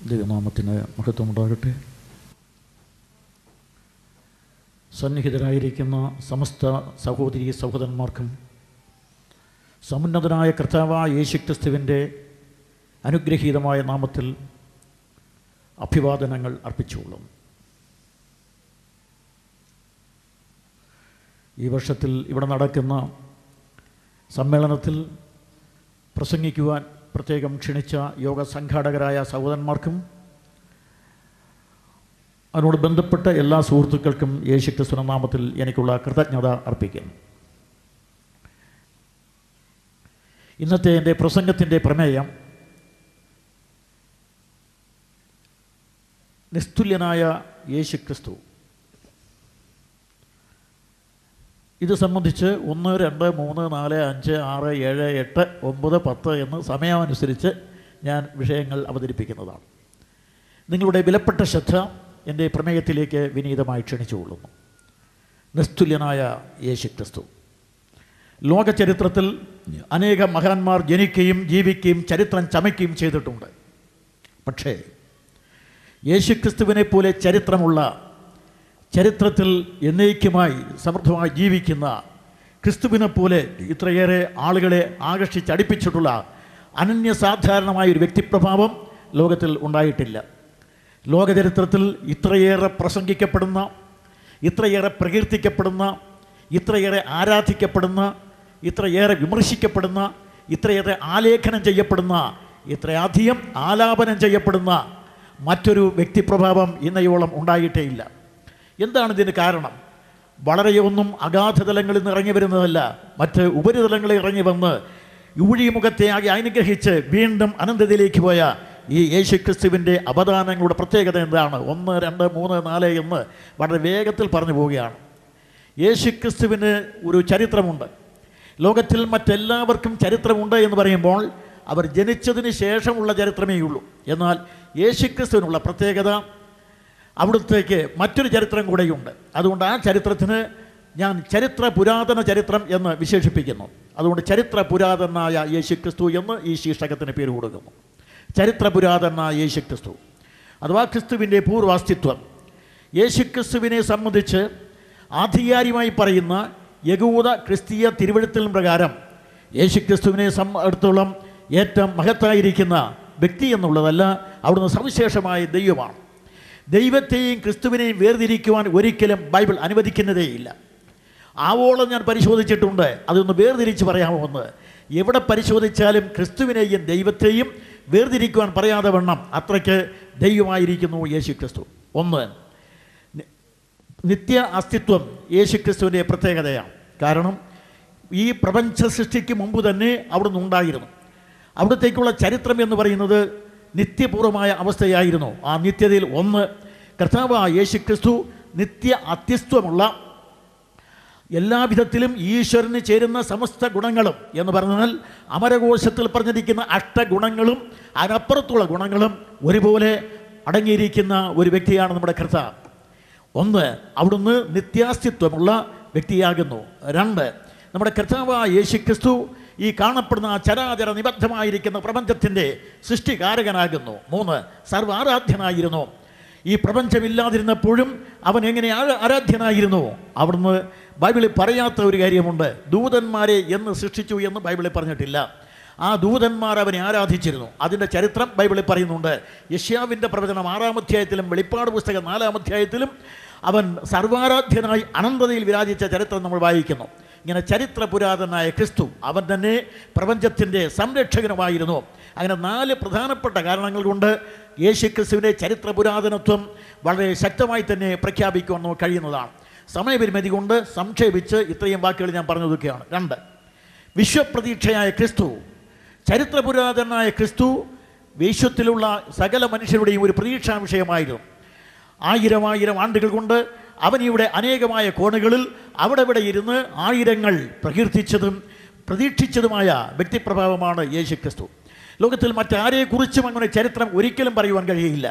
ദൈവനാമത്തിന് മഹത്വമുണ്ടാകട്ടെ. സന്നിഹിതരായിരിക്കുന്ന സമസ്ത സഹോദരീ സഹോദരന്മാർക്കും സമുന്നതനായ കർത്താവായ യേശുക്രിസ്തുവിൻ്റെ അനുഗ്രഹീതമായ നാമത്തിൽ അഭിവാദനങ്ങൾ അർപ്പിച്ചുകൊള്ളും. ഈ വർഷത്തിൽ ഇവിടെ നടക്കുന്ന സമ്മേളനത്തിൽ പ്രസംഗിക്കുവാൻ പ്രത്യേകം ക്ഷണിച്ച യോഗ സംഘാടകരായ സഹോദരന്മാർക്കും അതിനോട് ബന്ധപ്പെട്ട എല്ലാ സുഹൃത്തുക്കൾക്കും യേശുക്രിസ്തുവിന്റെ നാമത്തിൽ എനിക്കുള്ള കൃതജ്ഞത അർപ്പിക്കുന്നു. ഇന്നത്തെ എൻ്റെ പ്രസംഗത്തിൻ്റെ പ്രമേയം നിസ്തുല്യനായ യേശുക്രിസ്തു. ഇത് സംബന്ധിച്ച് 1, 2, 3, 4, 5, 6, 7, 8, 9, 10 എന്ന് സമയമനുസരിച്ച് ഞാൻ വിഷയങ്ങൾ അവതരിപ്പിക്കുന്നതാണ്. നിങ്ങളുടെ വിലപ്പെട്ട ശ്രദ്ധ എൻ്റെ പ്രമേയത്തിലേക്ക് വിനീതമായി ക്ഷണിച്ചുകൊള്ളുന്നു. നിസ്തുല്യനായ യേശുക്രിസ്തു. ലോക ചരിത്രത്തിൽ അനേക മഹാന്മാർ ജനിക്കുകയും ജീവിക്കുകയും ചരിത്രം ചമയ്ക്കുകയും ചെയ്തിട്ടുണ്ട്. പക്ഷേ യേശുക്രിസ്തുവിനെ പോലെ ചരിത്രമുള്ള, ചരിത്രത്തിൽ എന്നേക്കുമായി സമൃദ്ധമായി ജീവിക്കുന്ന, ക്രിസ്തുവിനെ പോലെ ഇത്രയേറെ ആളുകളെ ആകർഷിച്ചടിപ്പിച്ചിട്ടുള്ള അനന്യസാധാരണമായ ഒരു വ്യക്തിപ്രഭാവം ലോകത്തിൽ ഉണ്ടായിട്ടില്ല. ലോകചരിത്രത്തിൽ ഇത്രയേറെ പ്രസംഗിക്കപ്പെടുന്ന, ഇത്രയേറെ പ്രകീർത്തിക്കപ്പെടുന്ന, ഇത്രയേറെ ആരാധിക്കപ്പെടുന്ന, ഇത്രയേറെ വിമർശിക്കപ്പെടുന്ന, ഇത്രയേറെ ആലേഖനം ചെയ്യപ്പെടുന്ന, ഇത്രയധികം ആലാപനം ചെയ്യപ്പെടുന്ന മറ്റൊരു വ്യക്തിപ്രഭാവം ഇന്നയോളം ഉണ്ടായിട്ടേ ഇല്ല. എന്താണ് ഇതിന് കാരണം? വളരെയൊന്നും അഗാധതലങ്ങളിൽ നിന്ന് ഇറങ്ങി വരുന്നതല്ല, മറ്റ് ഉപരിതലങ്ങളിൽ ഇറങ്ങി വന്ന് ഊഴിമുഖത്തെ ആകെ അനുഗ്രഹിച്ച് വീണ്ടും അനന്തതയിലേക്ക് പോയ ഈ യേശുക്രിസ്തുവിൻ്റെ അവദാനങ്ങളുടെ പ്രത്യേകത എന്താണ്? 1, 2, 3, 4 എന്ന് വളരെ വേഗത്തിൽ പറഞ്ഞു പോവുകയാണ്. യേശുക്രിസ്തുവിന് ഒരു ചരിത്രമുണ്ട്. ലോകത്തിൽ മറ്റെല്ലാവർക്കും ചരിത്രമുണ്ട് എന്ന് പറയുമ്പോൾ അവർ ജനിച്ചതിന് ശേഷമുള്ള ചരിത്രമേ ഉള്ളൂ. എന്നാൽ യേശുക്രിസ്തുവിനുള്ള പ്രത്യേകത, അവിടുത്തേക്ക് മറ്റൊരു ചരിത്രം കൂടെയുണ്ട്. അതുകൊണ്ട് ആ ചരിത്രത്തിന് ഞാൻ ചരിത്ര പുരാതന ചരിത്രം എന്ന് വിശേഷിപ്പിക്കുന്നു. അതുകൊണ്ട് ചരിത്ര പുരാതനായ യേശുക്രിസ്തു എന്ന് ഈ ശീർഷകത്തിന് പേര് കൊടുക്കുന്നു. ചരിത്ര പുരാതനായ യേശുക്രിസ്തു അഥവാ ക്രിസ്തുവിൻ്റെ പൂർവാസ്തിത്വം. യേശുക്രിസ്തുവിനെ സംബന്ധിച്ച് ആധികാരികമായി പറയുന്ന യഹൂദ ക്രിസ്തീയ തിരുവെഴുത്തിൻ പ്രകാരം യേശുക്രിസ്തുവിനെ സംബന്ധിച്ചിടത്തോളം ഏറ്റവും മഹത്തായിരിക്കുന്ന വ്യക്തി എന്നുള്ളതല്ല, അവിടുന്ന് സവിശേഷമായ ദൈവമാണ്. ദൈവത്തെയും ക്രിസ്തുവിനെയും വേർതിരിക്കുവാൻ ഒരിക്കലും ബൈബിൾ അനുവദിക്കുന്നതേയില്ല. ആവോളം ഞാൻ പരിശോധിച്ചിട്ടുണ്ട്, അതൊന്ന് വേർതിരിച്ച് പറയാമോ എന്ന്. എവിടെ പരിശോധിച്ചാലും ക്രിസ്തുവിനെയും ദൈവത്തെയും വേർതിരിക്കുവാൻ പറയാതെ വണ്ണം അത്രയ്ക്ക് ദൈവമായിരിക്കുന്നു യേശുക്രിസ്തു. ഒന്ന്, നിത്യ അസ്തിത്വം യേശുക്രിസ്തുവിൻ്റെ പ്രത്യേകതയാണ്. കാരണം ഈ പ്രപഞ്ച സൃഷ്ടിക്ക് മുമ്പ് തന്നെ അവിടുന്ന് ഉണ്ടായിരുന്നു. അവിടത്തേക്കുള്ള ചരിത്രം എന്ന് പറയുന്നത് നിത്യപൂർവമായ അവസ്ഥയായിരുന്നു. ആ നിത്യതയിൽ ഒന്ന്, കർത്താവായ യേശുക്രിസ്തു നിത്യ അത്യസ്ത്വമുള്ള, എല്ലാവിധത്തിലും ഈശ്വരന് ചേരുന്ന സമസ്ത ഗുണങ്ങളും എന്ന് പറഞ്ഞാൽ അമരകോശത്തിൽ പറഞ്ഞിരിക്കുന്ന അഷ്ടഗുണങ്ങളും അതിനപ്പുറത്തുള്ള ഗുണങ്ങളും ഒരുപോലെ അടങ്ങിയിരിക്കുന്ന ഒരു വ്യക്തിയാണ് നമ്മുടെ കർത്താവ്. ഒന്ന്, അവിടുന്ന് നിത്യാസ്തിത്വമുള്ള വ്യക്തിയാകുന്നു. 2, നമ്മുടെ കർത്താവായ യേശുക്രിസ്തു ഈ കാണപ്പെടുന്ന ചരാചര നിബദ്ധമായിരിക്കുന്ന പ്രപഞ്ചത്തിൻ്റെ സൃഷ്ടികാരകനാകുന്നു. 3, സർവാരാധ്യനായിരുന്നു. ഈ പ്രപഞ്ചമില്ലാതിരുന്നപ്പോഴും അവൻ എങ്ങനെ ആരാധ്യനായിരുന്നു? അവിടുന്ന് ബൈബിളിൽ പറയാത്ത ഒരു കാര്യമുണ്ട്. ദൂതന്മാരെ എന്ന് സൃഷ്ടിച്ചു എന്ന് ബൈബിളിൽ പറഞ്ഞിട്ടില്ല. ആ ദൂതന്മാർ അവനെ ആരാധിച്ചിരുന്നു. അതിൻ്റെ ചരിത്രം ബൈബിളിൽ പറയുന്നുണ്ട്. യെശയ്യാവിൻ്റെ പ്രവചനം 6-ാം അധ്യായത്തിലും വെളിപ്പാട് പുസ്തകം 4-ാം അധ്യായത്തിലും അവൻ സർവാരാധ്യനായി അനന്തതയിൽ വിരാജിച്ച ചരിത്രം നമ്മൾ വായിക്കുന്നു. ഇങ്ങനെ ചരിത്ര പുരാതനായ ക്രിസ്തു അവൻ തന്നെ പ്രപഞ്ചത്തിൻ്റെ സംരക്ഷകനുമായിരുന്നു. അങ്ങനെ 4 പ്രധാനപ്പെട്ട കാരണങ്ങൾ കൊണ്ട് യേശുക്രിസ്തുവിൻ്റെ ചരിത്ര പുരാതനത്വം വളരെ ശക്തമായി തന്നെ പ്രഖ്യാപിക്കുവാൻ നമുക്ക് കഴിയുന്നതാണ്. സമയപരിമിതി കൊണ്ട് സംക്ഷേപിച്ച് ഇത്രയും വാക്കുകൾ ഞാൻ പറഞ്ഞതൊക്കെയാണ്. 2, വിശ്വപ്രതീക്ഷയായ ക്രിസ്തു. ചരിത്ര പുരാതനായ ക്രിസ്തു വിശ്വത്തിലുള്ള സകല മനുഷ്യരുടെയും ഒരു പ്രതീക്ഷാ വിഷയമായിരുന്നു. 1000 ആണ്ടുകൾ കൊണ്ട് അവനിവിടെ അനേകമായ കോണുകളിൽ അവിടെ ഇവിടെ ഇരുന്ന് ആയിരങ്ങൾ പ്രകീർത്തിച്ചതും പ്രതീക്ഷിച്ചതുമായ വ്യക്തിപ്രഭാവമാണ് യേശുക്രിസ്തു. ലോകത്തിൽ മറ്റാരെക്കുറിച്ചും അങ്ങനെ ചരിത്രം ഒരിക്കലും പറയുവാൻ കഴിയില്ല.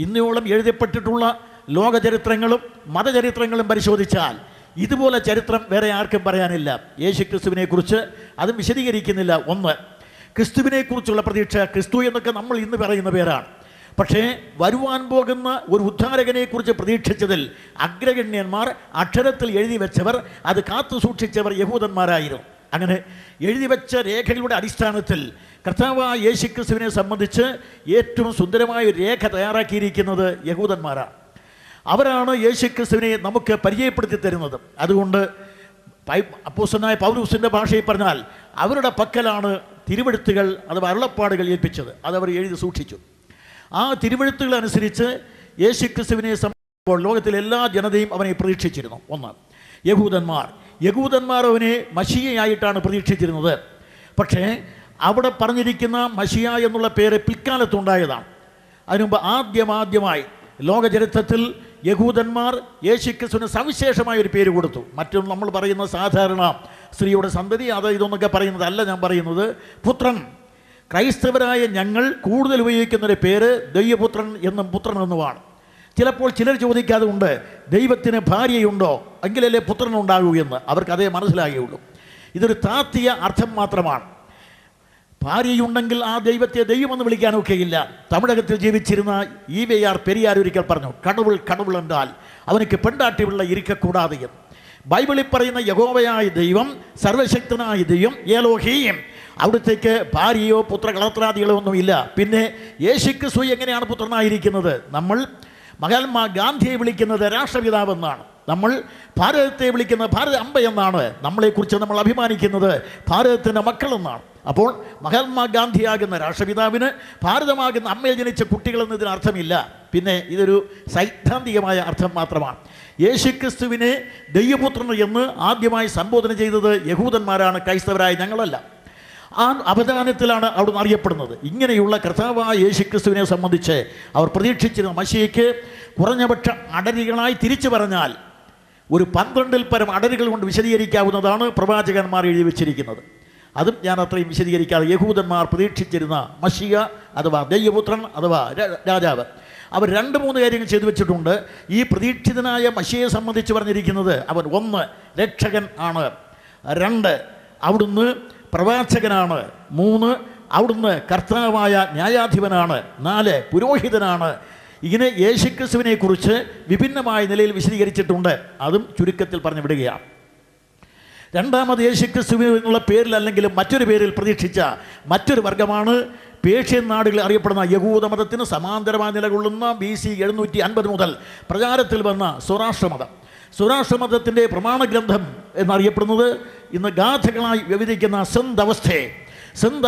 ഇന്നോളം എഴുതപ്പെട്ടിട്ടുള്ള ലോകചരിത്രങ്ങളും മതചരിത്രങ്ങളും പരിശോധിച്ചാൽ ഇതുപോലെ ചരിത്രം വേറെ ആർക്കും പറയാനില്ല. യേശുക്രിസ്തുവിനെക്കുറിച്ച് അതും വിശദീകരിക്കുന്നില്ല. 1, ക്രിസ്തുവിനെക്കുറിച്ചുള്ള പ്രതീക്ഷ. ക്രിസ്തു എന്നൊക്കെ നമ്മൾ ഇന്ന് പറയുന്ന പേരാണ്. പക്ഷേ വരുവാൻ പോകുന്ന ഒരു ഉദ്ധാരകനെക്കുറിച്ച് പ്രതീക്ഷിച്ചതിൽ അഗ്രഗണ്യന്മാർ അക്ഷരത്തിൽ എഴുതി വെച്ചവർ, അത് കാത്തു സൂക്ഷിച്ചവർ യഹൂദന്മാരായിരുന്നു. അങ്ങനെ എഴുതി വെച്ച രേഖകളുടെ അടിസ്ഥാനത്തിൽ കർത്താവായ യേശുക്രിസ്തുവിനെ സംബന്ധിച്ച് ഏറ്റവും സുന്ദരമായ ഒരു രേഖ തയ്യാറാക്കിയിരിക്കുന്നത് യഹൂദന്മാരാണ്. അവരാണ് യേശുക്രിസ്തുവിനെ നമുക്ക് പരിചയപ്പെടുത്തി തരുന്നത്. അതുകൊണ്ട് അപ്പോസ്തലനായ പൗലോസിൻ്റെ ഭാഷയിൽ പറഞ്ഞാൽ അവരുടെ പക്കലാണ് തിരുവെഴുത്തുകൾ അഥവാ അരുളപ്പാടുകൾ ഏൽപ്പിച്ചത്. അതവർ എഴുതി സൂക്ഷിച്ചു. ആ തിരുവെഴുത്തുകൾ അനുസരിച്ച് യേശുക്രിസ്തുവിനെ സംബന്ധിച്ചപ്പോൾ ലോകത്തിലെ എല്ലാ ജനതയും അവനെ പ്രതീക്ഷിച്ചിരുന്നു. ഒന്ന്, യഹൂദന്മാർ അവനെ മശിയയായിട്ടാണ് പ്രതീക്ഷിച്ചിരുന്നത്. പക്ഷേ അവിടെ പറഞ്ഞിരിക്കുന്ന മശിയ എന്നുള്ള പേര് പിൽക്കാലത്തുണ്ടായതാണ്. അതിനുമുമ്പ് ആദ്യമായി ലോകചരിത്രത്തിൽ യഹൂദന്മാർ യേശുക്രിസ്തുവിന് സവിശേഷമായ ഒരു പേര് കൊടുത്തു. മറ്റൊന്നും നമ്മൾ പറയുന്ന സാധാരണ സ്ത്രീയുടെ സന്തതി അത് ഇതൊന്നൊക്കെ പറയുന്നതല്ല ഞാൻ പറയുന്നത്. പുത്രൻ. ക്രൈസ്തവരായ ഞങ്ങൾ കൂടുതൽ ഉപയോഗിക്കുന്നൊരു പേര് ദൈവപുത്രൻ എന്നും പുത്രൻ എന്നുമാണ്. ചിലപ്പോൾ ചിലർ ചോദിക്കാതുണ്ട്, ദൈവത്തിന് ഭാര്യയുണ്ടോ എങ്കിലല്ലേ പുത്രൻ ഉണ്ടാകൂ എന്ന്. അവർക്ക് അതേ മനസ്സിലാകുകയുള്ളൂ. ഇതൊരു താത്വിക അർത്ഥം മാത്രമാണ്. ഭാര്യയുണ്ടെങ്കിൽ ആ ദൈവത്തെ ദൈവമെന്ന് വിളിക്കാനൊക്കെയില്ല. തമിഴകത്തിൽ ജീവിച്ചിരുന്ന EVR പെരിയാർ ഒരിക്കൽ പറഞ്ഞു, കടവുൾ എന്നാൽ അവനക്ക് പെണ്ടാട്ടിയുള്ള ഇരിക്കക്കൂടാതെ എന്ന്. ബൈബിളിൽ പറയുന്ന യഹോവയായ ദൈവം, സർവശക്തനായ ദൈവം ഏലോഹീം, അവിടത്തേക്ക് ഭാര്യയോ പുത്രകളത്രാദികളോ ഒന്നുമില്ല. പിന്നെ യേശുക്രിസ്തു എങ്ങനെയാണ് പുത്രനായിരിക്കുന്നത്? നമ്മൾ മഹാത്മാഗാന്ധിയെ വിളിക്കുന്നത് രാഷ്ട്രപിതാവെന്നാണ്. നമ്മൾ ഭാരതത്തെ വിളിക്കുന്ന ഭാരത അമ്പ എന്നാണ്. നമ്മളെക്കുറിച്ച് നമ്മൾ അഭിമാനിക്കുന്നത് ഭാരതത്തിൻ്റെ മക്കളെന്നാണ്. അപ്പോൾ മഹാത്മാഗാന്ധിയാകുന്ന രാഷ്ട്രപിതാവിന് ഭാരതമാകുന്ന അമ്മയിൽ ജനിച്ച കുട്ടികളെന്നതിന് അർത്ഥമില്ല. പിന്നെ ഇതൊരു സൈദ്ധാന്തികമായ അർത്ഥം മാത്രമാണ്. യേശുക്രിസ്തുവിനെ ദൈവപുത്രൻ എന്ന് ആദ്യമായി സംബോധന ചെയ്തത് യഹൂദന്മാരാണ്, ക്രൈസ്തവരായ ഞങ്ങളല്ല. ആ അവദാനത്തിലാണ് അവിടുന്ന് അറിയപ്പെടുന്നത്. ഇങ്ങനെയുള്ള കർത്താവായ യേശുക്രിസ്തുവിനെ സംബന്ധിച്ച് അവർ പ്രതീക്ഷിച്ചിരുന്ന മശിയയ്ക്ക് കുറഞ്ഞപക്ഷ അടരികളായി തിരിച്ചു പറഞ്ഞാൽ ഒരു 12-ൽ പരം അടരുകൾ കൊണ്ട് വിശദീകരിക്കാവുന്നതാണ് പ്രവാചകന്മാർ എഴുതി വച്ചിരിക്കുന്നത്. അതും ഞാൻ അത്രയും വിശദീകരിക്കാതെ യഹൂദന്മാർ പ്രതീക്ഷിച്ചിരുന്ന മശിയ അഥവാ ദൈവപുത്രൻ അഥവാ രാജാവ്, അവർ 2-3 കാര്യങ്ങൾ ചെയ്തു വെച്ചിട്ടുണ്ട്. ഈ പ്രതീക്ഷിതനായ മശിയയെ സംബന്ധിച്ച് പറഞ്ഞിരിക്കുന്നത് അവൻ 1 രക്ഷകൻ ആണ്, 2 അവിടുന്ന് പ്രവാചകനാണ്, 3 അവിടുന്ന് കർത്താവായ ന്യായാധിപനാണ്, 4 പുരോഹിതനാണ്. ഇങ്ങനെ യേശുക്രിസ്തുവിനെ കുറിച്ച് വിഭിന്നമായ നിലയിൽ വിശദീകരിച്ചിട്ടുണ്ട്. അതും ചുരുക്കത്തിൽ പറഞ്ഞു വിടുകയാണ്. രണ്ടാമത് യേശുക്രിസ്തുവിനുള്ള പേരിലല്ലെങ്കിലും മറ്റൊരു പേരിൽ പ്രതീക്ഷിച്ച മറ്റൊരു വർഗമാണ് പേർഷ്യൻ നാടുകളിൽ അറിയപ്പെടുന്ന യഹൂദമതത്തിന് സമാന്തരമായി നിലകൊള്ളുന്ന BC 750 മുതൽ പ്രചാരത്തിൽ വന്ന സ്വരാഷ്ട്രമതം. സ്വരാഷ്ട്രമതത്തിൻ്റെ പ്രമാണഗ്രന്ഥം എന്നറിയപ്പെടുന്നത് ഇന്ന് ഗാഥകളായി വ്യവഹരിക്കുന്ന സെന്ത്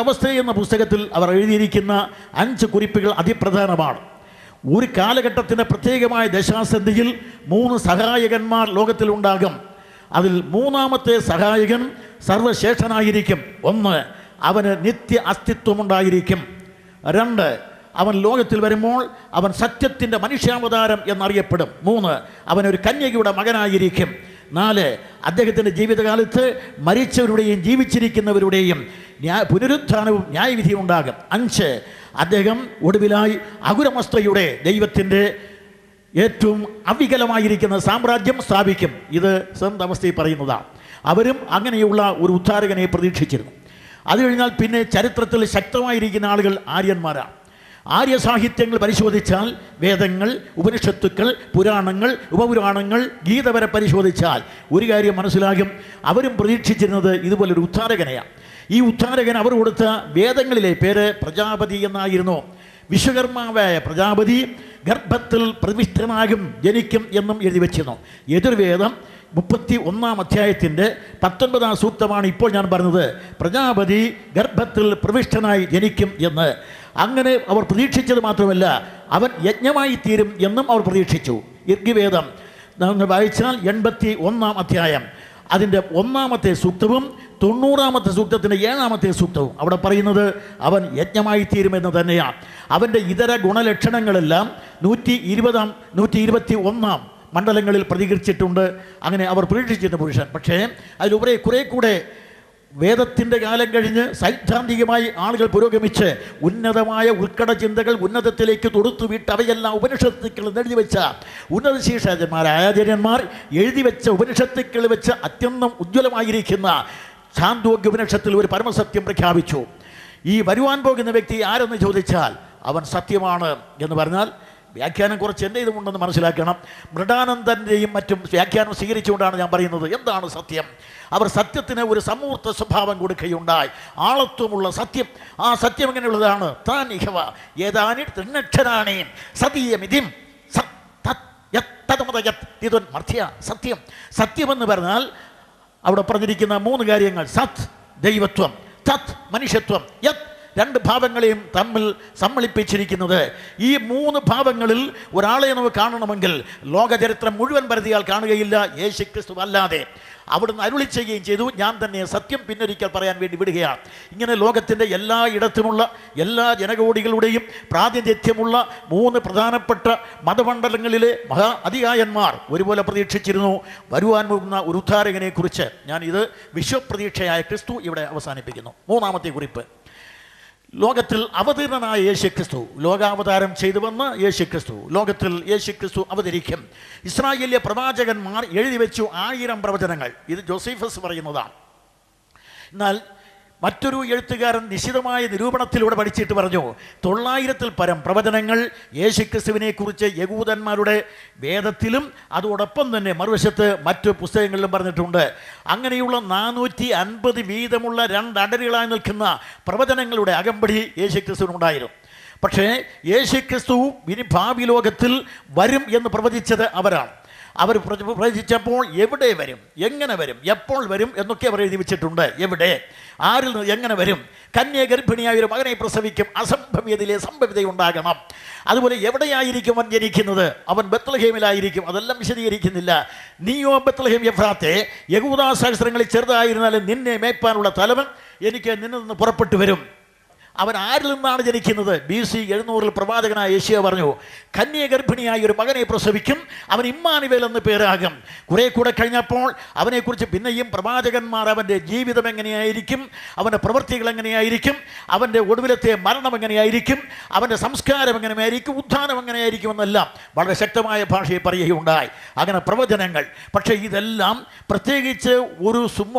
അവസ്ഥ എന്ന പുസ്തകത്തിൽ അവർ എഴുതിയിരിക്കുന്ന 5 കുറിപ്പുകൾ അതിപ്രധാനമാണ്. ഒരു കാലഘട്ടത്തിൻ്റെ പ്രത്യേകമായ ദശാസന്ധിയിൽ 3 സഹായകന്മാർ ലോകത്തിലുണ്ടാകും. അതിൽ 3ാമത്തെ സഹായകൻ സർവശേഷനായിരിക്കും. 1 അവന് നിത്യ അസ്തിത്വമുണ്ടായിരിക്കും. 2 അവൻ ലോകത്തിൽ വരുമ്പോൾ അവൻ സത്യത്തിൻ്റെ മനുഷ്യാവതാരം എന്നറിയപ്പെടും. 3 അവനൊരു കന്യകയുടെ മകനായിരിക്കും. 4 അദ്ദേഹത്തിൻ്റെ ജീവിതകാലത്ത് മരിച്ചവരുടെയും ജീവിച്ചിരിക്കുന്നവരുടെയും പുനരുത്ഥാനവും ന്യായവിധിയും ഉണ്ടാകും. 5 അദ്ദേഹം ഒടുവിലായി അകുരമസ്തയുടെ ദൈവത്തിൻ്റെ ഏറ്റവും അവികലമായിരിക്കുന്ന സാമ്രാജ്യം സ്ഥാപിക്കും. ഇത് സെന്ത് അവസ്ഥയിൽ പറയുന്നതാണ്. അവരും അങ്ങനെയുള്ള ഒരു ഉദ്ധാരകനെ പ്രതീക്ഷിച്ചിരുന്നു. അത് കഴിഞ്ഞാൽ പിന്നെ ചരിത്രത്തിൽ ശക്തമായിരിക്കുന്ന ആളുകൾ ആര്യന്മാരാണ്. ആര്യ സാഹിത്യങ്ങൾ പരിശോധിച്ചാൽ, വേദങ്ങൾ, ഉപനിഷത്തുക്കൾ, പുരാണങ്ങൾ, ഉപപുരാണങ്ങൾ, ഗീത വരെ പരിശോധിച്ചാൽ ഒരു കാര്യം മനസ്സിലാകും, അവരും പ്രതീക്ഷിച്ചിരുന്നത് ഇതുപോലൊരു ഉദ്ധാരകനെയാണ്. ഈ ഉദ്ധാരകൻ അവർ കൊടുത്ത വേദങ്ങളിലെ പേര് പ്രജാപതി എന്നായിരുന്നു. വിശ്വകർമാവായ പ്രജാപതി ഗർഭത്തിൽ പ്രവിഷ്ടനാകും, ജനിക്കും എന്നും എഴുതി വച്ചിരുന്നു. യജുർവേദം 31-ാം അധ്യായത്തിൻ്റെ 19-ാം സൂക്തമാണ് ഇപ്പോൾ ഞാൻ പറഞ്ഞത്. പ്രജാപതി ഗർഭത്തിൽ പ്രവിഷ്ടനായി ജനിക്കും എന്ന്. അങ്ങനെ അവർ പ്രതീക്ഷിച്ചത് മാത്രമല്ല, അവൻ യജ്ഞമായി തീരും എന്നും അവർ പ്രതീക്ഷിച്ചു. ഋഗ്വേദം വായിച്ചാൽ 81-ാം അധ്യായം അതിൻ്റെ 1-ാമത്തെ സൂക്തവും 90-ാമത്തെ സൂക്തത്തിൻ്റെ 7-ാമത്തെ സൂക്തവും അവിടെ പറയുന്നത് അവൻ യജ്ഞമായി തീരുമെന്ന് തന്നെയാണ്. അവൻ്റെ ഇതര ഗുണലക്ഷണങ്ങളെല്ലാം 120-ാം 121-ാം മണ്ഡലങ്ങളിൽ പ്രതികരിച്ചിട്ടുണ്ട്. അങ്ങനെ അവർ പ്രതീക്ഷിച്ചിരുന്ന പുരുഷൻ. പക്ഷേ അതിലുപരി കുറേ കൂടെ വേദത്തിൻ്റെ കാലം കഴിഞ്ഞ് സൈദ്ധാന്തികമായി ആളുകൾ പുരോഗമിച്ച് ഉന്നതമായ ഉൾക്കട ചിന്തകൾ ഉന്നതത്തിലേക്ക് തൊടുത്തുവിട്ട് അവയെല്ലാം ഉപനിഷത്തുക്കൾ എഴുതി വെച്ച ഉന്നത ശീർഷകന്മാരായ ആചാര്യന്മാർ എഴുതി വെച്ച ഉപനിഷത്തുക്കൾ വെച്ച് അത്യന്തം ഉജ്ജ്വലമായിരിക്കുന്ന ഛാന്തോഗ്യ ഉപനിഷത്തിൽ ഒരു പരമസത്യം പ്രഖ്യാപിച്ചു. ഈ വരുവാൻ പോകുന്ന വ്യക്തി ആരെന്ന് ചോദിച്ചാൽ അവൻ സത്യമാണ് എന്ന് പറഞ്ഞാൽ വ്യാഖ്യാനം കുറച്ച് എൻ്റെ ഇതുമുണ്ടെന്ന് മനസ്സിലാക്കണം. മൃഡാനന്ദൻ്റെയും മറ്റും വ്യാഖ്യാനം സ്വീകരിച്ചുകൊണ്ടാണ് ഞാൻ പറയുന്നത്. എന്താണ് സത്യം? അവർ സത്യത്തിന് ഒരു സമൂർത്ത സ്വഭാവം കൊടുക്കുകയുണ്ടായി. ആളത്വമുള്ള സത്യം. ആ സത്യം എങ്ങനെയുള്ളതാണ്? താൻ ഇഹവ ഏതാനി തൃണക്ഷരാണേൻ സതീയമിതിം സത്യം. സത്യമെന്ന് പറഞ്ഞാൽ അവിടെ പറഞ്ഞിരിക്കുന്ന 3 കാര്യങ്ങൾ: സത് ദൈവത്വം, തത് മനുഷ്യത്വം, യത് രണ്ട് ഭാവങ്ങളെയും തമ്മിൽ സമ്മളിപ്പിച്ചിരിക്കുന്നത്. ഈ 3 ഭാവങ്ങളിൽ ഒരാളെ നമുക്ക് കാണണമെങ്കിൽ ലോകചരിത്രം മുഴുവൻ പരിധിയാൽ കാണുകയില്ല, യേശുക്രിസ്തു അല്ലാതെ. അവിടുന്ന് അരുളി ചെയ്യുകയും ചെയ്തു, ഞാൻ തന്നെ സത്യം പിന്നൊരിക്കൽ പറയാൻ വേണ്ടി വിടുകയാണ്. ഇങ്ങനെ ലോകത്തിൻ്റെ എല്ലാ ഇടത്തുമുള്ള എല്ലാ ജനകോടികളുടെയും പ്രാതിനിധ്യമുള്ള 3 പ്രധാനപ്പെട്ട മതമണ്ഡലങ്ങളിലെ മഹാ അതികായന്മാർ ഒരുപോലെ പ്രതീക്ഷിച്ചിരുന്നു വരുവാൻ പോകുന്ന ഒരു ഉദ്ധാരകനെ കുറിച്ച്. ഞാൻ ഇത് വിശ്വപ്രതീക്ഷയായ ക്രിസ്തു ഇവിടെ അവസാനിപ്പിക്കുന്നു. 3-ാമത്തെ കുറിപ്പ്: ലോകത്തിൽ അവതീർണനായ യേശുക്രിസ്തു, ലോകാവതാരം ചെയ്തു വന്ന യേശുക്രിസ്തു, ലോകത്തിൽ യേശുക്രിസ്തു അവതരിക്കും. ഇസ്രായേലിയ പ്രവാചകന്മാർ എഴുതി വെച്ചു 1000 പ്രവചനങ്ങൾ. ഇത് ജോസഫസ് പറയുന്നതാണ്. എന്നാൽ മറ്റൊരു എഴുത്തുകാരൻ നിശിതമായ നിരൂപണത്തിലൂടെ പഠിച്ചിട്ട് പറഞ്ഞു 900-ൽ പരം പ്രവചനങ്ങൾ യേശുക്രിസ്തുവിനെ കുറിച്ച് യഹൂദന്മാരുടെ വേദത്തിലും അതോടൊപ്പം തന്നെ മറുവശത്ത് മറ്റു പുസ്തകങ്ങളിലും പറഞ്ഞിട്ടുണ്ട്. അങ്ങനെയുള്ള 450 വീതമുള്ള 2 അടരുകളായി നിൽക്കുന്ന പ്രവചനങ്ങളുടെ അകമ്പടി യേശുക്രിസ്തുവിനുണ്ടായിരുന്നു. പക്ഷേ യേശുക്രിസ്തു ഇനി ഭാവി ലോകത്തിൽ വരും എന്ന് പ്രവചിച്ചത് അവരാണ്. അവർ പ്രവചിച്ചപ്പോൾ എവിടെ വരും, എങ്ങനെ വരും, എപ്പോൾ വരും എന്നൊക്കെ അവർ എഴുതി വെച്ചിട്ടുണ്ട്. എവിടെ, ആരിൽ നിന്ന്, എങ്ങനെ വരും? കന്യഗർഭിണിയായ ഒരു മകനെ പ്രസവിക്കും, അസംഭവ്യതയിലെ സംഭവ്യതയുണ്ടാകണം. അതുപോലെ എവിടെയായിരിക്കും അവൻ ജനിക്കുന്നത്? അവൻ ബത്ലഹേമിലായിരിക്കും. അതെല്ലാം വിശദീകരിക്കുന്നില്ല. നീയോ ബത്ലഹേം എഫ്രാത്തെ, യഹൂദാ സഹസ്രങ്ങളിൽ ചെറുതായിരുന്നാലും നിന്നെ മേയ്പ്പാനുള്ള തലവൻ എനിക്ക് നിന്നിൽ നിന്ന് പുറപ്പെട്ടു വരും. അവൻ ആരിൽ നിന്നാണ് ജനിക്കുന്നത്? BC 700-ൽ പ്രവാചകനായ യേശയ്യാ പറഞ്ഞു, കന്യഗർഭിണിയായ ഒരു മകനെ പ്രസവിക്കും, അവൻ ഇമ്മാനുവേൽ എന്ന് പേരാകും. കുറെ കൂടെ കഴിഞ്ഞപ്പോൾ അവനെക്കുറിച്ച് പിന്നെയും പ്രവാചകന്മാർ അവൻ്റെ ജീവിതം എങ്ങനെയായിരിക്കും, അവൻ്റെ പ്രവൃത്തികൾ എങ്ങനെയായിരിക്കും, അവൻ്റെ ഒടുവിലത്തെ മരണം എങ്ങനെയായിരിക്കും, അവൻ്റെ സംസ്കാരം എങ്ങനെയായിരിക്കും, ഉത്ഥാനം എങ്ങനെയായിരിക്കും എന്നെല്ലാം വളരെ ശക്തമായ ഭാഷയിൽ പറയുകയുണ്ടായി. അങ്ങനെ പ്രവചനങ്ങൾ. പക്ഷേ ഇതെല്ലാം പ്രത്യേകിച്ച് ഒരു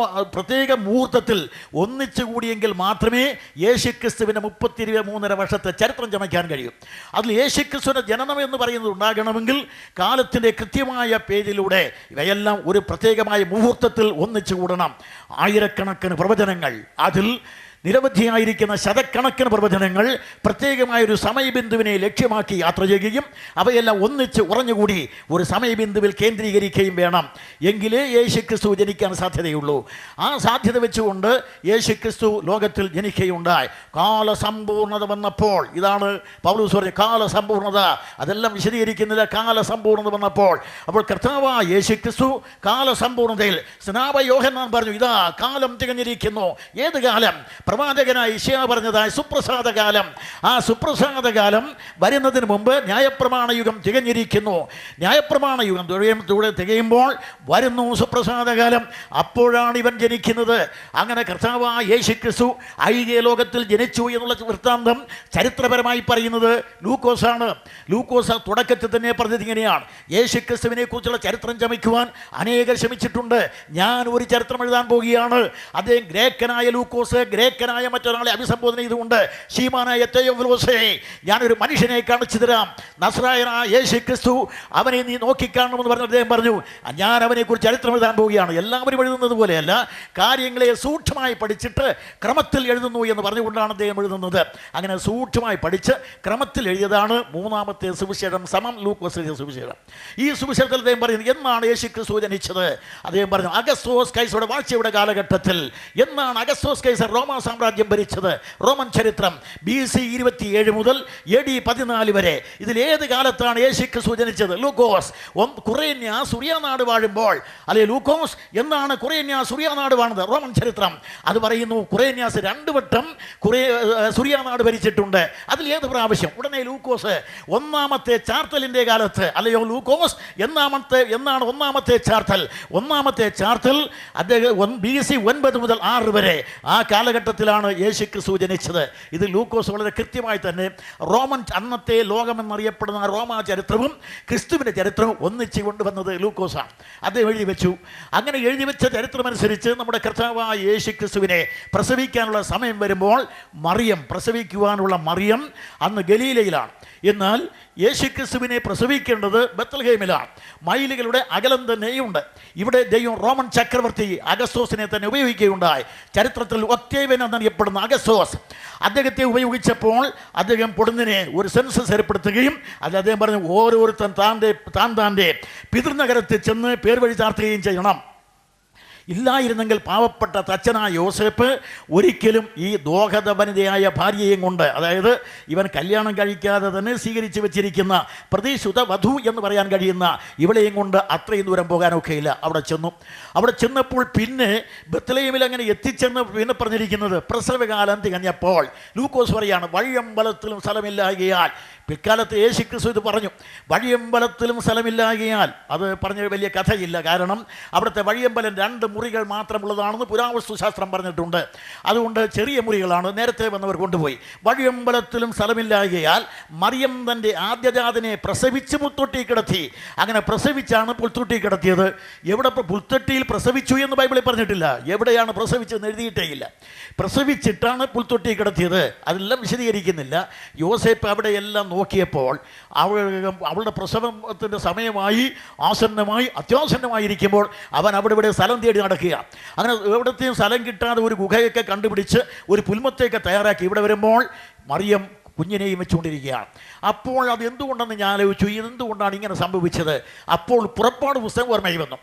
പ്രത്യേക മുഹൂർത്തത്തിൽ ഒന്നിച്ചു കൂടിയെങ്കിൽ മാത്രമേ യേശുക്രിസ്തുവിൻ്റെ 33 വർഷത്തെ ചരിത്രം ചമയ്ക്കാൻ കഴിയും. അതിൽ യേശുക്രിസ്തുവിന്റെ ജനനം എന്ന് പറയുന്നത് ഉണ്ടാകണമെങ്കിൽ കാലത്തിൻ്റെ കൃത്യമായ പേജിലൂടെ ഇവയെല്ലാം ഒരു പ്രത്യേകമായ മുഹൂർത്തത്തിൽ ഒന്നിച്ചു കൂടണം. ആയിരക്കണക്കിന് പ്രവചനങ്ങൾ, അതിൽ നിരവധിയായിരിക്കുന്ന ശതക്കണക്കിന് പ്രവചനങ്ങൾ പ്രത്യേകമായൊരു സമയബിന്ദുവിനെ ലക്ഷ്യമാക്കി യാത്ര ചെയ്യുകയും അവയെല്ലാം ഒന്നിച്ച് ഉറഞ്ഞുകൂടി ഒരു സമയബിന്ദുവിൽ കേന്ദ്രീകരിക്കുകയും വേണം. എങ്കിലേ യേശുക്രിസ്തു ജനിക്കാൻ സാധ്യതയുള്ളൂ. ആ സാധ്യത വെച്ചുകൊണ്ട് യേശുക്രിസ്തു ലോകത്തിൽ ജനിക്കുകയുണ്ടായി. കാലസമ്പൂർണത വന്നപ്പോൾ, ഇതാണ് പൗലോസ് പറഞ്ഞ കാലസമ്പൂർണത. അതെല്ലാം വിശദീകരിക്കുന്നില്ല. കാലസമ്പൂർണത വന്നപ്പോൾ, അപ്പോൾ കർത്താവായ യേശുക്രിസ്തു കാലസമ്പൂർണതയിൽ സ്നാപക യോഹന്നാൻ പറഞ്ഞു, ഇതാ കാലം തികഞ്ഞിരിക്കുന്നു. ഏത് കാലം? പ്രവാചകനായ യശയ്യാ പറഞ്ഞതായ സുപ്രസാദ കാലം. ആ സുപ്രസാദ കാലം വരുന്നതിന് മുമ്പ് ന്യായപ്രമാണ യുഗം തികഞ്ഞിരിക്കുന്നു. ന്യായപ്രമാണ യുഗം തികയുമ്പോൾ വരുന്നു സുപ്രസാദ കാലം. അപ്പോഴാണ് ഇവൻ ജനിക്കുന്നത്. അങ്ങനെ കർത്താവായ യേശുക്രിസ്തു ഐഹിക ലോകത്തിൽ ജനിച്ചു എന്നുള്ള വൃത്താന്തം ചരിത്രപരമായി പറയുന്നത് ലൂക്കോസാണ്. ലൂക്കോസ് തുടക്കത്തിൽ തന്നെ പറഞ്ഞത് ഇങ്ങനെയാണ്: യേശുക്രിസ്തുവിനെ കുറിച്ചുള്ള ചരിത്രം ചമയ്ക്കുവാൻ അനേകർ ശ്രമിച്ചിട്ടുണ്ട്. ഞാൻ ഒരു ചരിത്രം എഴുതാൻ പോവുകയാണ്. അദ്ദേഹം ഗ്രേക്കനായ ലൂക്കോസ് ഗ്രേക്കനായ മറ്റൊരാളെ അഭിസംബോധന ചെയ്തുകൊണ്ട്, ശീമാനായ തെയോഫിലോസേ, ഞാനൊരു മനുഷ്യനെ കാണിച്ചു തരാം, നസ്രായനായ യേശുക്രിസ്തു, അവനെ നീ നോക്കിക്കാണണമെന്ന് പറഞ്ഞ അദ്ദേഹം പറഞ്ഞു, ഞാൻ അവനെക്കുറിച്ച് ചരിത്രം എഴുതാൻ പോവുകയാണ്. എല്ലാവരും എഴുതുന്നത് പോലെയല്ല, കാര്യങ്ങളെ സൂക്ഷ്മമായി പഠിച്ചിട്ട് ക്രമത്തിൽ എഴുതുന്നു എന്ന് പറഞ്ഞുകൊണ്ടാണ് അദ്ദേഹം എഴുതുന്നത്. അങ്ങനെ സൂക്ഷ്മമായി പഠിച്ച് ക്രമത്തിൽ എഴുതിയതാണ് 3-ാമത്തെ സുവിശേഷം സമം ലൂക്കോസിന്റെ സുവിശേഷം. ഈ സുവിശേഷത്തിൽ അദ്ദേഹം പറയുന്നത്, എന്നാണ് യേശുക്രിസ്തു ജനിച്ചത്? അദ്ദേഹം പറഞ്ഞു, അഗസ്തോസ് കൈസറുടെ വാഴ്ചയുടെ കാലഘട്ടത്തിൽ. എന്നാണ് അഗസ്തോസ് കൈസർ റോമാ സാമ്രാജ്യം ഭരിച്ചത്? റോമൻ ചരിത്രം BC 27 മുതൽ AD 14 വരെ. ഇതിൽ ഏത് കാലത്താണ് യേശുക്രിസ്തു ജനിച്ചത്? ലൂക്കോസ്. കുറേന്യ സുറിയാനാട് വാഴുമ്പോൾ, അല്ലെ ലൂക്കോസ് എന്നാണ് കുറേന്യ സുറിയാനാട് വാണത്. റോമൻ ചരിത്രം അത് പറയുന്നു കുറേന്യാസ് 2 വട്ടം സുറിയാനാട് ഭരിച്ചിട്ടുണ്ട്. അതിൽ ഏത് പ്രാവശ്യം? ഉടനെ ലൂക്കോസ് 1-ാമത്തെ ചാർത്തലിന്റെ കാലത്ത്, അല്ലയോ ലൂക്കോസ് എന്നാണ് 1-ാമത്തെ ചാർത്തൽ. 1-ാമത്തെ ചാർത്തൽ അദ്ദേഹം BC 9 മുതൽ 6 വരെ. ആ കാലഘട്ടത്തിൽ ചരിത്രത്തിലാണ് യേശു ക്രിസ്തു ജനിച്ചത്. ഇത് ലൂക്കോസ് വളരെ കൃത്യമായി തന്നെ റോമൻ അന്നത്തെ ലോകമെന്നറിയപ്പെടുന്ന റോമാ ചരിത്രവും ക്രിസ്തുവിൻ്റെ ചരിത്രവും ഒന്നിച്ച് കൊണ്ടുവന്നത് ലൂക്കോസാണ്. അത് എഴുതി വെച്ചു. അങ്ങനെ എഴുതി വെച്ച ചരിത്രമനുസരിച്ച് നമ്മുടെ കർത്താവായ യേശു ക്രിസ്തുവിനെ പ്രസവിക്കാനുള്ള സമയം വരുമ്പോൾ പ്രസവിക്കുവാനുള്ള മറിയം അന്ന് ഗലീലയിലാണ്. എന്നാൽ യേശുക്രിസ്തുവിനെ പ്രസവിക്കേണ്ടത് ബത്ലഹേമിലാണ്. മൈലുകളുടെ അകലം തന്നെയുണ്ട്. ഇവിടെ ദൈവം റോമൻ ചക്രവർത്തി അഗസ്തോസിനെ തന്നെ ഉപയോഗിക്കുകയുണ്ടായി. ചരിത്രത്തിൽ ഒക്ടേവിയൻ എന്നറിയപ്പെടുന്ന അഗസ്തോസ് അദ്ദേഹത്തെ ഉപയോഗിച്ചപ്പോൾ അദ്ദേഹം പൊടുന്നിനെ ഒരു സെൻസസ് ഏർപ്പെടുത്തുകയും അദ്ദേഹം പറഞ്ഞു, ഓരോരുത്തൻ താൻ്റെ പിതൃനഗരത്തിൽ ചെന്ന് പേർ വഴി ചാർത്തുകയും ചെയ്യണം. ഇല്ലായിരുന്നെങ്കിൽ പാവപ്പെട്ട തച്ചനായ യോസേപ്പ് ഒരിക്കലും ഈ ദോഹദ വനിതയായ ഭാര്യയെയും കൊണ്ട്, അതായത് ഇവൻ കല്യാണം കഴിക്കാതെ തന്നെ സ്വീകരിച്ച് വെച്ചിരിക്കുന്ന പ്രതിശുദ്ധ വധു എന്ന് പറയാൻ കഴിയുന്ന ഇവളെയും കൊണ്ട് അത്രയും ദൂരം പോകാനൊക്കെയില്ല. അവിടെ ചെന്നപ്പോൾ പിന്നെ ബത്ലഹേമിൽ അങ്ങനെ എത്തിച്ചെന്ന് പിന്നെ പറഞ്ഞിരിക്കുന്നത് പ്രസവകാലം തികഞ്ഞപ്പോൾ ലൂക്കോസ് പറയാണ്, വഴിയമ്പലത്തിലും സ്ഥലമില്ലായകയാൽ. പിൽക്കാലത്ത് യേശു ക്രിസ്തു ഇത് പറഞ്ഞു, വഴിയമ്പലത്തിലും സ്ഥലമില്ലായകയാൽ. അത് പറഞ്ഞ വലിയ കഥയില്ല. കാരണം അവിടുത്തെ വഴിയമ്പലം 2 മുറികൾ മാത്രമുള്ളതാണെന്ന് പുരാവസ്തു ശാസ്ത്രം പറഞ്ഞിട്ടുണ്ട്. അതുകൊണ്ട് ചെറിയ മുറികളാണ്. നേരത്തെ വന്നവർ കൊണ്ടുപോയി. വഴിയമ്പലത്തിലും സ്ഥലമില്ലായകയാൽ മറിയം തൻ്റെ ആദ്യജാതനെ പ്രസവിച്ച് പുൽത്തൊട്ടി കിടത്തി. അങ്ങനെ പ്രസവിച്ചാണ് പുൽത്തൊട്ടി കിടത്തിയത്. എവിടെ പുൽത്തൊട്ടിയിൽ പ്രസവിച്ചു എന്ന് ബൈബിളിൽ പറഞ്ഞിട്ടില്ല. എവിടെയാണ് പ്രസവിച്ചതെന്ന് എഴുതിയിട്ടേയില്ല. പ്രസവിച്ചിട്ടാണ് പുൽത്തൊട്ടി കിടത്തിയത്. അതെല്ലാം വിശദീകരിക്കുന്നില്ല. യോസേപ്പ് അവിടെയെല്ലാം നോക്കിയപ്പോൾ അവളുടെ പ്രസവത്തിൻ്റെ സമയമായി ആസന്നമായി അത്യാസന്നമായിരിക്കുമ്പോൾ അവൻ അവിടെ ഇവിടെ സ്ഥലം തേടി നടക്കുക. അങ്ങനെ എവിടത്തെയും സ്ഥലം കിട്ടാതെ ഒരു ഗുഹയൊക്കെ കണ്ടുപിടിച്ച് ഒരു പുൽമത്തെയൊക്കെ തയ്യാറാക്കി ഇവിടെ വരുമ്പോൾ മറിയം കുഞ്ഞിനെയും വെച്ചുകൊണ്ടിരിക്കുകയാണ്. അപ്പോൾ അത് എന്തുകൊണ്ടെന്ന് ഞാൻ ആലോചിച്ചു, ഇതെന്തുകൊണ്ടാണ് ഇങ്ങനെ സംഭവിച്ചത്? അപ്പോൾ പുറപ്പാട് പുസ്തകം ഓർമ്മയിൽ വന്നു.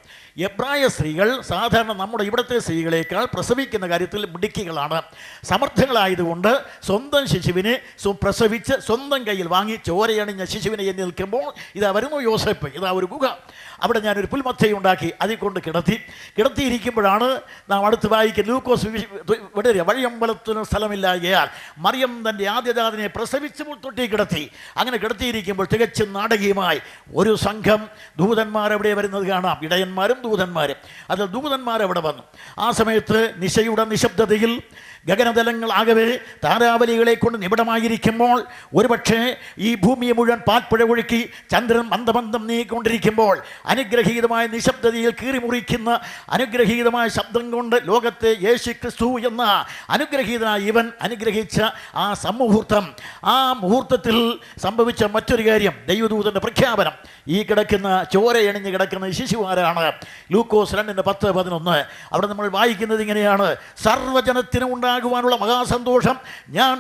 എബ്രായ സ്ത്രീകൾ സാധാരണ നമ്മുടെ ഇവിടുത്തെ സ്ത്രീകളേക്കാൾ പ്രസവിക്കുന്ന കാര്യത്തിൽ മിടുക്കികളാണ്. സമർത്ഥങ്ങളായതുകൊണ്ട് സ്വന്തം ശിശുവിനെ പ്രസവിച്ച് സ്വന്തം കയ്യിൽ വാങ്ങി ചോരയണിഞ്ഞ ശിശുവിനെ എണ്ണി നിൽക്കുമ്പോൾ ഇതാ വരുന്നു യോസേപ്പ്. ഇതാ ഒരു ഗുഹ. അവിടെ ഞാനൊരു പുൽമത്തയുണ്ടാക്കി അതിൽ കൊണ്ട് കിടത്തിയിരിക്കുമ്പോഴാണ് നാം അടുത്ത് വായിക്കുന്ന ലൂക്കോസ് വിടരുക. വഴിയമ്പലത്തിന് സ്ഥലമില്ലായകയാൽ മറിയം തൻ്റെ ആദ്യജാതനെ പ്രസവിച്ച് മുൾത്തൊട്ടി കിടത്തി. അങ്ങനെ കിടത്തിയിരിക്കുമ്പോൾ തികച്ചും നാടകീയമായി ഒരു സംഘം ദൂതന്മാരവിടെ വരുന്നത് കാണാം. ഇടയന്മാരും ദൂതന്മാരും. അതിൽ ദൂതന്മാരവിടെ വന്നു. ആ സമയത്ത് നിശയുടെ നിശബ്ദതയിൽ ഗഗനതലങ്ങളാകവേ താരാവലികളെ കൊണ്ട് നിബിഡമായിരിക്കുമ്പോൾ ഒരുപക്ഷെ ഈ ഭൂമിയെ മുഴുവൻ പാൽപ്പുഴ ഒഴുക്കി ചന്ദ്രൻ മന്ദമന്ദം നീങ്ങിക്കൊണ്ടിരിക്കുമ്പോൾ അനുഗ്രഹീതമായ നിശബ്ദതയിൽ കീറിമുറിക്കുന്ന അനുഗ്രഹീതമായ ശബ്ദം കൊണ്ട് ലോകത്തെ യേശു ക്രിസ്തു എന്ന അനുഗ്രഹീതനായ ഇവൻ അനുഗ്രഹിച്ച ആ സമുഹൂർത്തം, ആ മുഹൂർത്തത്തിൽ സംഭവിച്ച മറ്റൊരു കാര്യം ദൈവദൂതൻ്റെ പ്രഖ്യാപനം. ഈ കിടക്കുന്ന ചോരയണിഞ്ഞ് കിടക്കുന്ന ശിശുവാരാണ്? ലൂക്കോസ് 2:10-11. അവിടെ നമ്മൾ വായിക്കുന്നത് ഇങ്ങനെയാണ്: സർവ്വജനത്തിനും ഉണ്ടാകുവാനുള്ള മഹാസന്തോഷം ഞാൻ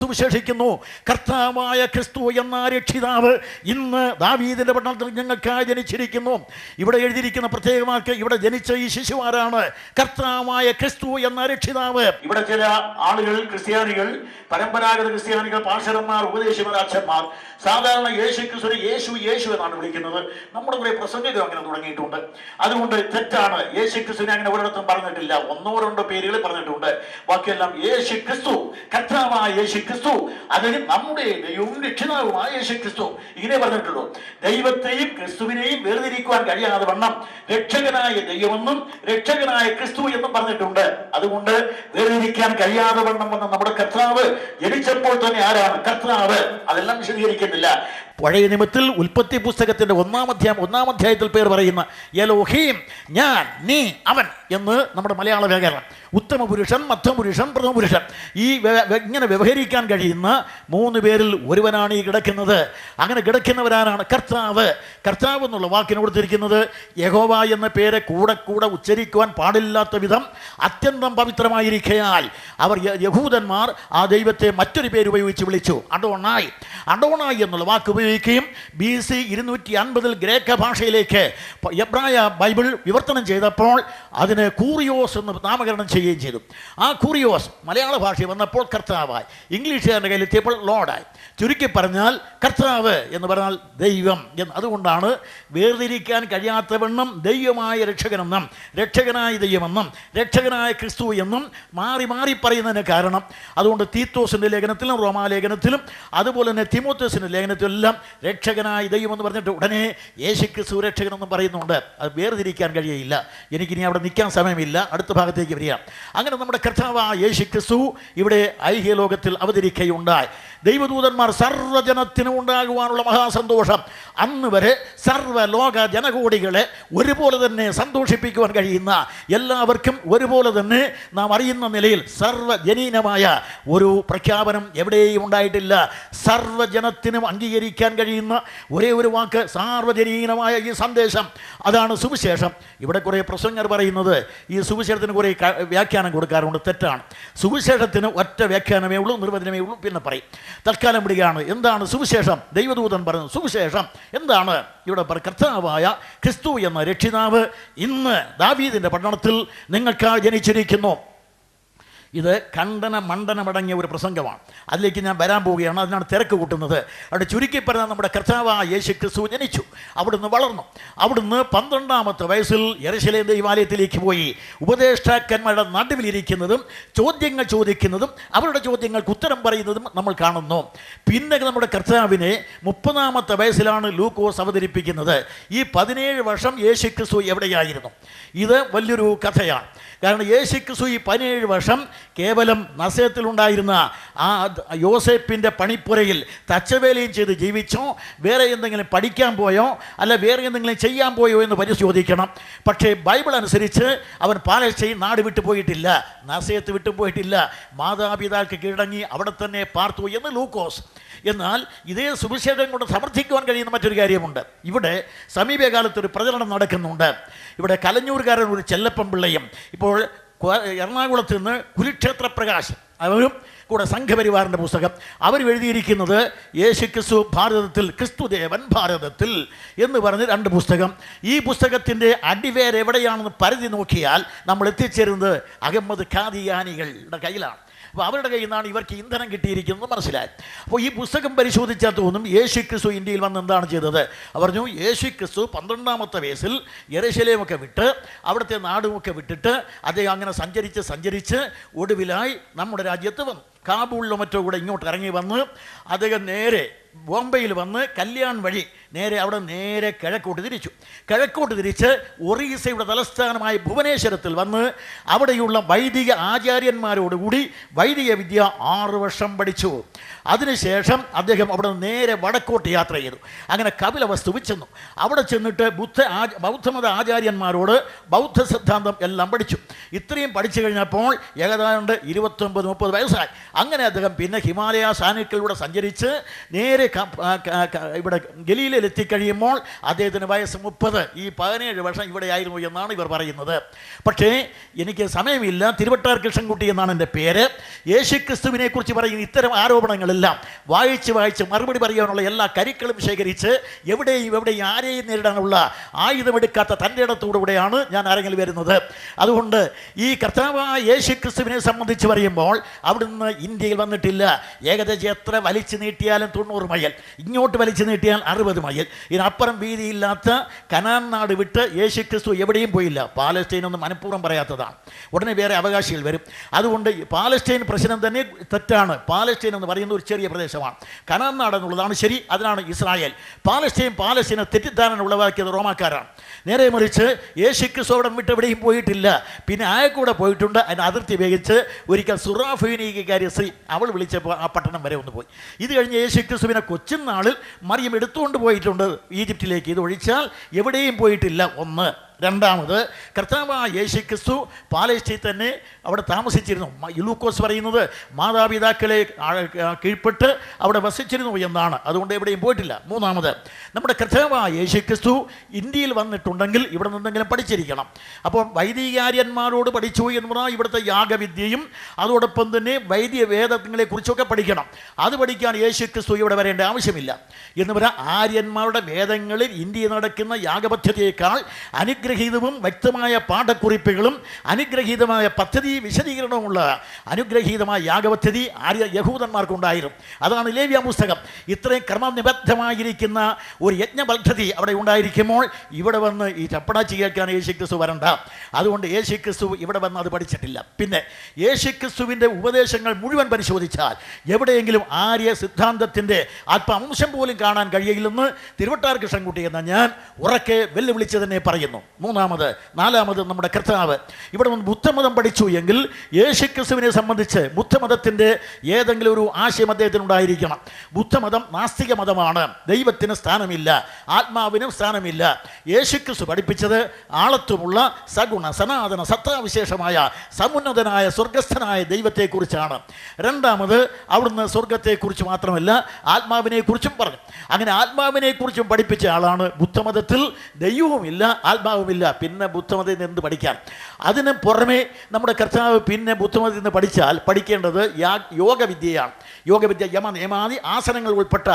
സുവിശേഷിക്കുന്നു. കർത്താവായ ക്രിസ്തു എന്ന രക്ഷിതാവ് ഇന്ന് ദാവീദിന്റെ പട്ടണത്തിൽ ഞങ്ങൾക്കായി ജനിച്ചിരിക്കുന്നു. ഇവിടെ എഴുതിയിരിക്കുന്ന പ്രത്യേകമാർക്ക് ഇവിടെ ജനിച്ച ഈ ശിശുവാരാണ്? കർത്താവായ ക്രിസ്തു എന്ന രക്ഷിതാവ്. ഇവിടെ ചില ആളുകൾ, ക്രിസ്ത്യാനികൾ, പരമ്പരാഗത ക്രിസ്ത്യാനികൾ, പാഷരന്മാർ, ഉപദേശകർ, അച്ഛന്മാർ സാധാരണ യേശു ക്രിസ്തുവിനെ യേശു എന്നാണ് വിളിക്കുന്നത്. നമ്മുടെ കുറെ പ്രസംഗികൾ അങ്ങനെ തുടങ്ങിയിട്ടുണ്ട്. അതുകൊണ്ട് തെറ്റാണ്. യേശു ക്രിസ്തുവിനെ അങ്ങനെ ഒരിടത്തും പറഞ്ഞിട്ടില്ല. 1-2 പേരുകൾ പറഞ്ഞിട്ടുണ്ട്. ബാക്കിയെല്ലാം യേശു ക്രിസ്തു, കർത്താവായ യേശു ക്രിസ്തു, അതിന് നമ്മുടെ ദൈവവും രക്ഷിതാവുമായ യേശു ക്രിസ്തു ഇങ്ങനെ പറഞ്ഞിട്ടുള്ളൂ. ദൈവത്തെയും ക്രിസ്തുവിനെയും വേർതിരിക്കുവാൻ കഴിയാതെ വണ്ണം രക്ഷകനായ ദൈവമെന്നും രക്ഷകനായ ക്രിസ്തു എന്നും പറഞ്ഞിട്ടുണ്ട്. അതുകൊണ്ട് വേർതിരിക്കാൻ കഴിയാതെ വണ്ണം വന്ന നമ്മുടെ കർത്താവ് ജനിച്ചപ്പോൾ തന്നെ ആരാണ് കർത്താവ്? അതെല്ലാം വിശദീകരിക്കുന്നില്ല. പഴയ നിയമത്തിൽ ഉൽപ്പത്തി പുസ്തകത്തിന്റെ 1-ാം അധ്യായത്തിൽ പേർ പറയുന്ന എലോഹീം, ഞാൻ, നീ, അവൻ എന്ന് നമ്മുടെ മലയാള വ്യാകരണം. ഉത്തമ പുരുഷൻ, മധ്യമ പുരുഷൻ, പ്രഥമ പുരുഷൻ, ഈ ഇങ്ങനെ വ്യവഹരിക്കാൻ കഴിയുന്ന 3 പേരിൽ ഒരുവനാണ് ഈ കിടക്കുന്നത്. അങ്ങനെ കിടക്കുന്നവരാണ് കർത്താവ്. കർത്താവ് എന്നുള്ള വാക്കിന് കൊടുത്തിരിക്കുന്നത് യഹോവ എന്ന പേര് കൂടെ ഉച്ചരിക്കുവാൻ പാടില്ലാത്ത വിധം അത്യന്തം പവിത്രമായിരിക്കയാൽ അവർ യഹൂദന്മാർ ആ ദൈവത്തെ മറ്റൊരു പേര് ഉപയോഗിച്ച് വിളിച്ചു, അഡോണായി. അഡോണായി എന്നുള്ള വാക്ക് ഉപയോഗിക്കുകയും BC 250 ഗ്രേക്ക ഭാഷയിലേക്ക് എബ്രായ ബൈബിൾ വിവർത്തനം ചെയ്തപ്പോൾ അതിന് കൂറിയോസ് എന്ന് നാമകരണം ചെയ്യുകയും ചെയ്തു. ആ കൂറിയോസ് മലയാള ഭാഷയിൽ വന്നപ്പോൾ കർത്താവായി, ഇംഗ്ലീഷുകാരുടെ കയ്യിലെത്തിയപ്പോൾ ലോർഡായി. ചുരുക്കി പറഞ്ഞാൽ കർത്താവ് എന്ന് പറഞ്ഞാൽ ദൈവം എന്ന്. അതുകൊണ്ടാണ് വേർതിരിക്കാൻ കഴിയാത്തവണ്ണം ദൈവമായ രക്ഷകനെന്നും രക്ഷകനായ ദൈവമെന്നും രക്ഷകനായ ക്രിസ്തു എന്നും മാറി മാറി പറയുന്നതിന് കാരണം. അതുകൊണ്ട് തീത്തോസിൻ്റെ ലേഖനത്തിലും റോമാലേഖനത്തിലും അതുപോലെ തന്നെ തിമോത്തേസിൻ്റെ ലേഖനത്തിലെല്ലാം രക്ഷകനായ ദൈവം എന്ന് പറഞ്ഞിട്ട് ഉടനെ യേശുക്രിസ്തു രക്ഷകനെന്നും പറയുന്നുണ്ട്. അത് വേർതിരിക്കാൻ കഴിയയില്ല. എനിക്കിനി അവിടെ നിൽക്കാൻ സമയമില്ല, അടുത്ത ഭാഗത്തേക്ക് വരിക. അങ്ങനെ നമ്മുടെ കർത്താവായ യേശുക്രിസ്തു ഇവിടെ ഐഹിക ലോകത്തിൽ അവതരിക്കുകയുണ്ടായി. ദൈവദൂതന്മാർ സർവ്വജനത്തിനും ഉണ്ടാകുവാനുള്ള മഹാസന്തോഷം. അന്ന് വരെ സർവ്വലോക ജനകോടികളെ ഒരുപോലെ തന്നെ സന്തോഷിപ്പിക്കുവാൻ കഴിയുന്ന, എല്ലാവർക്കും ഒരുപോലെ തന്നെ നാം അറിയുന്ന നിലയിൽ സർവ്വജനീനമായ ഒരു പ്രഖ്യാപനം എവിടെയും ഉണ്ടായിട്ടില്ല. സർവ്വജനത്തിനും അംഗീകരിക്കാൻ കഴിയുന്ന ഒരേ ഒരു വാക്ക് സാർവജനീനമായ ഈ സന്ദേശം, അതാണ് സുവിശേഷം. ഇവിടെ കുറേ പ്രസംഗർ പറയുന്നത് ഈ സുവിശേഷത്തിന് കുറേ വ്യാഖ്യാനം കൊടുക്കാറുണ്ട്. തെറ്റാണ്. സുവിശേഷത്തിന് ഒറ്റ വ്യാഖ്യാനമേ ഉള്ളൂ, നിർവചനമേ ഉള്ളൂ, പിന്നെ പറയും. തൽക്കാലം വിടുകയാണ്. എന്താണ് സുവിശേഷം? ദൈവദൂതൻ പറഞ്ഞു സുവിശേഷം എന്താണ്? ഇവിടെ കർത്താവായ ക്രിസ്തു എന്ന രക്ഷിതാവ് ഇന്ന് ദാവീദിന്റെ പട്ടണത്തിൽ നിങ്ങൾക്ക് ജനിച്ചിരിക്കുന്നു. ഇത് ഖണ്ഡന മണ്ഡനമടങ്ങിയ ഒരു പ്രസംഗമാണ്. അതിലേക്ക് ഞാൻ വരാൻ പോവുകയാണ്. അതിനാണ് തിരക്ക് കൂട്ടുന്നത്. അവിടെ ചുരുക്കി പറഞ്ഞാൽ നമ്മുടെ കർത്താവായ യേശു ക്രിസ്തു ജനിച്ചു, അവിടുന്ന് വളർന്നു. അവിടുന്ന് 12-ാമത്തെ വയസ്സിൽ യെരൂശലേം ദൈവാലയത്തിലേക്ക് പോയി. ഉപദേഷ്ടാക്കന്മാരുടെ നടുവിലിരിക്കുന്നതും ചോദ്യങ്ങൾ ചോദിക്കുന്നതും അവരുടെ ചോദ്യങ്ങൾക്ക് ഉത്തരം പറയുന്നതും നമ്മൾ കാണുന്നു. പിന്നെ നമ്മുടെ കർത്താവിനെ 30-ാമത്തെ വയസ്സിലാണ് ലൂക്കോസ് അവതരിപ്പിക്കുന്നത്. ഈ 17 വർഷം യേശു ക്രിസ്തു എവിടെയായിരുന്നു? ഇത് വലിയൊരു കഥയാണ്. കാരണം യേശു ക്രിസ്തു ഈ 17 വർഷം കേവലം നസറത്തിലുണ്ടായിരുന്ന ആ യോസേപ്പിൻ്റെ പണിപ്പുരയിൽ തച്ചവേലയും ചെയ്ത് ജീവിച്ചോ, വേറെ എന്തെങ്കിലും പഠിക്കാൻ പോയോ, അല്ല വേറെ എന്തെങ്കിലും ചെയ്യാൻ പോയോ എന്ന് പരിശോധിക്കണം. പക്ഷേ ബൈബിൾ അനുസരിച്ച് അവൻ പാലസ്തീൻ നാട് വിട്ടു പോയിട്ടില്ല, നസറത്ത് വിട്ടു പോയിട്ടില്ല. മാതാപിതാക്കൾക്ക് കീഴടങ്ങി അവിടെ തന്നെ പാർത്തു എന്ന് ലൂക്കോസ്. എന്നാൽ ഇതേ സുവിശേഷം കൊണ്ട് സമർത്ഥിക്കുവാൻ കഴിയുന്ന മറ്റൊരു കാര്യമുണ്ട്. ഇവിടെ സമീപകാലത്തൊരു പ്രചരണം നടക്കുന്നുണ്ട്. ഇവിടെ കലഞ്ഞൂർകാരൻ ഒരു ചെല്ലപ്പൻ പിള്ളയും ഇപ്പോൾ എറണാകുളത്ത് നിന്ന് കുരുക്ഷേത്ര പ്രകാശൻ അവരും കൂടെ സംഘപരിവാറിൻ്റെ പുസ്തകം അവർ എഴുതിയിരിക്കുന്നത് യേശുക്രിസ്തു ഭാരതത്തിൽ, ക്രിസ്തുദേവൻ ഭാരതത്തിൽ എന്ന് പറഞ്ഞ് 2 പുസ്തകം. ഈ പുസ്തകത്തിൻ്റെ അടിവേര് എവിടെയാണെന്ന് പരിധി നോക്കിയാൽ നമ്മൾ എത്തിച്ചേരുന്നത് അഹമ്മദ് ഖാദിയാനികളുടെ കയ്യിലാണ്. അപ്പോൾ അവരുടെ കയ്യിൽ നിന്നാണ് ഇവർക്ക് ഇന്ധനം കിട്ടിയിരിക്കുന്നത് മനസ്സിലായി. അപ്പോൾ ഈ പുസ്തകം പരിശോധിച്ചാൽ തോന്നും യേശു ക്രിസ്തു ഇന്ത്യയിൽ വന്ന് എന്താണ് ചെയ്തത്? പറഞ്ഞു യേശു ക്രിസ്തു 12-ാമത്തെ വയസ്സിൽ യെരൂശലേമൊക്കെ വിട്ട് അവിടുത്തെ നാടുമൊക്കെ വിട്ടിട്ട് അദ്ദേഹം അങ്ങനെ സഞ്ചരിച്ച് ഒടുവിലായി നമ്മുടെ രാജ്യത്ത് വന്നു. കാബൂളിലോ മറ്റോ കൂടെ ഇങ്ങോട്ട് ഇറങ്ങി വന്ന് അദ്ദേഹം നേരെ ബോംബെയിൽ വന്ന് കല്യാൺ വഴി നേരെ കിഴക്കോട്ട് തിരിച്ച് ഒറീസയുടെ തലസ്ഥാനമായ ഭുവനേശ്വരത്തിൽ വന്ന് അവിടെയുള്ള വൈദിക ആചാര്യന്മാരോടുകൂടി വൈദിക വിദ്യ 6 വർഷം പഠിച്ചു. അതിനുശേഷം അദ്ദേഹം അവിടെ നേരെ വടക്കോട്ട് യാത്ര ചെയ്തു. അങ്ങനെ കപിലവസ്തു ചെന്നു. അവിടെ ചെന്നിട്ട് ബൗദ്ധമത ആചാര്യന്മാരോട് ബൗദ്ധ സിദ്ധാന്തം എല്ലാം പഠിച്ചു. ഇത്രയും പഠിച്ചു കഴിഞ്ഞപ്പോൾ ഏകദേശം 29-30 വയസ്സായി. അങ്ങനെ അദ്ദേഹം പിന്നെ ഹിമാലയ സാനുക്കളിലൂടെ സഞ്ചരിച്ച് നേരെ ഇവിടെ ഗലീലയിൽ എത്തിക്കഴിയുമ്പോൾ അദ്ദേഹത്തിന് വയസ്സ് 30. ഈ 17 വർഷം ഇവിടെയായിരുന്നു എന്നാണ് ഇവർ പറയുന്നത്. പക്ഷേ എനിക്ക് സമയമില്ല. തിരുവട്ടാർ കൃഷ്ണൻകുട്ടി എന്നാണ് എൻ്റെ പേര്. യേശുക്രിസ്തുവിനെ കുറിച്ച് പറയുന്ന ഇത്തരം ആരോപണങ്ങളെല്ലാം വായിച്ച് മറുപടി പറയാനുള്ള എല്ലാ കരുക്കളും ശേഖരിച്ച് എവിടെയും ആരെയും നേരിടാനുള്ള ആയുധമെടുക്കാത്ത തൻ്റെ ഇടത്തോടുകൂടെയാണ് ഞാൻ ആരെങ്കിലും വരുന്നത്. അതുകൊണ്ട് ഈ കർത്താവായ യേശുക്രിസ്തുവിനെ സംബന്ധിച്ച് പറയുമ്പോൾ അവിടുന്ന് ഇന്ത്യയിൽ വന്നിട്ടില്ല. ഏകദേശം എത്ര വലിച്ചു നീട്ടിയാലും 90 മൈൽ, ഇങ്ങോട്ട് വലിച്ചു നീട്ടിയാൽ 60 മൈൽ, ഇതിനപ്പുറം വീതിയില്ലാത്ത കനാൻ നാട് വിട്ട് യേശുക്രിസ്തു എവിടെയും പോയില്ല. പാലസ്തീൻ ഒന്നും മനഃപൂർവ്വം പറയാത്തതാണ്. ഉടനെ വേറെ അവകാശികൾ വരും. അതുകൊണ്ട് പാലസ്തീൻ പ്രശ്നം തന്നെ തെറ്റാണ്. പാലസ്തീൻ എന്ന് പറയുന്ന ഒരു ചെറിയ പ്രദേശമാണ്. കനാൻ നാട് എന്നുള്ളതാണ് ശരി. അതിനാണ് ഇസ്രായേൽ. പാലസ്തീനെ തെറ്റിദ്ധാരണ ഉളവാക്കിയത് റോമാക്കാരാണ്. നേരെ മറിച്ച് യേശുക്രിസ്തു അവിടെ വിട്ട് എവിടെയും പോയിട്ടില്ല. പിന്നെ ആയക്കൂടെ പോയിട്ടുണ്ട്. അതിന് അതിർത്തി ഉപയോഗിച്ച് ഒരിക്കൽ സുറാഫീനിക്കാരി സ്ത്രീ അവൾ വിളിച്ചപ്പോൾ ആ പട്ടണം വരെ ഒന്ന് പോയി. ഇത് കഴിഞ്ഞ് യേശുക്രിസ്തുവിനെ കൊച്ചുനാളിൽ മറിയം എടുത്തുകൊണ്ട് പോയിട്ടുണ്ട് ഈജിപ്തിലേക്ക്. ഇത് ഒഴിച്ചാൽ എവിടെയും പോയിട്ടില്ല. ഒന്ന്. രണ്ടാമത് കർത്താവായ യേശുക്രിസ്തു പാലസ്തീൻ തന്നെ അവിടെ താമസിച്ചിരുന്നു. ലൂക്കോസ് പറയുന്നത് മാതാപിതാക്കളെ കീഴ്പ്പെട്ട് അവിടെ വസിച്ചിരുന്നു എന്നാണ്. അതുകൊണ്ട് എവിടെയും പോയിട്ടില്ല. മൂന്നാമത് നമ്മുടെ കർത്താവായ യേശുക്രിസ്തു ഇന്ത്യയിൽ വന്നിട്ടുണ്ടെങ്കിൽ ഇവിടെ നിന്നെങ്കിലും പഠിച്ചിരിക്കണം. അപ്പോൾ വൈദികാര്യന്മാരോട് പഠിച്ചു എന്ന് പറഞ്ഞാൽ ഇവിടുത്തെ യാഗവിദ്യയും അതോടൊപ്പം തന്നെ വൈദിക വേദങ്ങളെക്കുറിച്ചൊക്കെ പഠിക്കണം. അത് പഠിക്കാൻ യേശുക്രിസ്തു ഇവിടെ വരേണ്ട ആവശ്യമില്ല എന്ന് പറഞ്ഞാൽ ആര്യന്മാരുടെ വേദങ്ങളിൽ ഇന്ത്യയിൽ നടക്കുന്ന യാഗപദ്ധതിയേക്കാൾ അനുഗ്രഹം അനുഗ്രഹീതവും വ്യക്തമായ പാഠക്കുറിപ്പുകളും അനുഗ്രഹീതമായ പദ്ധതി വിശദീകരണവുമുള്ള അനുഗ്രഹീതമായ യാഗപദ്ധതി യഹൂദന്മാർക്കുണ്ടായിരുന്നു. അതാണ് ലേവ്യ പുസ്തകം. ഇത്രയും ക്രമനിബദ്ധമായിരിക്കുന്ന ഒരു യജ്ഞപദ്ധതി അവിടെ ഉണ്ടായിരിക്കുമ്പോൾ ഇവിടെ വന്ന് ഈ ചപ്പടാച്ചി കേൾക്കാൻ യേശുക്രിസ്തു വരണ്ട. അതുകൊണ്ട് യേശുക്രിസ്തു ഇവിടെ വന്ന് അത് പഠിച്ചിട്ടില്ല. പിന്നെ യേശുക്രിസ്തുവിൻ്റെ ഉപദേശങ്ങൾ മുഴുവൻ പരിശോധിച്ചാൽ എവിടെയെങ്കിലും ആര്യ സിദ്ധാന്തത്തിൻ്റെ അല്പംശം പോലും കാണാൻ കഴിയില്ലെന്ന് തിരുവട്ടാർ കൃഷ്ണൻകുട്ടി എന്ന ഞാൻ ഉറക്കെ വെല്ലുവിളിച്ച് തന്നെ പറയുന്നു. നാലാമത് നമ്മുടെ കർത്താവ് ഇവിടെ നിന്ന് ബുദ്ധമതം പഠിച്ചു എങ്കിൽ യേശുക്രിസ്തുവിനെ സംബന്ധിച്ച് ബുദ്ധമതത്തിൻ്റെ ഏതെങ്കിലും ഒരു ആശയം അദ്ദേഹത്തിനുണ്ടായിരിക്കണം. ബുദ്ധമതം നാസ്തിക മതമാണ്. ദൈവത്തിന് സ്ഥാനമില്ല, ആത്മാവിനും സ്ഥാനമില്ല. യേശുക്രിസ്തു പഠിപ്പിച്ചത് ആളത്വമുള്ള സഗുണ സനാതന സത്താവിശേഷമായ സമുന്നതനായ സ്വർഗസ്ഥനായ ദൈവത്തെക്കുറിച്ചാണ്. രണ്ടാമത് അവിടുന്ന് സ്വർഗത്തെക്കുറിച്ച് മാത്രമല്ല ആത്മാവിനെക്കുറിച്ചും പറഞ്ഞു. അങ്ങനെ ആത്മാവിനെക്കുറിച്ചും പഠിപ്പിച്ച ആളാണ്. ബുദ്ധമതത്തിൽ ദൈവവുമില്ല ആത്മാവുമില്ല, പിന്നെ ബുദ്ധമതത്തിൽ നിന്ന് എന്ത് പഠിക്കാൻ? അതിന് പുറമെ നമ്മുടെ കർത്താവ് പിന്നെ ബുദ്ധമതത്തിൽ നിന്ന് പഠിക്കേണ്ടത് യോഗവിദ്യയാണ്. യോഗവിദ്യ യമ നിയമാദി ആസനങ്ങൾ ഉൾപ്പെട്ട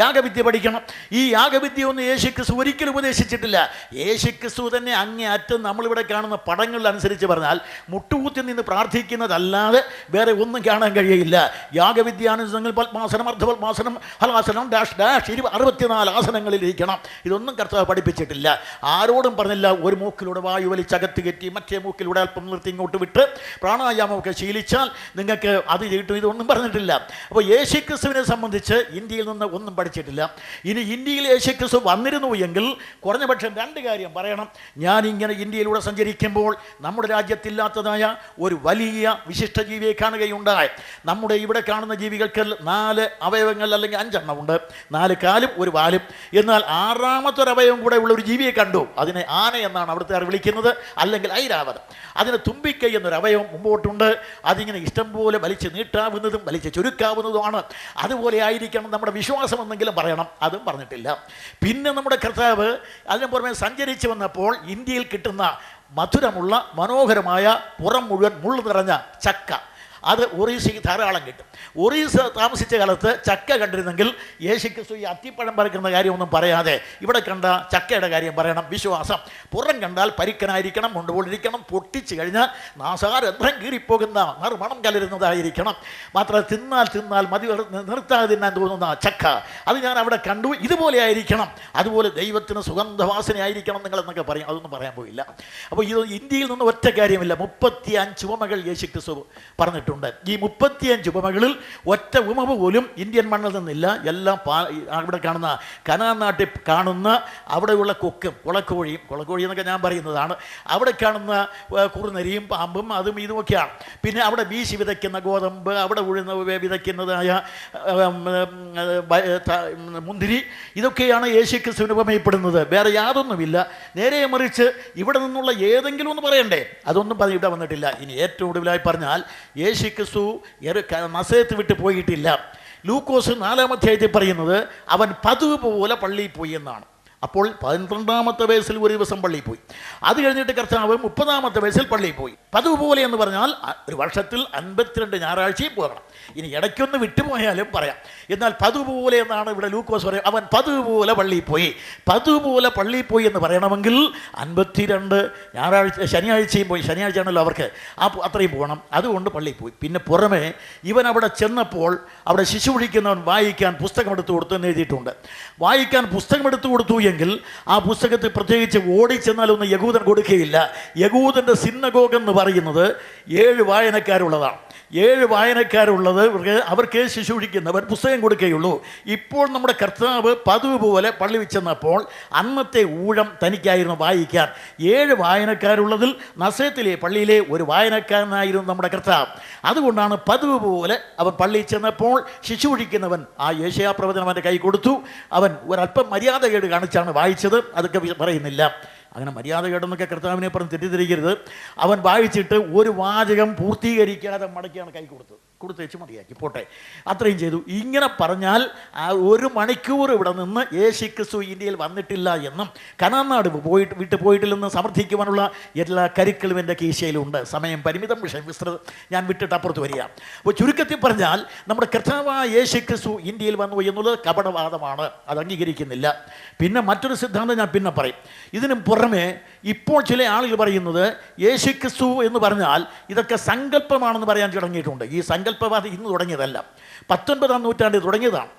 യാഗവിദ്യ പഠിക്കണം. ഈ യാഗവിദ്യ ഒന്നും യേശുക്രിസ്തു ഒരിക്കലും ഉപദേശിച്ചിട്ടില്ല. യേശുക്രിസ്തു തന്നെ അങ്ങേയറ്റം നമ്മളിവിടെ കാണുന്ന പടങ്ങളിലനുസരിച്ച് പറഞ്ഞാൽ മുട്ടുകൂത്തി നിന്ന് പ്രാർത്ഥിക്കുന്നതല്ലാതെ വേറെ ഒന്നും കാണാൻ കഴിയില്ല. യാഗവിദ്യാനുസരിച്ച് പത്മാസനം, അർദ്ധപത്മാസനം, ഹലാസനം, ഡാഷ് ഡാഷ് 64 ആസനങ്ങളിലിരിക്കണം. ഇതൊന്നും കർത്താവ് പഠിപ്പിച്ചിട്ടില്ല. ആരോടും പറഞ്ഞില്ല ഒരു മൂക്കിലൂടെ വായു വലിച്ചകത്ത് കയറ്റി മറ്റേ മൂക്കിലൂടെ അല്പം നിർത്തി ഇങ്ങോട്ട് വിട്ട് പ്രാണായാമമൊക്കെ ശീലിച്ചാൽ നിങ്ങൾക്ക് അത് ചെയ്തിട്ടും ഇതൊന്നും പറഞ്ഞിട്ടില്ല. അപ്പോൾ യേശുക്രിസ്തുവിനെ സംബന്ധിച്ച് ഇന്ത്യയിൽ നിന്ന് ഒന്നും പഠിച്ചിട്ടില്ല. ഇനി ഇന്ത്യയിൽ യേശുക്രിസ്തു വന്നിരുന്നു എങ്കിൽ കുറഞ്ഞപക്ഷം 2 കാര്യം പറയണം. ഞാനിങ്ങനെ ഇന്ത്യയിലൂടെ സഞ്ചരിക്കുമ്പോൾ നമ്മുടെ രാജ്യത്തില്ലാത്തതായ ഒരു വലിയ വിശിഷ്ട ജീവിയെ കാണുകയുണ്ടായി. നമ്മുടെ ഇവിടെ കാണുന്ന ജീവികൾക്ക് 4 അവയവങ്ങൾ അല്ലെങ്കിൽ 5 എണ്ണം ഉണ്ട്, 4 കാലും 1 വാലും. എന്നാൽ 6ാമത്തെ ഒരു അവയവം കൂടെ ഉള്ള ഒരു ജീവിയെ കണ്ടു. അതിനെ ആന എന്നാണ് അവിടുത്തെ വിളിക്കുന്നത്, അല്ലെങ്കിൽ ഐരാവതം. അതിന് തുമ്പിക്കൈ എന്നൊരു അവയവം മുമ്പോട്ടുണ്ട്. അതിങ്ങനെ ഇഷ്ടം പോലെ വലിച്ച് നീട്ടാവുന്നതും വലിച്ച് ചുരുക്കാവുന്നതുമാണ്. അതുപോലെ ആയിരിക്കണം നമ്മുടെ വിശ്വാസം എന്നെങ്കിലും പറയണം. അതും പറഞ്ഞിട്ടില്ല. പിന്നെ നമ്മുടെ കർത്താവ് അതിന് പുറമെ സഞ്ചരിച്ച് വന്നപ്പോൾ ഇന്ത്യയിൽ കിട്ടുന്ന മധുരമുള്ള മനോഹരമായ പുറം മുഴുവൻ മുള്ളു നിറഞ്ഞ ചക്ക, അത് ഒറീസയ്ക്ക് ധാരാളം കിട്ടും. ഒറീസ താമസിച്ച കാലത്ത് ചക്ക കണ്ടിരുന്നെങ്കിൽ യേശുക്രിസ്തു ഈ അത്തിപ്പഴം പറിക്കുന്ന കാര്യമൊന്നും പറയാതെ ഇവിടെ കണ്ട ചക്കയുടെ കാര്യം പറയണം. വിശ്വാസം പുറം കണ്ടാൽ പരിക്കനായിരിക്കണം, കൊണ്ടുപോയിരിക്കണം, പൊട്ടിച്ചു കഴിഞ്ഞാൽ നാസാരന്ധ്രം കീറിപ്പോകുന്ന മണം കലരുന്നതായിരിക്കണം. മാത്രമല്ല തിന്നാൽ മതി നിർത്താതെ തിന്നാൻ തോന്നുന്ന ചക്ക, അത് ഞാൻ അവിടെ കണ്ടു. ഇതുപോലെ ആയിരിക്കണം. അതുപോലെ ദൈവത്തിന് സുഗന്ധവാസനയായിരിക്കണം നിങ്ങളെന്നൊക്കെ പറയും. അതൊന്നും പറയാൻ പോയില്ല. അപ്പോൾ ഇത് ഇന്ത്യയിൽ നിന്ന് ഒറ്റ കാര്യമില്ല. 35 ഉപമകൾ യേശുക്രിസ്തു പറഞ്ഞിട്ടുണ്ട്. ഈ 35 ഉപമകളിൽ ഒറ്റ ഉപമ പോലും ഇന്ത്യൻ മണ്ണിൽ നിന്നില്ല. എല്ലാം അവിടെ കാണുന്ന കനാൻ നാട്ടിൽ കാണുന്ന അവിടെയുള്ള കൊക്കും കുളക്കോഴി എന്നൊക്കെ ഞാൻ പറയുന്നതാണ്. അവിടെ കാണുന്ന കുറുനരിയും പാമ്പും അതും ഇതുമൊക്കെയാണ്. പിന്നെ അവിടെ വീശി വിതയ്ക്കുന്ന ഗോതമ്പ്, അവിടെ വിതയ്ക്കുന്നതായ മുന്തിരി, ഇതൊക്കെയാണ് യേശുക്രിസ്തുവിന് ഉപമയപ്പെടുന്നത്. വേറെ യാതൊന്നുമില്ല. നേരെ മറിച്ച് ഇവിടെ നിന്നുള്ള ഏതെങ്കിലും ഒന്ന് പറയണ്ടേ, അതൊന്നും ഇവിടെ വന്നിട്ടില്ല. ഇനി ഏറ്റവും ഒടുവിലായി പറഞ്ഞാൽ യേശുക്രിസ്തു നസറത്ത് വിട്ട് പോയിട്ടില്ല. ലൂക്കോസ് 4-ാം അധ്യായത്തിൽ പറയുന്നത് അവൻ പതിവ് പോലെ പള്ളിയിൽ പോയി എന്നാണ്. അപ്പോൾ 12-ാമത്തെ വയസ്സിൽ ഒരു ദിവസം പള്ളിയിൽ പോയി. അത് കഴിഞ്ഞിട്ട് കർത്താവ് 30-ാമത്തെ വയസ്സിൽ പള്ളിയിൽ പോയി. പതിവ് പോലെ എന്ന് പറഞ്ഞാൽ ഒരു വർഷത്തിൽ 52 ഞായറാഴ്ചയും പോകണം. ഇനി ഇടയ്ക്കൊന്ന് വിട്ടുപോയാലും പറയാം. എന്നാൽ പതിവ് പോലെ എന്നാണ് ഇവിടെ ലൂക്കോസ് പറയും. അവൻ പതിവ് പോലെ പള്ളിയിൽ പോയി. പതിവ് പോലെ പള്ളിയിൽ പോയി എന്ന് പറയണമെങ്കിൽ 52 ശനിയാഴ്ചയും പോയി. ശനിയാഴ്ചയാണല്ലോ അവർക്ക്, അത്രയും പോകണം. അതുകൊണ്ട് പള്ളിയിൽ പോയി. പിന്നെ പുറമെ ഇവൻ അവിടെ ചെന്നപ്പോൾ അവിടെ ശിശു വിളിക്കുന്നവൻ വായിക്കാൻ പുസ്തകം എടുത്തു കൊടുത്തു എന്ന് എഴുതിയിട്ടുണ്ട്. വായിക്കാൻ പുസ്തകം എടുത്തു കൊടുത്തു എങ്കിൽ ആ പുസ്തകത്തിൽ പ്രത്യേകിച്ച് ഓടിച്ചെന്നാലൊന്നും യഹൂദൻ കൊടുക്കുകയില്ല. യഹൂദൻ്റെ സിന്നഗോഗ് എന്ന് പറയുന്നത് 7 വായനക്കാരുള്ളതാണ്. 7 വായനക്കാരുള്ളത് അവർക്ക് ശുശ്രൂഷിക്കുന്നവർ പുസ്തകം കൊടുക്കുകയുള്ളൂ. ഇപ്പോൾ നമ്മുടെ കർത്താവ് പതിവ് പോലെ പള്ളി ചെന്നപ്പോൾ അന്നത്തെ ഊഴം തനിക്കായിരുന്നു വായിക്കാൻ. 7 വായനക്കാരുള്ളതിൽ നസറത്തിലെ പള്ളിയിലെ ഒരു വായനക്കാരനായിരുന്നു നമ്മുടെ കർത്താവ്. അതുകൊണ്ടാണ് പതിവ് പോലെ അവൻ പള്ളിയിൽ ചെന്നപ്പോൾ ശുശ്രൂഷിക്കുന്നവൻ ആ യേശയ്യാ പ്രവചനം അവൻ്റെ കൈ കൊടുത്തു. അവൻ ഒരല്പം മര്യാദകേട് കാണിച്ചാണ് വായിച്ചത്. അതൊക്കെ പറയുന്നില്ല. അങ്ങനെ മര്യാദകേടെന്നൊക്കെ കർത്താവിനെ പറഞ്ഞ് തെറ്റിദ്ധരിക്കരുത്. അവൻ വായിച്ചിട്ട് ഒരു വാചകം പൂർത്തീകരിക്കാതെ മടക്കിയാണ് കൈ കൊടുത്തേച്ച് മതിയാക്കി പോട്ടെ, അത്രയും ചെയ്തു. ഇങ്ങനെ പറഞ്ഞാൽ 1 മണിക്കൂർ ഇവിടെ നിന്ന് യേശുക്രിസ്തു ഇന്ത്യയിൽ വന്നിട്ടില്ല എന്നും കനാൻ നാട് വിട്ടു പോയിട്ടില്ലെന്ന് സമർത്ഥിക്കുവാനുള്ള എല്ലാ കരുക്കളും എൻ്റെ കീശയിലുണ്ട്. സമയം പരിമിതം, വിഷയം വിസ്തൃതം, ഞാൻ വിട്ടിട്ട് അപ്പുറത്ത് വരിക. അപ്പോൾ ചുരുക്കത്തിൽ പറഞ്ഞാൽ നമ്മുടെ കർത്താവായ യേശുക്രിസ്തു ഇന്ത്യയിൽ വന്നു എന്നുള്ളത് കപടവാദമാണ്. അത് അംഗീകരിക്കുന്നില്ല. പിന്നെ മറ്റൊരു സിദ്ധാന്തം ഞാൻ പിന്നെ പറയും. ഇതിനും പുറമെ ഇപ്പോൾ ചില ആളുകൾ പറയുന്നത് യേശുക്രിസ്തു എന്ന് പറഞ്ഞാൽ ഇതൊക്കെ സങ്കല്പമാണെന്ന് പറയാൻ തുടങ്ങിയിട്ടുണ്ട്. ഈ സങ്കല്പവാദം ഇന്ന് തുടങ്ങിയതല്ല, 19-ാം നൂറ്റാണ്ടിൽ തുടങ്ങിയതാണ്.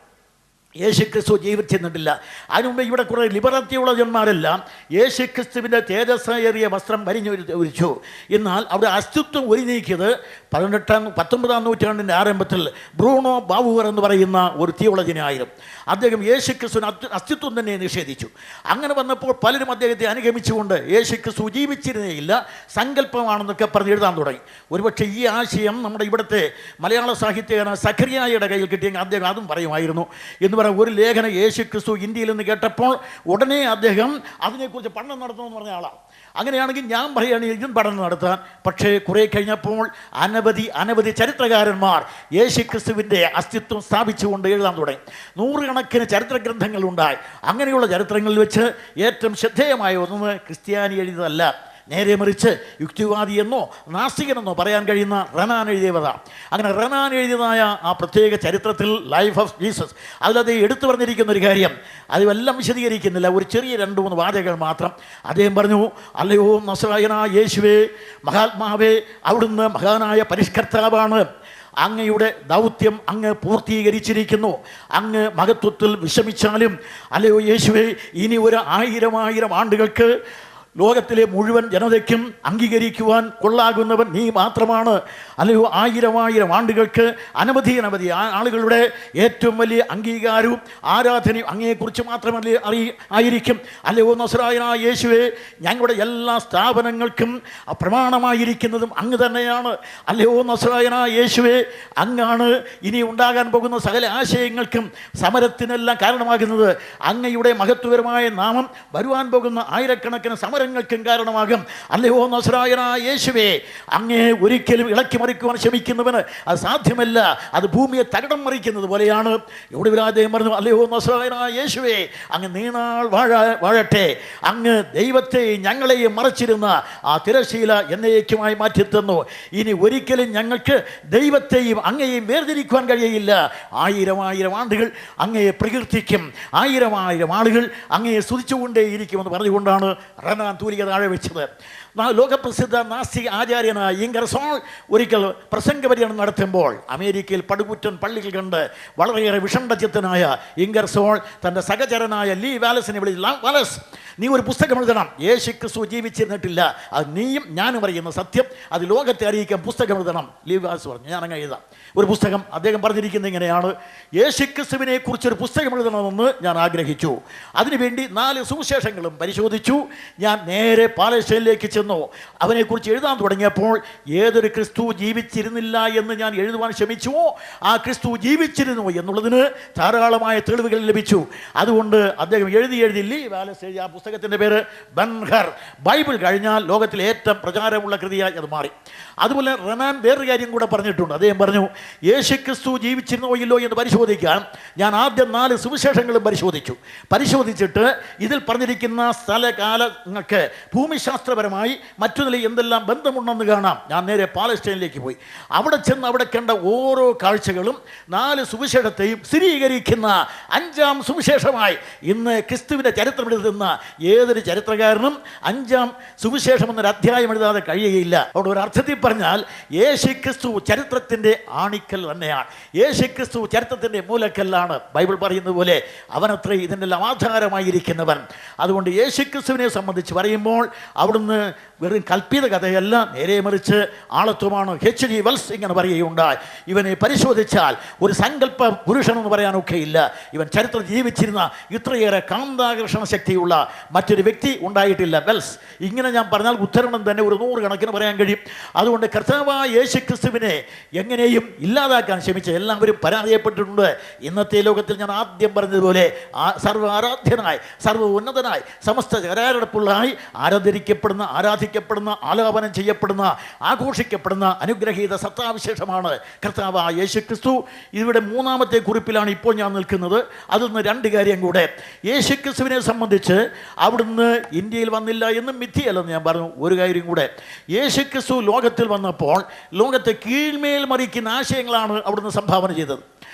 യേശുക്രിസ്തു ജീവിച്ചിരുന്നിട്ടില്ല. അതിനുമുമ്പ് ഇവിടെ കുറേ ലിബറൽ തിയോളജന്മാരെല്ലാം യേശുക്രിസ്തുവിൻ്റെ തേജസ്സേറിയ വസ്ത്രം വരിഞ്ഞൊരിച്ചു. എന്നാൽ അവിടെ അസ്തിത്വം ഉരിനീക്കിയത് 19-ാം നൂറ്റാണ്ടിൻ്റെ ആരംഭത്തിൽ ബ്രൂണോ ബാവുവർ എന്ന് പറയുന്ന ഒരു തിയോളജനായിരുന്നു. അദ്ദേഹം യേശുക്രിസ്തുവിന് അസ്തിത്വം തന്നെ നിഷേധിച്ചു. അങ്ങനെ വന്നപ്പോൾ പലരും അദ്ദേഹത്തെ അനുഗമിച്ചുകൊണ്ട് യേശുക്രിസ്തു ജീവിച്ചിരുന്നേയില്ല, സങ്കല്പമാണെന്നൊക്കെ പറഞ്ഞ് എഴുതാൻ തുടങ്ങി. ഒരുപക്ഷെ ഈ ആശയം നമ്മുടെ ഇവിടുത്തെ മലയാള സാഹിത്യകാരൻ സഖറിയായുടെ കയ്യിൽ കിട്ടിയെങ്കിൽ അദ്ദേഹം അതും പറയുമായിരുന്നു എന്ന് പറയാൻ. ഒരു ലേഖനം യേശുക്രിസ്തു ഇന്ത്യയിൽ നിന്ന് കേട്ടപ്പോൾ ഉടനെ അദ്ദേഹം അതിനെക്കുറിച്ച് പഠനം നടത്തണമെന്ന് പറഞ്ഞ ആളാണ്. അങ്ങനെയാണെങ്കിൽ ഞാൻ പറയുകയാണെങ്കിൽ ഇതും പഠനം നടത്താൻ. പക്ഷേ കുറേ കഴിഞ്ഞപ്പോൾ അനവധി ചരിത്രകാരന്മാർ യേശുക്രിസ്തുവിൻ്റെ അസ്തിത്വം സ്ഥാപിച്ചുകൊണ്ട് എഴുതാൻ തുടങ്ങി. നൂറുകണക്കിന് ചരിത്ര ഗ്രന്ഥങ്ങളുണ്ടായി. അങ്ങനെയുള്ള ചരിത്രങ്ങളിൽ വെച്ച് ഏറ്റവും ശ്രദ്ധേയമായ ഒന്ന് ക്രിസ്ത്യാനി എഴുതിയതല്ല, നേരെ മറിച്ച് യുക്തിവാദിയെന്നോ നാസ്തികനെന്നോ പറയാൻ കഴിയുന്ന റനാൻ എഴുതിയതാണ്. അങ്ങനെ റനാൻ എഴുതിയതായ ആ പ്രത്യേക ചരിത്രത്തിൽ ലൈഫ് ഓഫ് ജീസസ്, അതിലത് എടുത്തു പറഞ്ഞിരിക്കുന്ന ഒരു കാര്യം, അതുമെല്ലാം വിശദീകരിക്കുന്നില്ല, ഒരു ചെറിയ 2-3 വാചകങ്ങൾ മാത്രം. അദ്ദേഹം പറഞ്ഞു, അല്ലയോ നസ്രായനായ യേശുവേ, മഹാത്മാവേ, അവിടുന്ന് മഹാനായ പരിഷ്കർത്താവാണ്. അങ്ങയുടെ ദൗത്യം അങ്ങ് പൂർത്തീകരിച്ചിരിക്കുന്നു. അങ്ങ് മഹത്വത്തിൽ വിശ്രമിച്ചാലും അല്ലയോ യേശുവേ, ഇനി ഒരു 1000 ആണ്ടുകൾക്ക് ലോകത്തിലെ മുഴുവൻ ജനതയ്ക്കും അംഗീകരിക്കുവാൻ കൊള്ളാകുന്നവൻ നീ മാത്രമാണ്. അല്ലയോ 1000 ആണ്ടുകൾക്ക് അനവധി ആളുകളുടെ ഏറ്റവും വലിയ അംഗീകാരവും ആരാധനയും അങ്ങയെക്കുറിച്ച് മാത്രമല്ലേ ആയിരിക്കും. അല്ലയോ നസ്രായനായ യേശുവേ, ഞങ്ങളുടെ എല്ലാ സ്ഥാപനങ്ങൾക്കും പ്രമാണമായിരിക്കുന്നതും അങ്ങ് തന്നെയാണ്. അല്ലയോ നസ്രായനായ യേശുവേ, അങ്ങാണ് ഇനി ഉണ്ടാകാൻ പോകുന്ന സകല ആശയങ്ങൾക്കും സമരത്തിനെല്ലാം കാരണമാകുന്നത്. അങ്ങയുടെ മഹത്വപരമായ നാമം വരുവാൻ പോകുന്ന ആയിരക്കണക്കിന് സമരങ്ങൾക്കും കാരണമാകും. അല്ലയോ നസ്രായനായ യേശുവേ, അങ്ങേ ഒരിക്കലും ഇളക്കി മറിക്കുവാൻ ശ്രമിക്കുന്നവന് അത് സാധ്യമല്ല. അത് ഭൂമിയെ തകിടം മറിക്കുന്നത് പോലെയാണ്. ഇവിടെ അദ്ദേഹം പറഞ്ഞു, അല്ലയോ നസ്രായനായ യേശുവേ, അങ്ങ് നീണാൾ വാഴട്ടെ. അങ്ങ് ദൈവത്തെയും ഞങ്ങളെയും മറച്ചിരുന്ന ആ തിരശീല എന്നേക്കുമായി മാറ്റിത്തന്നു. ഇനി ഒരിക്കലും ഞങ്ങൾക്ക് ദൈവത്തെയും അങ്ങയെയും വേർതിരിക്കുവാൻ കഴിയയില്ല. 1000 ആണ്ടുകൾ അങ്ങയെ പ്രകീർത്തിക്കും, 1000 ആളുകൾ അങ്ങയെ സ്തുതിച്ചുകൊണ്ടേയിരിക്കുമെന്ന് പറഞ്ഞുകൊണ്ടാണ് റനാൻ തൂലിക താഴെ വെച്ചത്. ലോകപ്രസിദ്ധ നാസ്തിക ആചാര്യനായ ഇംഗർസോൾ ഒരിക്കൽ പ്രസംഗ പര്യടനം നടത്തുമ്പോൾ അമേരിക്കയിൽ പടുകൂറ്റൻ പള്ളികൾ കണ്ട് വളരെയേറെ വിഷണ്ഡചിത്തനായ ഇംഗർസോൾ തൻ്റെ സഹചരനായ ലീ വാലസിനെ വിളിച്ചു, വാലസ്, നീ ഒരു പുസ്തകം എഴുതണം. യേശുക്രിസ്തു ജീവിച്ചിരുന്നിട്ടില്ല, അത് നീയും ഞാനും അറിയുന്ന സത്യം, അത് ലോകത്തെ അറിയിക്കാൻ പുസ്തകം എഴുതണം. ലീ വാലസ് പറഞ്ഞു, ഞാനങ്ങ് എഴുതാം ഒരു പുസ്തകം. അദ്ദേഹം പറഞ്ഞിരിക്കുന്നത് ഇങ്ങനെയാണ്, യേശുക്രിസ്തുവിനെ കുറിച്ചൊരു പുസ്തകം എഴുതണമെന്ന് ഞാൻ ആഗ്രഹിച്ചു. അതിനുവേണ്ടി 4 സുവിശേഷങ്ങളും പരിശോധിച്ചു. ഞാൻ നേരെ പാലസ്തീനിലേക്ക് ചെന്നു. അവനെക്കുറിച്ച് എഴുതാൻ തുടങ്ങിയപ്പോൾ ഏതൊരു ക്രിസ്തു ജീവിച്ചിരുന്നില്ല എന്ന് ഞാൻ എഴുതുവാൻ ശ്രമിച്ചുവോ ആ ക്രിസ്തു ജീവിച്ചിരുന്നു എന്നുള്ളതിന് ധാരാളമായ തെളിവുകൾ ലഭിച്ചു. അതുകൊണ്ട് അദ്ദേഹം എഴുതി ലീ വാലസ് എഴുതിയ ആ പുസ്തകത്തിൻ്റെ പേര് ബൻഹർ. ബൈബിൾ കഴിഞ്ഞാൽ ലോകത്തിലെ ഏറ്റവും പ്രചാരമുള്ള കൃതിയായി അത് മാറി. അതുപോലെ റനാൻ വേറൊരു കാര്യം കൂടെ പറഞ്ഞിട്ടുണ്ട്. അദ്ദേഹം പറഞ്ഞു, യേശുക്രിസ്തു ജീവിച്ചിരുന്നോ ഇല്ലോ എന്ന് പരിശോധിക്കാൻ ഞാൻ ആദ്യം 4 സുവിശേഷങ്ങളും പരിശോധിച്ചിട്ട് ഇതിൽ പറഞ്ഞിരിക്കുന്ന സ്ഥലകാലങ്ങൾക്ക് ഭൂമിശാസ്ത്രപരമായി മറ്റു നില എന്തെല്ലാം ബന്ധമുണ്ടെന്ന് കാണാം. ഞാൻ നേരെ പാലസ്തീനിലേക്ക് പോയി. അവിടെ ചെന്ന് അവിടെ കണ്ട ഓരോ കാഴ്ചകളും 4 സുവിശേഷത്തെയും സ്ഥിരീകരിക്കുന്ന 5-ാം സുവിശേഷമായി ഇന്ന് ക്രിസ്തുവിൻ്റെ ചരിത്രം എഴുതുന്ന ഏതൊരു ചരിത്രകാരനും 5-ാം സുവിശേഷം എന്നൊരു അധ്യായം എഴുതാതെ കഴിയുകയില്ല. അവിടെ ഒരു അർത്ഥത്തിൽ പറഞ്ഞാൽ യേശുക്രിസ്തു ചരിത്രത്തിൻ്റെ ആണിക്കൽ തന്നെയാണ്. യേശുക്രിസ്തു ചരിത്രത്തിൻ്റെ മൂലക്കല്ലാണ്. ബൈബിൾ പറയുന്നത് പോലെ അവനത്രേ ഇതിനെല്ലാം ആധാരമായിരിക്കുന്നവൻ. അതുകൊണ്ട് യേശുക്രിസ്തുവിനെ സംബന്ധിച്ച് പറയുമ്പോൾ അവിടുന്ന് വെറും കൽപ്പിത കഥയല്ല, നേരെ മറിച്ച് ആളത്വമാണ്. H.G. വെൽസ് ഇങ്ങനെ പറയുകയുണ്ടായി, ഇവനെ പരിശോധിച്ചാൽ ഒരു സങ്കല്പ പുരുഷനെന്ന് പറയാനൊക്കെയില്ല. ഇവൻ ചരിത്രം ജീവിച്ചിരുന്ന ഇത്രയേറെ കാന്താകർഷണ ശക്തിയുള്ള മറ്റൊരു വ്യക്തി ഉണ്ടായിട്ടില്ല. വെൽസ് ഇങ്ങനെ ഞാൻ പറഞ്ഞാൽ ഉദ്ധരണം തന്നെ ഒരു 100 കണക്കിന് പറയാൻ കഴിയും. അതുകൊണ്ട് കർത്താവായ യേശുക്രിസ്തുവിനെ എങ്ങനെയും ഇല്ലാതാക്കാൻ ശ്രമിച്ച എല്ലാവരും പരാജയപ്പെട്ടിട്ടുണ്ട്. ഇന്നത്തെ ലോകത്തിൽ ഞാൻ ആദ്യം പറഞ്ഞതുപോലെ സർവ്വ ആരാധ്യനായി, സർവ്വ ഉന്നതനായി, സമസ്ത ചരാചരപ്പുള്ളതായി ആരാധിക്കപ്പെടുന്ന, ആലാപനം ചെയ്യപ്പെടുന്ന, ആഘോഷിക്കപ്പെടുന്ന അനുഗ്രഹീത സത്താവിശേഷമാണ് കർത്താവായ യേശുക്രിസ്തു. ഇവിടെ 3-ാമത്തെ കുറിപ്പിലാണ് ഇപ്പോൾ ഞാൻ നിൽക്കുന്നത്. അതിൽ 2 കാര്യം കൂടെ. യേശുക്രിസ്തുവിനെ സംബന്ധിച്ച് അവിടുന്ന് ഇന്ത്യയിൽ വന്നില്ല എന്നും മിഥ്യയല്ലെന്ന് ഞാൻ പറഞ്ഞു. ഒരു കാര്യം കൂടെ, യേശുക്രിസ്തു ലോകത്തിൽ വന്നപ്പോൾ ലോകത്തെ കീഴ്മേൽ മറിക്കുന്ന ആശയങ്ങളാണ് അവിടുന്ന് സംഭാവന ചെയ്തത്.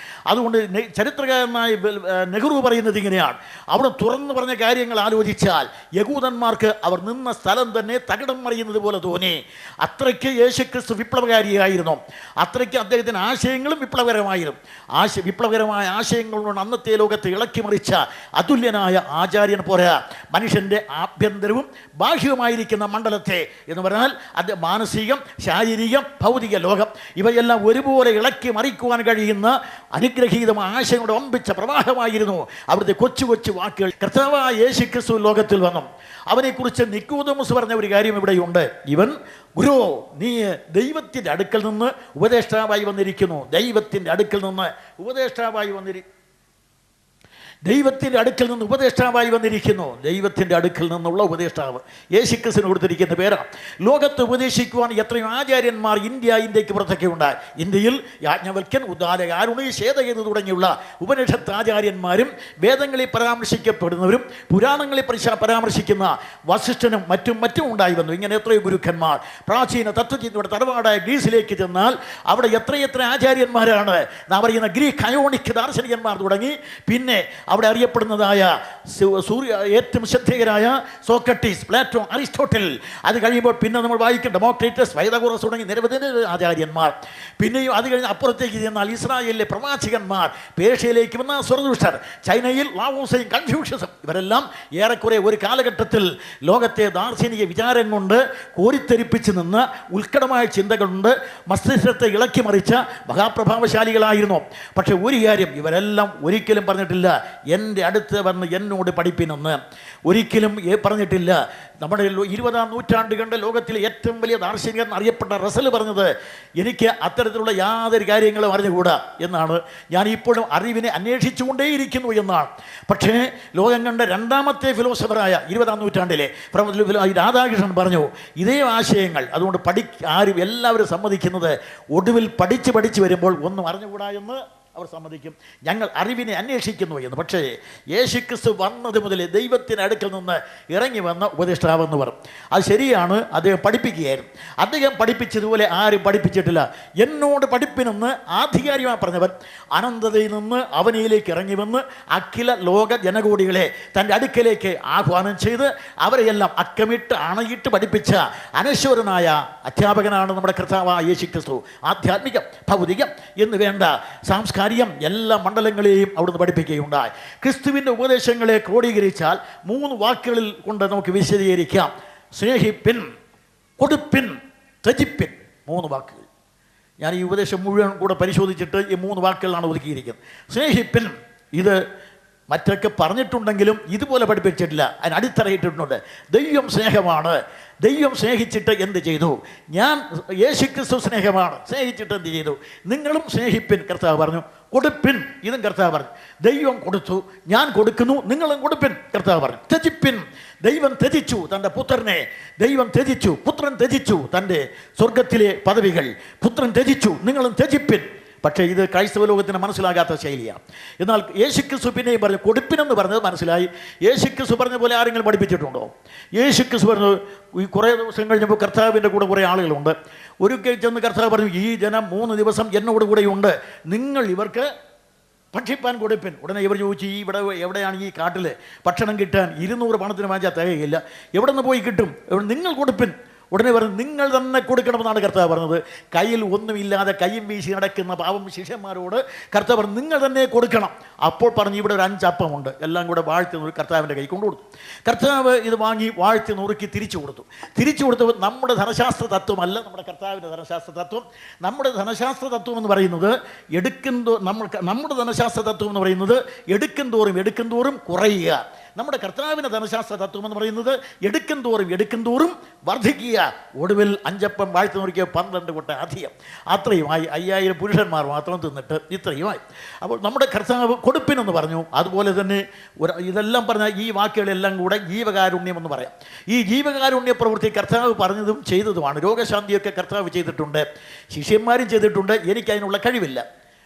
അതുകൊണ്ട് ചരിത്രകാരനായ നെഹ്റു പറയുന്നത് ഇങ്ങനെയാണ്, അവിടെ തുറന്നു പറഞ്ഞ കാര്യങ്ങൾ ആലോചിച്ചാൽ യഹൂദന്മാർക്ക് അവർ നിന്ന സ്ഥലം തന്നെ തകിടം മറിയുന്നത് പോലെ തോന്നി. അത്രയ്ക്ക് യേശുക്രിസ്തു വിപ്ലവകാരിയായിരുന്നു, അത്രയ്ക്ക് അദ്ദേഹത്തിൻ്റെ ആശയങ്ങളും വിപ്ലവകരമായിരുന്നു. വിപ്ലവകരമായ ആശയങ്ങൾ കൊണ്ട് അന്നത്തെ ലോകത്തെ ഇളക്കി മറിച്ച അതുല്യനായ ആചാര്യൻ പോരാ, മനുഷ്യൻ്റെ ആഭ്യന്തരവും ബാഹ്യവുമായിരിക്കുന്ന മണ്ഡലത്തെ എന്ന് പറഞ്ഞാൽ അത് മാനസികം, ശാരീരികം, ഭൗതിക ലോകം ഇവയെല്ലാം ഒരുപോലെ ഇളക്കി മറിക്കുവാൻ കഴിയുന്ന അനുഗ്രഹീതമായ ആശയങ്ങളുടെ ഒമ്പിച്ച പ്രവാഹമായിരുന്നു അവിടുത്തെ കൊച്ചു കൊച്ചു വാക്കുകൾ. കർത്താവായ യേശുക്രിസ്തു ലോകത്തിൽ വന്നു. അവനെക്കുറിച്ച് നിക്കോദെമോസ് പറഞ്ഞ ഒരു കാര്യം ഇവിടെയുണ്ട്. ഇവൻ ഗുരു, നീ ദൈവത്തിൻ്റെ അടുക്കൽ നിന്ന് ഉപദേഷ്ടാവായി വന്നിരിക്കുന്നു. ദൈവത്തിൻ്റെ അടുക്കൽ നിന്ന് ഉപദേഷ്ടാവായി ദൈവത്തിൻ്റെ അടുക്കൽ നിന്ന് ഉപദേഷ്ടാവായി വന്നിരിക്കുന്നു. ദൈവത്തിൻ്റെ അടുക്കൽ നിന്നുള്ള ഉപദേഷ്ടാവ് യേശുക്രിസ്തുവിന് കൊടുത്തിരിക്കുന്ന പേരാണ്. ലോകത്ത് ഉപദേശിക്കുവാൻ എത്രയോ ആചാര്യന്മാർ ഇന്ത്യക്ക് പുറത്തൊക്കെ ഉണ്ടായി. ഇന്ത്യയിൽ യാജ്ഞവൽക്യൻ, ഉദാലക, അരുണി, ശേതകേതു തുടങ്ങിയുള്ള ഉപനിഷത്ത് ആചാര്യന്മാരും വേദങ്ങളിൽ പരാമർശിക്കപ്പെടുന്നവരും പുരാണങ്ങളിൽ പരാമർശിക്കുന്ന വസിഷ്ഠനും മറ്റും ഉണ്ടായി വന്നു. ഇങ്ങനെ എത്രയോ ഗുരുക്കന്മാർ. പ്രാചീന തത്വചിന്തയുടെ തറവാടായ ഗ്രീസിലേക്ക് ചെന്നാൽ അവിടെ എത്രയെത്ര ആചാര്യന്മാരാണ്. നാം പറയുന്ന ഗ്രീക്ക് അയോണിക് ദാർശനികന്മാർ തുടങ്ങി പിന്നെ അവിടെ അറിയപ്പെടുന്നതായ ഏറ്റവും ശ്രദ്ധേയരായ സോക്രട്ടീസ്, പ്ലാറ്റോ, അരിസ്റ്റോട്ടിൽ, അത് കഴിയുമ്പോൾ പിന്നെ നമ്മൾ വായിക്കും ഡെമോക്രീറ്റസ്, പൈതഗോറസ് തുടങ്ങി നിരവധി ആചാര്യന്മാർ. പിന്നെയും അത് കഴിഞ്ഞ് അപ്പുറത്തേക്ക് ചെന്നാൽ ഇസ്രായേലിലെ പ്രവാചകന്മാർ, പേർഷ്യയിലേക്ക് വന്ന സ്വരദുഷ്ടർ, ചൈനയിൽ ലാവോസയും കൺഫ്യൂഷ്യസും, ഇവരെല്ലാം ഏറെക്കുറെ ഒരു കാലഘട്ടത്തിൽ ലോകത്തെ ദാർശനിക വിചാരം കൊണ്ട് കോരിത്തെരിപ്പിച്ച് നിന്ന് ഉത്കടമായ ചിന്തകളുണ്ട് മസ്തിഷ്കത്തെ ഇളക്കി മറിച്ച മഹാപ്രഭാവശാലികളായിരുന്നു. പക്ഷെ ഒരു കാര്യം ഇവരെല്ലാം ഒരിക്കലും പറഞ്ഞിട്ടില്ല, എൻ്റെ അടുത്ത് വന്ന് എന്നോട് പഠിപ്പിനെന്ന് ഒരിക്കലും പറഞ്ഞിട്ടില്ല. നമ്മുടെ 20-ാം നൂറ്റാണ്ടുകളുടെ ലോകത്തിലെ ഏറ്റവും വലിയ ദാർശനികൻ അറിയപ്പെട്ട റസൽ പറഞ്ഞത്, എനിക്ക് അത്തരത്തിലുള്ള യാതൊരു കാര്യങ്ങളും അറിഞ്ഞുകൂടാ എന്നാണ്. ഞാൻ ഇപ്പോഴും അറിവിനെ അന്വേഷിച്ചുകൊണ്ടേയിരിക്കുന്നു എന്നാണ്. പക്ഷേ ലോകം കണ്ട രണ്ടാമത്തെ ഫിലോസഫറായ 20-ാം നൂറ്റാണ്ടിലെ രാധാകൃഷ്ണൻ പറഞ്ഞു ഇതേ ആശയങ്ങൾ. അതുകൊണ്ട് ആരും എല്ലാവരും സമ്മതിക്കുന്നത് ഒടുവിൽ പഠിച്ച് വരുമ്പോൾ ഒന്നും അറിഞ്ഞുകൂടാ എന്ന് അവർ സമ്മതിക്കും. ഞങ്ങൾ അറിവിനെ അന്വേഷിക്കുന്നു എന്ന്. പക്ഷേ യേശുക്രിസ്തു വന്നത് മുതൽ ദൈവത്തിന് അടുക്കൽ നിന്ന് ഇറങ്ങി വന്ന ഉപദേഷ്ടാവെന്ന് പറയും. അത് ശരിയാണ്, അദ്ദേഹം പഠിപ്പിക്കുകയായിരുന്നു. അദ്ദേഹം പഠിപ്പിച്ചതുപോലെ ആരും പഠിപ്പിച്ചിട്ടില്ല. എന്നോട് പഠിപ്പിനെന്ന് ആധികാരികമായി പറഞ്ഞവൻ അനന്തതയിൽ നിന്ന് അവനിലേക്ക് ഇറങ്ങി വന്ന് അഖില ലോക ജനകോടികളെ തൻ്റെ അടുക്കലേക്ക് ആഹ്വാനം ചെയ്ത് അവരെയെല്ലാം അക്കമിട്ട് അണയിട്ട് പഠിപ്പിച്ച അനശ്വരനായ അധ്യാപകനാണ് നമ്മുടെ കർത്താവായ യേശുക്രിസ്തു. ആധ്യാത്മികം, ഭൗതികം എന്ന് വേണ്ട സാംസ്കാരികം എല്ലാ മണ്ഡലങ്ങളെയും അവിടുന്ന് പഠിപ്പിക്കുകയുണ്ടായി. ക്രിസ്തുവിൻ്റെ ഉപദേശങ്ങളെ ക്രോഡീകരിച്ചാൽ 3 വാക്കുകളിൽ കൊണ്ട് നമുക്ക് വിശദീകരിക്കാം. സ്നേഹിപ്പിൻ, കൊടുപ്പിൻ, ത്യജിപ്പിൻ. 3 വാക്കുകൾ. ഞാൻ ഈ ഉപദേശം മുഴുവൻ കൂടെ പരിശോധിച്ചിട്ട് ഈ 3 വാക്കുകളാണ് ഒതുക്കിയിരിക്കുന്നത്. സ്നേഹിപ്പിൻ, ഇത് മറ്റൊക്കെ പറഞ്ഞിട്ടുണ്ടെങ്കിലും ഇതുപോലെ പഠിപ്പിച്ചിട്ടില്ല. അതിന് അടിത്തറയിട്ടിട്ടുണ്ട്. ദൈവം സ്നേഹമാണ്. ദൈവം സ്നേഹിച്ചിട്ട് എന്ത് ചെയ്തു? യേശുക്രിസ്തു സ്നേഹമാണ്. സ്നേഹിച്ചിട്ട് എന്ത് ചെയ്തു? നിങ്ങളും സ്നേഹിപ്പിൻ കർത്താവ് പറഞ്ഞു. കൊടുപ്പിൻ, ഇതും കർത്താവ് പറഞ്ഞു. ദൈവം കൊടുത്തു, ഞാൻ കൊടുക്കുന്നു, നിങ്ങളും കൊടുപ്പിൻ കർത്താവ് പറഞ്ഞു. ത്യജിപ്പിൻ, ദൈവം ത്യജിച്ചു തൻ്റെ പുത്രനെ. ദൈവം ത്യജിച്ചു, പുത്രൻ ത്യജിച്ചു തൻ്റെ സ്വർഗത്തിലെ പദവികൾ. പുത്രൻ ത്യജിച്ചു, നിങ്ങളും ത്യജിപ്പിൻ. പക്ഷേ ഇത് ക്രൈസ്തവ ലോകത്തിന് മനസ്സിലാകാത്ത ശൈലിയാണ്. എന്നാൽ യേശുക്രിസ്തു പിന്നെയും പറഞ്ഞു കൊടുപ്പിനെന്ന് പറഞ്ഞത് മനസ്സിലായി. യേശുക്രിസ്തു പറഞ്ഞ പോലെ ആരെങ്കിലും പഠിപ്പിച്ചിട്ടുണ്ടോ? യേശുക്രിസ്തു പറഞ്ഞു കുറേ ദിവസം കഴിഞ്ഞപ്പോൾ കർത്താവിൻ്റെ കൂടെ കുറേ ആളുകളുണ്ട്. ഒരിക്കൽ ചെന്ന് കർത്താവ് പറഞ്ഞു, ഈ ജനം 3 ദിവസം എന്നോട് കൂടെയുണ്ട്, നിങ്ങൾ ഇവർക്ക് ഭക്ഷിപ്പാൻ കൊടുപ്പിൻ. ഉടനെ ഇവർ ചോദിച്ചു, എവിടെയാണ് ഈ കാട്ടിൽ ഭക്ഷണം കിട്ടാൻ? 200 പണത്തിന് വാങ്ങിച്ചാൽ തികയില്ല, എവിടെ നിന്ന് പോയി കിട്ടും? നിങ്ങൾ കൊടുപ്പിൻ. ഉടനെ പറഞ്ഞു, നിങ്ങൾ തന്നെ കൊടുക്കണമെന്നാണ് കർത്താവ് പറഞ്ഞത്. കയ്യിൽ ഒന്നുമില്ലാതെ കയ്യും വീശി നടക്കുന്ന പാവം ശിഷ്യന്മാരോട് കർത്താവ് പറഞ്ഞു, നിങ്ങൾ തന്നെ കൊടുക്കണം. അപ്പോൾ പറഞ്ഞു, ഇവിടെ ഒരു 5 അപ്പമുണ്ട്, എല്ലാം കൂടെ വാഴ്ത്തി കർത്താവിൻ്റെ കൈ കൊണ്ടു കൊടുത്തു. കർത്താവ് ഇത് വാങ്ങി വാഴ്ത്തി നുറുക്കി തിരിച്ചു കൊടുത്തു. നമ്മുടെ ധനശാസ്ത്ര തത്വമല്ല നമ്മുടെ കർത്താവിൻ്റെ ധനശാസ്ത്ര തത്വം. നമ്മുടെ ധനശാസ്ത്ര തത്വം എന്ന് പറയുന്നത് നമ്മുടെ ധനശാസ്ത്ര തത്വം എന്ന് പറയുന്നത് എടുക്കും തോറും കുറയുക. നമ്മുടെ കർത്താവിൻ്റെ ധനശാസ്ത്ര തത്വം എന്ന് പറയുന്നത് എടുക്കും തോറും വർദ്ധിക്കുക. ഒടുവിൽ 5 അപ്പം വാഴ്ത്തി നോക്കിയ 12 കൊട്ട അധികം. അത്രയുമായി 5000 പുരുഷന്മാർ മാത്രം തിന്നിട്ട് ഇത്രയുമായി. അപ്പോൾ നമ്മുടെ കർത്താവ് കൊടുപ്പിനെന്ന് പറഞ്ഞു. അതുപോലെ തന്നെ ഇതെല്ലാം പറഞ്ഞ ഈ വാക്കുകളെല്ലാം കൂടെ ജീവകാരുണ്യം എന്ന് പറയാം. ഈ ജീവകാരുണ്യ പ്രവൃത്തി കർത്താവ് പറഞ്ഞതും ചെയ്തതുമാണ്. രോഗശാന്തിയൊക്കെ കർത്താവ് ചെയ്തിട്ടുണ്ട്, ശിഷ്യന്മാരും ചെയ്തിട്ടുണ്ട്. എനിക്കതിനുള്ള കഴിവില്ല.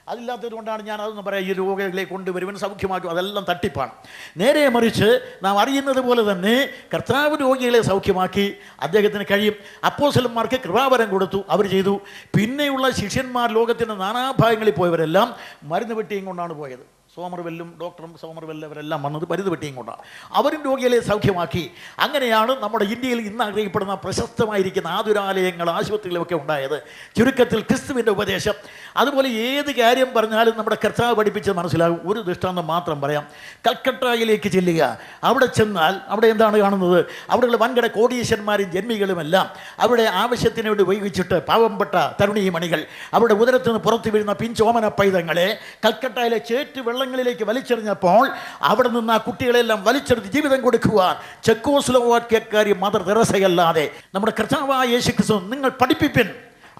അതില്ലാത്തത് കൊണ്ടാണ് ഞാൻ അതൊന്നും പറയാം, ഈ രോഗികളെ കൊണ്ടുവരുവൻ സൗഖ്യമാക്കും, അതെല്ലാം തട്ടിപ്പാണ്. നേരെ മറിച്ച് നാം അറിയുന്നത് പോലെ തന്നെ കർത്താവ് രോഗികളെ സൗഖ്യമാക്കി, അദ്ദേഹത്തിന് കഴിയും. അപ്പോസ്തലന്മാർക്ക് കൃപാവരം കൊടുത്തു, അവർ ചെയ്തു. പിന്നെയുള്ള ശിഷ്യന്മാർ, ലോകത്തിൻ്റെ നാനാഭാഗങ്ങളിൽ പോയവരെല്ലാം മരുന്ന് പെട്ടിയും കൊണ്ടാണ് പോയത്. സോമർവെല്ലും ഡോക്ടറും സോമർവെല്ലും അവരെല്ലാം വന്നത് മരുന്ന് പെട്ടിയും കൊണ്ടാണ്. അവരും രോഗികളെ സൗഖ്യമാക്കി. അങ്ങനെയാണ് നമ്മുടെ ഇന്ത്യയിൽ ഇന്ന് അറിയപ്പെടുന്ന പ്രശസ്തമായിരിക്കുന്ന ആതുരാലയങ്ങൾ, ആശുപത്രികളൊക്കെ ഉണ്ടായത്. ചുരുക്കത്തിൽ ക്രിസ്തുവിൻ്റെ ഉപദേശം. അതുപോലെ ഏത് കാര്യം പറഞ്ഞാലും നമ്മുടെ കർത്താവ് പഠിപ്പിച്ചത് മനസ്സിലാകും. ഒരു ദൃഷ്ടാന്തം മാത്രം പറയാം. കൽക്കട്ടയിലേക്ക് ചെല്ലുക. അവിടെ ചെന്നാൽ അവിടെ എന്താണ് കാണുന്നത്? അവിടെയുള്ള വൻകിട കോടീശ്വരന്മാരും ജന്മികളുമെല്ലാം അവരുടെ ആവശ്യത്തിന് വേണ്ടി ഉപയോഗിച്ചിട്ട് പാവപ്പെട്ട തരുണീമണികൾ, അവരുടെ ഉദരത്തിൽ നിന്ന് പുറത്തു വീഴുന്ന പിഞ്ചോമന പൈതങ്ങളെ കൽക്കട്ടയിലെ ചേറ്റ് വെള്ളങ്ങളിലേക്ക് വലിച്ചെറിഞ്ഞപ്പോൾ അവിടെ നിന്ന് ആ കുട്ടികളെല്ലാം വലിച്ചെടുത്ത് ജീവിതം കൊടുക്കുവാൻ ചെക്കോസ്ലോവാക്യക്കാരി മദർ തെരേസയല്ലാതെ നമ്മുടെ കർത്താവായ യേശുക്രിസ്തു നിങ്ങൾ പഠിപ്പിപ്പിൻ.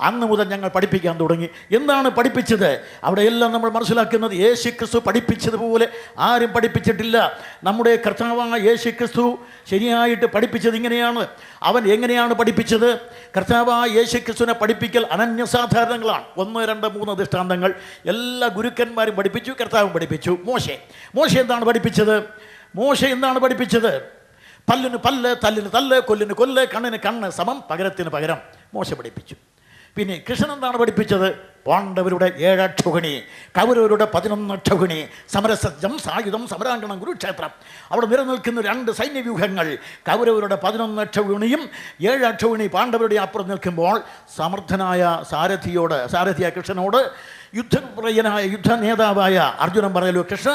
അന്ന് മുതൽ ഞങ്ങൾ പഠിപ്പിക്കാൻ തുടങ്ങി. എന്താണ് പഠിപ്പിച്ചത്? അവിടെയെല്ലാം നമ്മൾ മനസ്സിലാക്കുന്നത് യേശുക്രിസ്തു പഠിപ്പിച്ചതുപോലെ ആരും പഠിപ്പിച്ചിട്ടില്ല. നമ്മുടെ കർത്താവായ യേശുക്രിസ്തു ശരിയായിട്ട് പഠിപ്പിച്ചത് ഇങ്ങനെയാണ്. അവൻ എങ്ങനെയാണ് പഠിപ്പിച്ചത്? കർത്താവായ യേശുക്രിസ്തുവിനെ പഠിപ്പിക്കൽ അനന്യസാധാരണങ്ങളാണ്. 1, 2, 3 ദൃഷ്ടാന്തങ്ങൾ എല്ലാ ഗുരുക്കന്മാരും പഠിപ്പിച്ചു, കർത്താവും പഠിപ്പിച്ചു. മോശെ എന്താണ് പഠിപ്പിച്ചത്? എന്താണ് പഠിപ്പിച്ചത്? പല്ലിന് പല്ല്, തല്ലിന് തല്ല്, കൊല്ലിന് കൊല്ല്, കണ്ണിന് കണ്ണ് സമം, പകരത്തിന് പകരം മോശെ പഠിപ്പിച്ചു. പിന്നെ കൃഷ്ണൻ എന്താണ് പഠിപ്പിച്ചത്? പാണ്ഡവരുടെ 7 അക്ഷൗഹിണി, കൗരവരുടെ 11 അക്ഷൗഹിണി, സമരസജ്ജം സായുധം സമരാങ്കണം കുരുക്ഷേത്രം. അവിടെ നിലനിൽക്കുന്ന 2 സൈന്യവ്യൂഹങ്ങൾ, കൗരവരുടെ 11 അക്ഷൗഹിണിയും 7 അക്ഷൗഹിണി പാണ്ഡവരുടെ അപ്പുറം നിൽക്കുമ്പോൾ സമർത്ഥനായ സാരഥിയായ കൃഷ്ണനോട് യുദ്ധപ്രിയനായ യുദ്ധ നേതാവായ അർജുനൻ പറയലോ, കൃഷ്ണ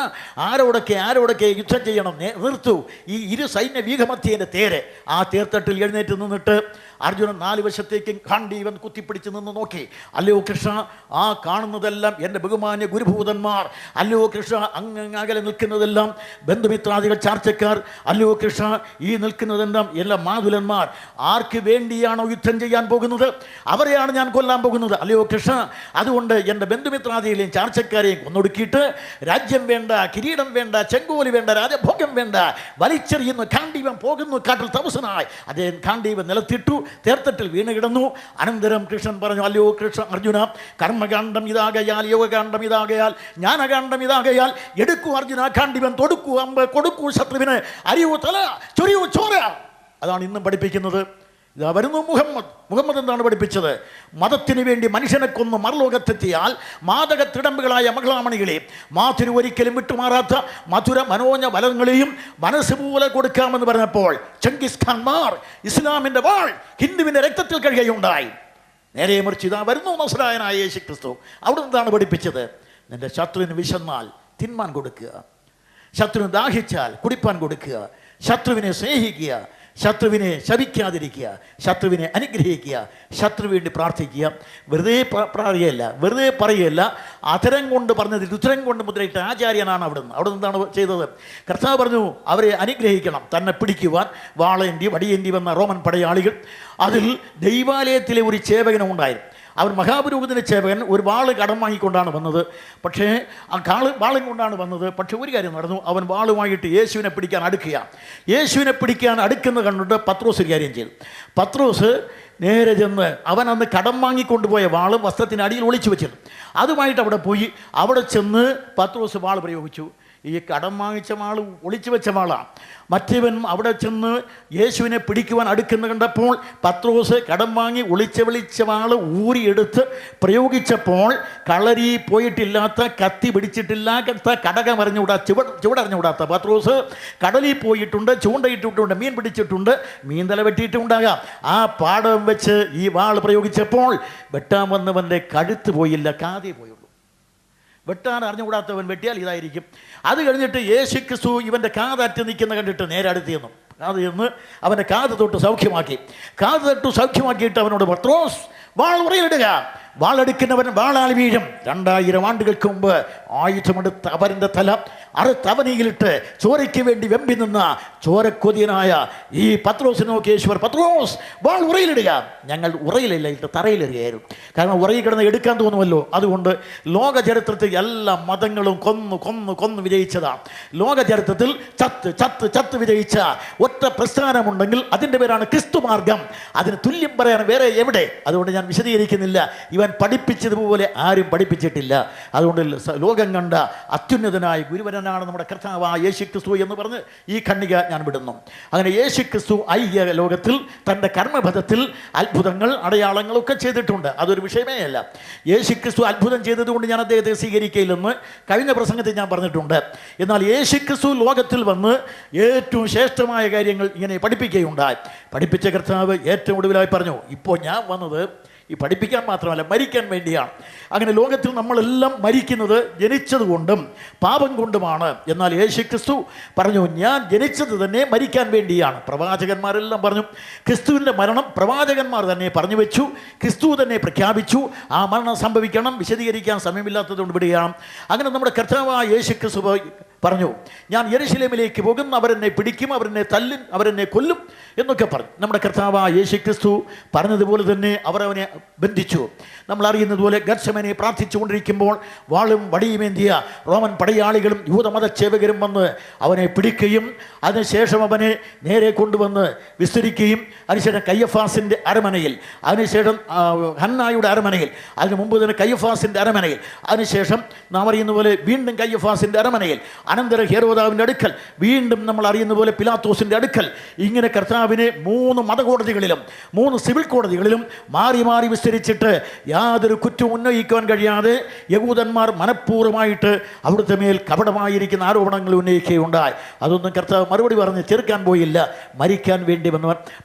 ആരോടൊക്കെ യുദ്ധം ചെയ്യണം, നിർത്തു ഈ 2 സൈന്യവ്യൂഹമധ്യേൻ്റെ തേര്. ആ തേർത്തട്ടിൽ എഴുന്നേറ്റ് നിന്നിട്ട് അർജുനൻ 4 വശത്തേക്കും ഖണ്ഡീവൻ കുത്തിപ്പിടിച്ച് നിന്ന് നോക്കി. അല്ലയോ കൃഷ്ണ, ആ കാണുന്നതെല്ലാം എൻ്റെ ബഹുമാന്യ ഗുരുഭൂതന്മാർ. അല്ലയോ കൃഷ്ണ, അങ്ങകലെ നിൽക്കുന്നതെല്ലാം ബന്ധുമിത്രാദികൾ, ചാർച്ചക്കാർ. അല്ലയോ കൃഷ്ണ, ഈ നിൽക്കുന്നതെല്ലാം എല്ലാ മാതുലന്മാർ. ആർക്ക് വേണ്ടിയാണോ യുദ്ധം ചെയ്യാൻ പോകുന്നത് അവരെയാണ് ഞാൻ കൊല്ലാൻ പോകുന്നത്. അല്ലയോ കൃഷ്ണ, അതുകൊണ്ട് എൻ്റെ ബന്ധുമിത്രാദികളെയും ചാർച്ചക്കാരെയും കൊന്നൊടുക്കിയിട്ട് രാജ്യം വേണ്ട, കിരീടം വേണ്ട, ചെങ്കോല് വേണ്ട, രാജഭോഗം വേണ്ട, വലിച്ചെറിയുന്നു. ഖണ്ഡീവൻ പോകുന്നു കാട്ടിൽ തപസ്സനായി. അദ്ദേഹം ഖണ്ഡീവൻ നിലത്തിട്ടു, തേർത്തട്ടിൽ വീണ് കിടന്നു. അനന്തരം കൃഷ്ണൻ പറഞ്ഞു, അല്ലയോ കൃഷ്ണ അർജുന, കർമ്മകാന്ഡം ഇതാകയാൽ, യോഗകാന്ഡം ഇതാകയാൽ, ജ്ഞാനകാന്ഡം ഇതാകയാൽ, എടുക്കൂ അർജുന ഖണ്ഡീവൻ, തൊടുക്കൂ അമ്പ്, കൊടുക്കൂ ശത്രുവിന്, അരിയൂ തല, ചൊരിയൂ ചോര. അതാണ് ഇന്നും പഠിപ്പിക്കുന്നത്. ഇതാ വരുന്നു മുഹമ്മദ് എന്താണ് പഠിപ്പിച്ചത്? മതത്തിന് വേണ്ടി മനുഷ്യനെ കൊന്ന് മറുലോകത്തെത്തിയാൽ മാതകത്തിടമ്പുകളായ മകളാമണികളെയും മാതിരി ഒരിക്കലും വിട്ടുമാറാത്ത മധുര മനോജ ഫലങ്ങളെയും മനസ്സ് പോലെ കൊടുക്കാമെന്ന് പറഞ്ഞപ്പോൾ ചെങ്കിസ് ഖാൻമാർ ഇസ്ലാമിൻ്റെ വാൾ ഹിന്ദുവിൻ്റെ രക്തത്തിൽ കഴിയുകയുണ്ടായി. നേരെ മറിച്ച് ഇതാ വരുന്നു നസ്രായനായ യേശുക്രിസ്തു. അവിടെ എന്താണ് പഠിപ്പിച്ചത്? നിന്റെ ശത്രുവിന് വിശന്നാൽ തിന്മാൻ കൊടുക്കുക, ശത്രുവിന് ദാഹിച്ചാൽ കുടിപ്പാൻ കൊടുക്കുക, ശത്രുവിനെ സ്നേഹിക്കുക, ശത്രുവിനെ ശപിക്കാതിരിക്കുക, ശത്രുവിനെ അനുഗ്രഹിക്കുക, ശത്രു വേണ്ടി പ്രാർത്ഥിക്കുക. വെറുതെ പറയുകയല്ല, അധരം കൊണ്ട് പറഞ്ഞതിൽ ഉത്തരം കൊണ്ട് മുദ്രയിട്ട ആചാര്യനാണ് അവിടെ എന്താണ് ചെയ്തത്? കർത്താവ് പറഞ്ഞു അവരെ അനുഗ്രഹിക്കണം. തന്നെ പിടിക്കുവാൻ വാളേന്തി വടിയേന്തി വന്ന റോമൻ പടയാളികൾ, അതിൽ ദൈവാലയത്തിലെ ഒരു ചേവകനും ഉണ്ടായിരുന്നു. അവൻ മഹാപുരോഹിതൻ്റെ ചേവകൻ ഒരു വാള് കടം വാങ്ങിക്കൊണ്ടാണ് വന്നത്. പക്ഷേ ആ വാളും കൊണ്ടാണ് വന്നത്. പക്ഷേ ഒരു കാര്യം നടന്നു. അവൻ വാളുമായിട്ട് യേശുവിനെ പിടിക്കാൻ അടുക്കുന്നത് കണ്ടിട്ട് പത്രോസ് ഒരു കാര്യം ചെയ്തു. പത്രോസ് നേരെ ചെന്ന് അവൻ അന്ന് കടം വാങ്ങിക്കൊണ്ടുപോയ വാളും വസ്ത്രത്തിന് അടിയിൽ ഒളിച്ചു വെച്ചിരുന്നു. അതുമായിട്ട് അവിടെ പോയി. അവിടെ ചെന്ന് പത്രോസ് വാൾ പ്രയോഗിച്ചു. ഈ കടം വാങ്ങിച്ച വാൾ ഒളിച്ചു വെച്ച വാളാണ്. മറ്റവൻ അവിടെ ചെന്ന് യേശുവിനെ പിടിക്കുവാൻ അടുക്കുന്ന കണ്ടപ്പോൾ പത്രോസ് കടം വാങ്ങി ഒളിച്ച വാൾ ഊരിയെടുത്ത് പ്രയോഗിച്ചപ്പോൾ കളരി പോയിട്ടില്ലാത്ത, കത്തി പിടിച്ചിട്ടില്ലാത്ത, കടകം ചുവടറിഞ്ഞുകൂടാത്ത പത്രോസ് കടലിൽ പോയിട്ടുണ്ട്, ചൂണ്ടയിട്ടിട്ടുണ്ട്, മീൻ പിടിച്ചിട്ടുണ്ട്, മീൻ തല വെട്ടിയിട്ടുണ്ടാകാം. ആ പാടം വെച്ച് ഈ വാൾ പ്രയോഗിച്ചപ്പോൾ വെട്ടാൻ വന്നവൻ്റെ കഴുത്ത് പോയില്ല, കാതേ പോയുള്ളൂ. വെട്ടാൻ അറിഞ്ഞുകൂടാത്തവൻ വെട്ടിയാൽ ഇതായിരിക്കും. അത് കഴിഞ്ഞിട്ട് യേശുക്രിസ്തു ഇവൻ്റെ കാതറ്റ് നിൽക്കുന്ന കണ്ടിട്ട് നേരെ അടുത്ത് ചെന്നു. കാത് ചെന്ന് അവൻ്റെ കാത് തൊട്ട് സൗഖ്യമാക്കിയിട്ട് അവനോട് പത്രോസ് വാൾ ഉറയിലിടുക, വാളെടുക്കുന്നവൻ വാളാൽ വീഴും. 2000 ആണ്ടുകൾക്ക് മുമ്പ് ആയുധമെടുത്ത് അവൻ്റെ തല അറുത്തവനിയിലിട്ട് ചോരയ്ക്ക് വേണ്ടി വെമ്പി നിന്ന ചോരക്കൊതിയനായ ഈ പത്രോസിനെ നോക്കി യേശുവർ, പത്രോസ് വാൾ ഉറയിലിടുക. ഞങ്ങൾ ഉറയിലില്ല, ഇട്ട് തറയിലെറിയായിരുന്നു. കാരണം ഉറയിൽ കിടന്ന് എടുക്കാൻ തോന്നുമല്ലോ. അതുകൊണ്ട് ലോക ചരിത്രത്തിൽ എല്ലാ മതങ്ങളും കൊന്നു വിജയിച്ചതാണ്. ലോക ചരിത്രത്തിൽ ചത്ത് വിജയിച്ച ഒറ്റ പ്രസ്ഥാനമുണ്ടെങ്കിൽ അതിൻ്റെ പേരാണ് ക്രിസ്തു മാർഗം. അതിന് തുല്യം പറയാൻ വേറെ എവിടെ? അതുകൊണ്ട് ഞാൻ വിശദീകരിക്കുന്നില്ല. ഇവൻ മുഴുവൻ പഠിപ്പിച്ചതുപോലെ ആരും പഠിപ്പിച്ചിട്ടില്ല. അതുകൊണ്ട് ലോകം കണ്ട അത്യുന്നതനായ ഗുരുവരനാണ് നമ്മുടെ കർത്താവായ യേശുക്രിസ്തു എന്ന് പറഞ്ഞ് ഈ ഖണ്ഡിക ഞാൻ വിടുന്നു. അങ്ങനെ യേശുക്രിസ്തു ഐക്യ ലോകത്തിൽ തൻ്റെ കർമ്മപഥത്തിൽ അത്ഭുതങ്ങൾ അടയാളങ്ങളൊക്കെ ചെയ്തിട്ടുണ്ട്. അതൊരു വിഷയമേ അല്ല. യേശുക്രിസ്തു അത്ഭുതം ചെയ്തതുകൊണ്ട് ഞാൻ അദ്ദേഹത്തെ സ്വീകരിക്കയില്ലെന്ന് കഴിഞ്ഞ പ്രസംഗത്തിൽ ഞാൻ പറഞ്ഞിട്ടുണ്ട്. എന്നാൽ യേശുക്രിസ്തു ലോകത്തിൽ വന്ന് ഏറ്റവും ശ്രേഷ്ഠമായ കാര്യങ്ങൾ ഇങ്ങനെ പഠിപ്പിക്കുകയുണ്ടായി. പഠിപ്പിച്ച കർത്താവ് ഏറ്റവും ഒടുവിലായി പറഞ്ഞു, ഇപ്പോൾ ഞാൻ വന്നത് ഈ പഠിപ്പിക്കാൻ മാത്രമല്ല, മരിക്കാൻ വേണ്ടിയാണ്. അങ്ങനെ ലോകത്തിൽ നമ്മളെല്ലാം മരിക്കുന്നത് ജനിച്ചതുകൊണ്ടും പാപം കൊണ്ടുമാണ്. എന്നാൽ യേശുക്രിസ്തു പറഞ്ഞു, ഞാൻ ജനിച്ചത് തന്നെ മരിക്കാൻ വേണ്ടിയാണ്. പ്രവാചകന്മാരെല്ലാം പറഞ്ഞു, ക്രിസ്തുവിൻ്റെ മരണം പ്രവാചകന്മാർ തന്നെ പറഞ്ഞു വെച്ചു, ക്രിസ്തു തന്നെ പ്രഖ്യാപിച്ചു. ആ മരണം സംഭവിക്കണം, വിശദീകരിക്കാൻ സമയമില്ലാത്തതുകൊണ്ട് വിടുകയാണ്. അങ്ങനെ നമ്മുടെ കർത്താവായ യേശുക്രിസ്തു പറഞ്ഞു, ഞാൻ യെരുശലേമിലേക്ക് പോകും, അവരെന്നെ പിടിക്കും, അവരെന്നെ തല്ലും, അവരെന്നെ കൊല്ലും എന്നൊക്കെ പറഞ്ഞു. നമ്മുടെ കർത്താവായ യേശുക്രിസ്തു പറഞ്ഞതുപോലെ തന്നെ അവർ അവനെ ബന്ധിച്ചു. നമ്മൾ അറിയുന്നതുപോലെ ഗത്സമനെ പ്രാർത്ഥിച്ചുകൊണ്ടിരിക്കുമ്പോൾ വാളും വടിയുമേന്തിയ റോമൻ പടയാളികളും യൂതമതസേവകരും വന്ന് അവനെ പിടിക്കുകയും അതിനുശേഷം അവനെ നേരെ കൊണ്ടുവന്ന് വിസ്തരിക്കുകയും അതിനുശേഷം കയ്യഫാസിൻ്റെ അരമനയിൽ, അതിനുശേഷം ഹന്നായുടെ അരമനയിൽ, അതിനു മുമ്പ് തന്നെ കയ്യഫാസിൻ്റെ അരമനയിൽ, അതിനുശേഷം നാം അറിയുന്ന പോലെ വീണ്ടും കയ്യഫാസിൻ്റെ അരമനയിൽ, അനന്തര ഹെരോദാവിൻ്റെ അടുക്കൽ, വീണ്ടും നമ്മൾ അറിയുന്ന പോലെ പിലാത്തോസിൻ്റെ അടുക്കൽ, ഇങ്ങനെ കർത്താവിനെ 3 മതകോടതികളിലും 3 സിവിൽ കോടതികളിലും മാറി മാറി വിസ്തരിച്ചിട്ട് യാതൊരു കുറ്റവും ഉന്നയിക്കുവാൻ കഴിയാതെ യഹൂദന്മാർ മനഃപൂർവ്വമായിട്ട് അവിടുത്തെ മേൽ കപടമായിരിക്കുന്ന ആരോപണങ്ങൾ ഉന്നയിക്കുകയുണ്ടായി. അതൊന്നും കർത്താവ് മറുപടി പറഞ്ഞ് ചെറുക്കാൻ പോയില്ല. മരിക്കാൻ വേണ്ടി വന്നവർ,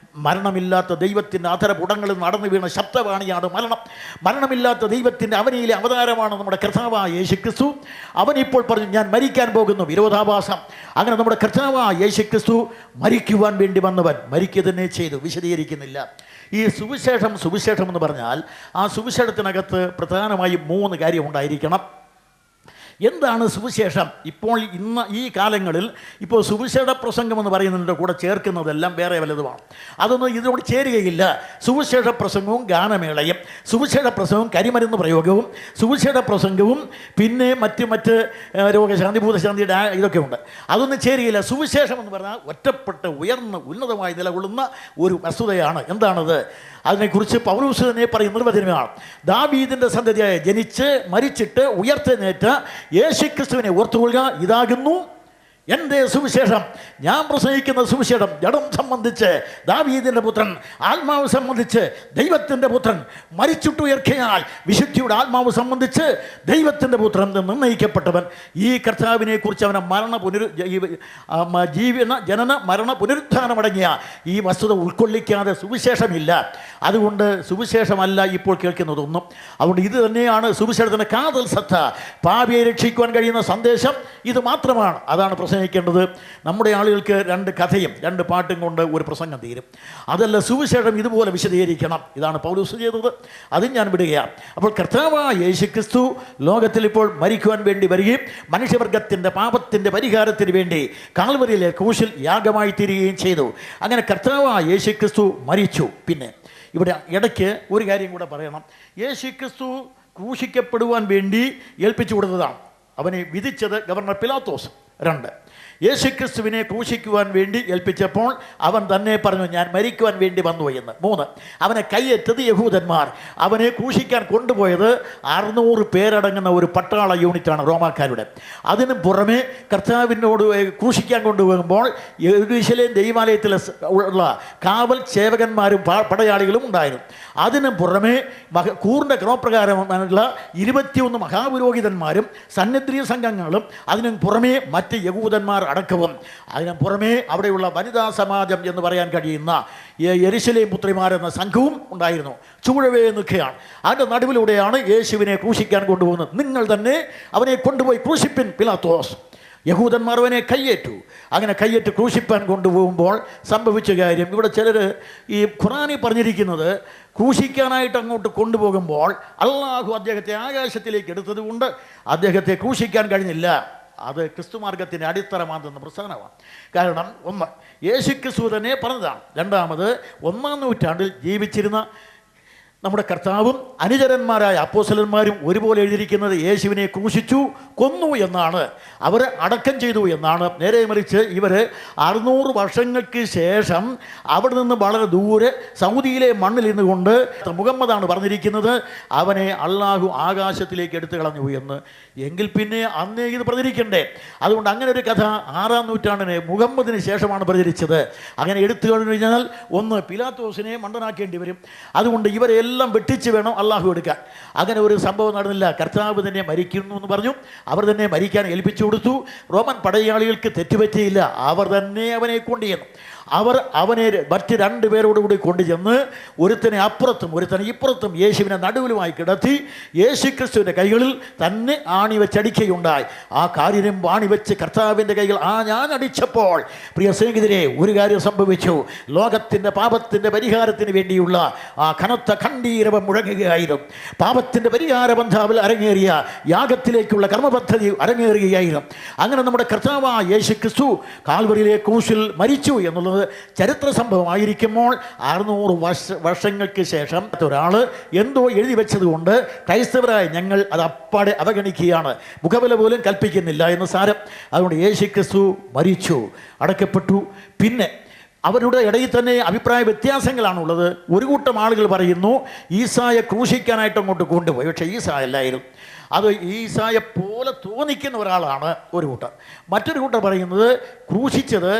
മരണമില്ലാത്ത ദൈവത്തിൻ്റെ അധരപുടങ്ങളിൽ നടന്നു വീണ ശബ്ദവാണിയാണ് മരണം. മരണമില്ലാത്ത ദൈവത്തിൻ്റെ അവനിയിലെ അവതാരമാണ് നമ്മുടെ കർത്താവായ യേശുക്രിസ്തു. അവനിപ്പോൾ പറഞ്ഞു, ഞാൻ മരിക്കാൻ പോകുന്നു. വിരോധാഭാസം. അങ്ങനെ നമ്മുടെ കർത്താവായ യേശുക്രിസ്തു മരിക്കുവാൻ വേണ്ടി വന്നവൻ മരിക്കുക തന്നെ ചെയ്തു. വിശദീകരിക്കുന്നില്ല. ഈ സുവിശേഷം എന്ന് പറഞ്ഞാൽ ആ സുവിശേഷത്തിനകത്ത് പ്രധാനമായും 3 കാര്യം ഉണ്ടായിരിക്കണം. എന്താണ് സുവിശേഷം? ഇപ്പോൾ ഇന്ന് ഈ കാലങ്ങളിൽ ഇപ്പോൾ സുവിശേഷ പ്രസംഗം എന്ന് പറയുന്നതിൻ്റെ കൂടെ ചേർക്കുന്നതെല്ലാം വേറെ വല്ലതുമാണ്. അതൊന്നും ഇതിനോട് ചേരുകയില്ല. സുവിശേഷ പ്രസംഗവും ഗാനമേളയും, സുവിശേഷ പ്രസംഗവും കരിമരുന്ന് പ്രയോഗവും, സുവിശേഷ പ്രസംഗവും പിന്നെ മറ്റ് രോഗശാന്തി ഭൂതശാന്തിയുടെ ഇതൊക്കെ ഉണ്ട്. അതൊന്നും ചേരുകയില്ല. സുവിശേഷം എന്ന് പറഞ്ഞാൽ ഒറ്റപ്പെട്ട് ഉയർന്ന് ഉന്നതമായി നിലകൊള്ളുന്ന ഒരു വസ്തുതയാണ്. എന്താണത്? അതിനെക്കുറിച്ച് പൗലോസ് തന്നെ പറയുന്ന നിർവചനമാണ്. ദാവീദിൻ്റെ സന്തതിയായ ജനിച്ച് മരിച്ചിട്ട് ഉയർത്തെഴുന്നേറ്റ യേശുക്രിസ്തുവിനെ ഓർത്തുകൊള്ളുക, ഇതാകുന്നു എൻ്റെ സുവിശേഷം. ഞാൻ പ്രസംഗിക്കുന്ന സുവിശേഷം ജഡം സംബന്ധിച്ച് ദാവീദിൻ്റെ പുത്രൻ, ആത്മാവ് സംബന്ധിച്ച് ദൈവത്തിൻ്റെ പുത്രൻ, മരിച്ചിട്ടുയർക്കയാൽ വിശുദ്ധിയുടെ ആത്മാവ് സംബന്ധിച്ച് ദൈവത്തിൻ്റെ പുത്രൻ എന്ന് നിർണ്ണയിക്കപ്പെട്ടവൻ. ഈ കർത്താവിനെ കുറിച്ച് അവനെ ജനന മരണ പുനരുത്ഥാനമടങ്ങിയ ഈ വസ്തുത ഉൾക്കൊള്ളിക്കാതെ സുവിശേഷമില്ല. അതുകൊണ്ട് സുവിശേഷമല്ല ഇപ്പോൾ കേൾക്കുന്നതൊന്നും. അതുകൊണ്ട് ഇത് തന്നെയാണ് സുവിശേഷത്തിൻ്റെ കാതൽ സത്ത. പാപിയെ രക്ഷിക്കുവാൻ കഴിയുന്ന സന്ദേശം ഇത് മാത്രമാണ്. അതാണ് പ്രസംഗിക്കേണ്ടത്. നമ്മുടെ ആളുകൾക്ക് 2 കഥയും 2 പാട്ടും കൊണ്ട് ഒരു പ്രസംഗം തീരും. അതല്ല, സുവിശേഷം ഇതുപോലെ വിശദീകരിക്കണം. ഇതാണ് പൗലോസ് ചെയ്തത്. അതും ഞാൻ വിടുകയാണ്. അപ്പോൾ കർത്താവായ യേശുക്രിസ്തു ലോകത്തിൽ ഇപ്പോൾ മരിക്കുവാൻ വേണ്ടി വരികയും മനുഷ്യവർഗത്തിൻ്റെ പാപത്തിൻ്റെ പരിഹാരത്തിന് വേണ്ടി കാൽവരിയിലെ ക്രൂശിൽ യാഗമായി തീരുകയും ചെയ്തു. അങ്ങനെ കർത്താവായ യേശുക്രിസ്തു മരിച്ചു. പിന്നെ ഇവിടെ ഇടയ്ക്ക് ഒരു കാര്യം കൂടെ പറയണം. യേശുക്രിസ്തു ക്രൂശിക്കപ്പെടുവാൻ വേണ്ടി ഏൽപ്പിച്ചു കൊടുത്തതാണ്. അവനെ വിധിച്ചത് ഗവർണർ പിലാത്തോസ്. 2, യേശുക്രിസ്തുവിനെ ക്രൂശിക്കുവാൻ വേണ്ടി ഏൽപ്പിച്ചപ്പോൾ അവൻ തന്നെ പറഞ്ഞു, ഞാൻ മരിക്കുവാൻ വേണ്ടി വന്നു എന്ന്. 3, അവനെ കൈയേറ്റത് യഹൂദന്മാർ. അവനെ ക്രൂശിക്കാൻ കൊണ്ടുപോയത് 600 പേരടങ്ങുന്ന ഒരു പട്ടാള യൂണിറ്റാണ് റോമാക്കാരുടെ. അതിനും പുറമെ കർത്താവിനോട് ക്രൂശിക്കാൻ കൊണ്ടുപോകുമ്പോൾ യെരൂശലേം ദൈവാലയത്തിൽ ഉള്ള കാവൽ സേവകന്മാരും പടയാളികളും ഉണ്ടായിരുന്നു. അതിനും പുറമെ കൂറിൻ്റെ ക്രമപ്രകാരമുള്ള 21 മഹാപുരോഹിതന്മാരും സന്നിധ്രീയ സംഘങ്ങളും അതിനും പുറമെ മറ്റ് യഹൂദന്മാർ അടക്കവും അതിനു പുറമേ അവിടെയുള്ള വനിതാ സമാജം എന്ന് പറയാൻ കഴിയുന്ന യെരുശലേം പുത്രിമാരെന്ന സംഘവും ഉണ്ടായിരുന്നു. ചൂഴവേ നിൽക്കുകയാണ്. അതിൻ്റെ നടുവിലൂടെയാണ് യേശുവിനെ ക്രൂശിക്കാൻ കൊണ്ടുപോകുന്നത്. നിങ്ങൾ തന്നെ അവനെ കൊണ്ടുപോയി ക്രൂശിപ്പിൻ പിലാത്തോസ്. യഹൂദന്മാർ അവനെ കയ്യേറ്റു. അങ്ങനെ കയ്യേറ്റ് ക്രൂശിപ്പാൻ കൊണ്ടുപോകുമ്പോൾ സംഭവിച്ച കാര്യം ഇവിടെ ചിലർ ഈ ഖുർആനിൽ പറഞ്ഞിരിക്കുന്നത്, ക്രൂശിക്കാനായിട്ട് അങ്ങോട്ട് കൊണ്ടുപോകുമ്പോൾ അല്ലാഹു അദ്ദേഹത്തെ ആകാശത്തിലേക്ക് എടുത്തതുകൊണ്ട് അദ്ദേഹത്തെ ക്രൂശിക്കാൻ കഴിഞ്ഞില്ല. അത് ക്രിസ്തുമാർഗത്തിൻ്റെ അടിത്തറ മാന്തുന്ന പ്രസ്ഥാനമാണ്. കാരണം ഒന്ന്, യേശുക്രിസ്തു തന്നെ പറഞ്ഞതാണ്. രണ്ടാമത്, 1-ാം നൂറ്റാണ്ടിൽ ജീവിച്ചിരുന്ന നമ്മുടെ കർത്താവും അനുചരന്മാരായ അപ്പോസ്തലന്മാരും ഒരുപോലെ എഴുതിയിരിക്കുന്നത് യേശുവിനെ ക്രൂശിച്ചു, കൊന്നു എന്നാണ്. അവർ അടക്കം ചെയ്തു എന്നാണ്. നേരെ മറിച്ച് ഇവർ 600 വർഷങ്ങൾക്ക് ശേഷം അവിടെ നിന്ന് വളരെ ദൂരെ സൗദിയിലെ മണ്ണിൽ നിന്നുകൊണ്ട് മുഹമ്മദാണ് പറഞ്ഞിരിക്കുന്നത് അവനെ അള്ളാഹു ആകാശത്തിലേക്ക് എടുത്തു കളഞ്ഞു എന്ന്. എങ്കിൽ പിന്നെ അന്നേ ഇത് പ്രചരിക്കണ്ടേ? അതുകൊണ്ട് അങ്ങനെ ഒരു കഥ 6-ാം നൂറ്റാണ്ടിന് മുഹമ്മദിന് ശേഷമാണ് പ്രചരിച്ചത്. അങ്ങനെ എടുത്തു കഴിഞ്ഞു കഴിഞ്ഞാൽ ഒന്ന് പിലാത്തോസിനെ മണ്ടനാക്കേണ്ടി വരും. അതുകൊണ്ട് ഇവരെല്ലാം വെട്ടിച്ച് വേണം അള്ളാഹു എടുക്കാൻ. അങ്ങനെ ഒരു സംഭവം നടന്നില്ല. കർത്താവ് തന്നെ മരിക്കുന്നു എന്ന് പറഞ്ഞു. അവർ തന്നെ മരിക്കാൻ ഏൽപ്പിച്ചു കൊടുത്തു. റോമൻ പടയാളികൾക്ക് തെറ്റുപറ്റിയില്ല. അവർ തന്നെ അവനെ കൊണ്ടുചെന്നു. അവർ അവനെ മറ്റ് 2 പേരോടുകൂടി കൊണ്ടുചെന്ന് ഒരുത്തനെ അപ്പുറത്തും ഒരുത്തനെ ഇപ്പുറത്തും യേശുവിനെ നടുവിലുമായി കിടത്തി യേശുക്രിസ്തുവിൻ്റെ കൈകളിൽ തന്നെ ആണി വെച്ചടിക്കുകയുണ്ടായി. ആ കാര്യം ആണി വെച്ച് കർത്താവിൻ്റെ കൈകൾ ഞാൻ അടിച്ചപ്പോൾ പ്രിയ സ്നേഹിതരെ ഒരു കാര്യം സംഭവിച്ചു. ലോകത്തിൻ്റെ പാപത്തിൻ്റെ പരിഹാരത്തിന് വേണ്ടിയുള്ള ആ കനത്ത ഖണ്ഡീരവം മുഴങ്ങുകയായിരുന്നു. പാപത്തിൻ്റെ പരിഹാര ബന്ധാവിൽ അരങ്ങേറിയ യാഗത്തിലേക്കുള്ള കർമ്മപദ്ധതി അരങ്ങേറുകയായിരുന്നു. അങ്ങനെ നമ്മുടെ കർത്താവായ യേശുക്രിസ്തു കാൽവരിയിലെ ക്രൂശിൽ മരിച്ചു എന്നുള്ളത് ചരിത്ര സംഭവമായിരിക്കുമ്പോൾ 600 വർഷങ്ങൾക്ക് ശേഷം ഒരാൾ എന്തോ എഴുതി വെച്ചത് കൊണ്ട് ക്രൈസ്തവരായ ഞങ്ങൾ അത് അപ്പാടെ അവഗണിക്കുകയാണ്. മുഖവില പോലും കൽപ്പിക്കുന്നില്ല എന്ന് സാരം. അതുകൊണ്ട് യേശുക്രിസ്തു മരിച്ചു, അടക്കപ്പെട്ടു. പിന്നെ അവരുടെ ഇടയിൽ തന്നെ അഭിപ്രായ വ്യത്യാസങ്ങളാണുള്ളത്. ഒരു കൂട്ടം ആളുകൾ പറയുന്നു ഈസായെ ക്രൂശിക്കാനായിട്ട് അങ്ങോട്ട് കൊണ്ടുപോയി. പക്ഷേ ഈസായ അല്ലായിരുന്നു, അത് ഈസായെ പോലെ തോന്നിക്കുന്ന ഒരാളാണ് ഒരു കൂട്ടർ. മറ്റൊരു കൂട്ടർ പറയുന്നത് ക്രൂശിച്ചത്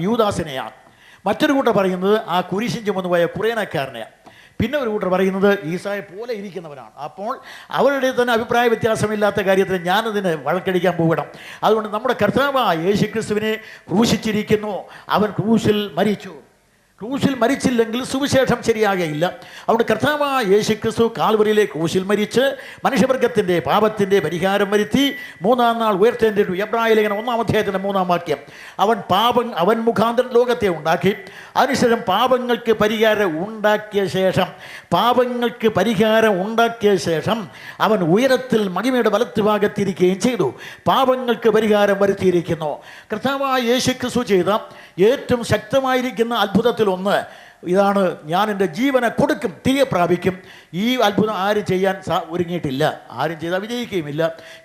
യൂദാസിനെയാണ്. മറ്റൊരു കൂട്ടർ പറയുന്നത് ആ കുരിശിൻ ചുമന്നു പോയ കുറേനക്കാരനെയാണ്. പിന്നെ ഒരു കൂട്ടർ പറയുന്നത് ഈസായെ പോലെ ഇരിക്കുന്നവരാണ്. അപ്പോൾ അവരുടെ തന്നെ അഭിപ്രായ വ്യത്യാസമില്ലാത്ത കാര്യത്തിൽ ഞാനതിന് വഴക്കടിക്കാൻ പോകണം. അതുകൊണ്ട് നമ്മുടെ കർത്താവായ യേശുക്രിസ്തുവിനെ ക്രൂശിച്ചിരിക്കുന്നു. അവൻ ക്രൂശിൽ മരിച്ചു. ക്രൂശിൽ മരിച്ചില്ലെങ്കിൽ സുവിശേഷം ശരിയാകയില്ല. അതുകൊണ്ട് കർത്താവായ യേശുക്രിസ്തു കാൽവരിയിലെ ക്രൂശിൽ മരിച്ച് മനുഷ്യവർഗത്തിൻ്റെ പാപത്തിൻ്റെ പരിഹാരം വരുത്തി 3-ാം നാൾ ഉയർത്തെഴുന്നേറ്റു. എബ്രായ ലേഖനം 1-ാം അധ്യായത്തിൻ്റെ 3-ാം വാക്യം. അവൻ മുഖാന്തരം ലോകത്തെ ഉണ്ടാക്കി. അതിനുശേഷം പാപങ്ങൾക്ക് പരിഹാരം ഉണ്ടാക്കിയ ശേഷം അവൻ ഉയരത്തിൽ മഹിമയുടെ വലത്തുഭാഗത്തിരിക്കുകയും ചെയ്തു. പാപങ്ങൾക്ക് പരിഹാരം വരുത്തിയിരിക്കുന്നു. കർത്താവായ യേശുക്രിസ്തു ചെയ്ത ഏറ്റവും ശക്തമായിരിക്കുന്ന അത്ഭുതത്തിൽ ഒന്ന് ഇതാണ്, ഞാൻ എൻ്റെ ജീവനെ കൊടുക്കും, തിരികെ പ്രാപിക്കും. ഈ അത്ഭുതം ആരും ചെയ്യാൻ ഒരുങ്ങിയിട്ടില്ല, ആരും ചെയ്താൽ വിജയിക്കുകയുമില്ല.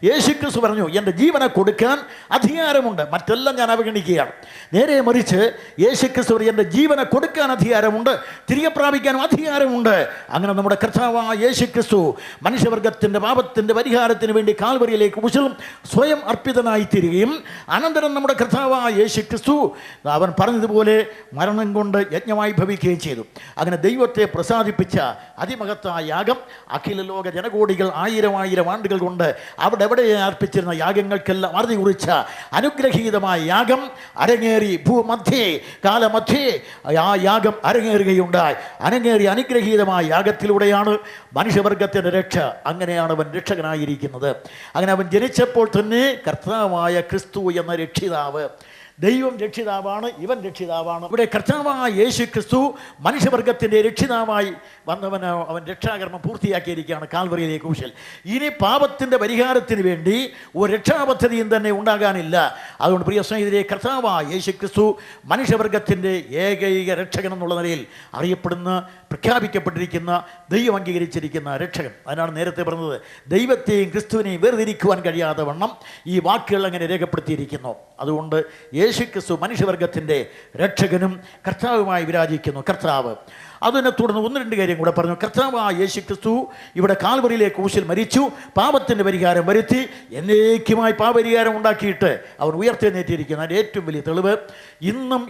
യേശുക്രിസ്തു പറഞ്ഞു എൻ്റെ ജീവനെ കൊടുക്കാൻ അധികാരമുണ്ട്, മറ്റെല്ലാം ഞാൻ അവഗണിക്കുകയാണ്. നേരെ മറിച്ച് യേശുക്രിസ്തു എൻ്റെ ജീവനെ കൊടുക്കാൻ അധികാരമുണ്ട്, തിരികെ പ്രാപിക്കാനും അധികാരമുണ്ട്. അങ്ങനെ നമ്മുടെ കർത്താവായ യേശുക്രിസ്തു മനുഷ്യവർഗത്തിൻ്റെ പാപത്തിൻ്റെ പരിഹാരത്തിന് വേണ്ടി കാൽവരിയിലേക്ക് കുശലും സ്വയം അർപ്പിതനായി തീരുകയും അനന്തരം നമ്മുടെ കർത്താവായ യേശുക്രിസ്തു അവൻ പറഞ്ഞതുപോലെ മരണം കൊണ്ട് യജ്ഞമായി ഭവിക്കുകയും ചെയ്തു. അങ്ങനെ ദൈവത്തെ പ്രസാദിപ്പിച്ച അതിമഹത്തായ യാഗം അഖില ലോക ജനകോടികൾ 1000 ആണ്ടുകൾ കൊണ്ട് അവിടെ എവിടെ അർപ്പിച്ചിരുന്ന യാഗങ്ങൾക്കെല്ലാം അറുതി കുറിച്ച അനുഗ്രഹീതമായ യാഗം അരങ്ങേറി കാലമധ്യേ ആ യാഗം അരങ്ങേറുകയുണ്ടായി. അനുഗ്രഹീതമായ യാഗത്തിലൂടെയാണ് മനുഷ്യവർഗത്തിൻ്റെ രക്ഷ. അങ്ങനെയാണ് അവൻ രക്ഷകനായിരിക്കുന്നത്. അങ്ങനെ അവൻ ജനിച്ചപ്പോൾ തന്നെ കർത്താവായ ക്രിസ്തു എന്ന രക്ഷിതാവ്, ദൈവം രക്ഷിതാവാണ്, ഇവൻ രക്ഷിതാവാണ്. ഇവിടെ കർത്താവായ യേശു ക്രിസ്തു മനുഷ്യവർഗത്തിൻ്റെ രക്ഷിതാവായി വന്നവന് അവൻ രക്ഷാകർമ്മം പൂർത്തിയാക്കിയിരിക്കുകയാണ് കാൽവരിയിലെ ക്രൂശിൽ. ഇനി പാപത്തിൻ്റെ പരിഹാരത്തിന് വേണ്ടി ഒരു രക്ഷാപദ്ധതിയും തന്നെ ഉണ്ടാകാനില്ല. അതുകൊണ്ട് പ്രിയ സ്നേഹിതരെ, കർത്താവായ യേശു ക്രിസ്തു മനുഷ്യവർഗത്തിൻ്റെ ഏകൈക രക്ഷകൻ എന്നുള്ള നിലയിൽ പ്രഖ്യാപിക്കപ്പെട്ടിരിക്കുന്ന ദൈവം അംഗീകരിച്ചിരിക്കുന്ന രക്ഷകൻ. അതിനാണ് നേരത്തെ പറഞ്ഞത് ദൈവത്തെയും ക്രിസ്തുവിനെയും വേർതിരിക്കുവാൻ കഴിയാത്ത വണ്ണം ഈ വാക്കുകൾ അങ്ങനെ രേഖപ്പെടുത്തിയിരിക്കുന്നു. അതുകൊണ്ട് യേശുക്രിസ്തു മനുഷ്യവർഗത്തിൻ്റെ രക്ഷകനും കർത്താവുമായി വിരാജിക്കുന്നു. കർത്താവ് അതിനെ തുടർന്ന് 1-2 കാര്യം കൂടെ പറഞ്ഞു. കർത്താവായ യേശുക്രിസ്തു ഇവിടെ കാൽവരിയിലെ ക്രൂശിൽ മരിച്ചു, പാപത്തിൻ്റെ പരിഹാരം വരുത്തി, എന്നേക്കുമായി പാപപരിഹാരം ഉണ്ടാക്കിയിട്ട് അവൻ ഉയർത്തെഴുന്നേറ്റിരിക്കുന്ന അതിൻ്റെ ഏറ്റവും വലിയ തെളിവ് ഇന്നും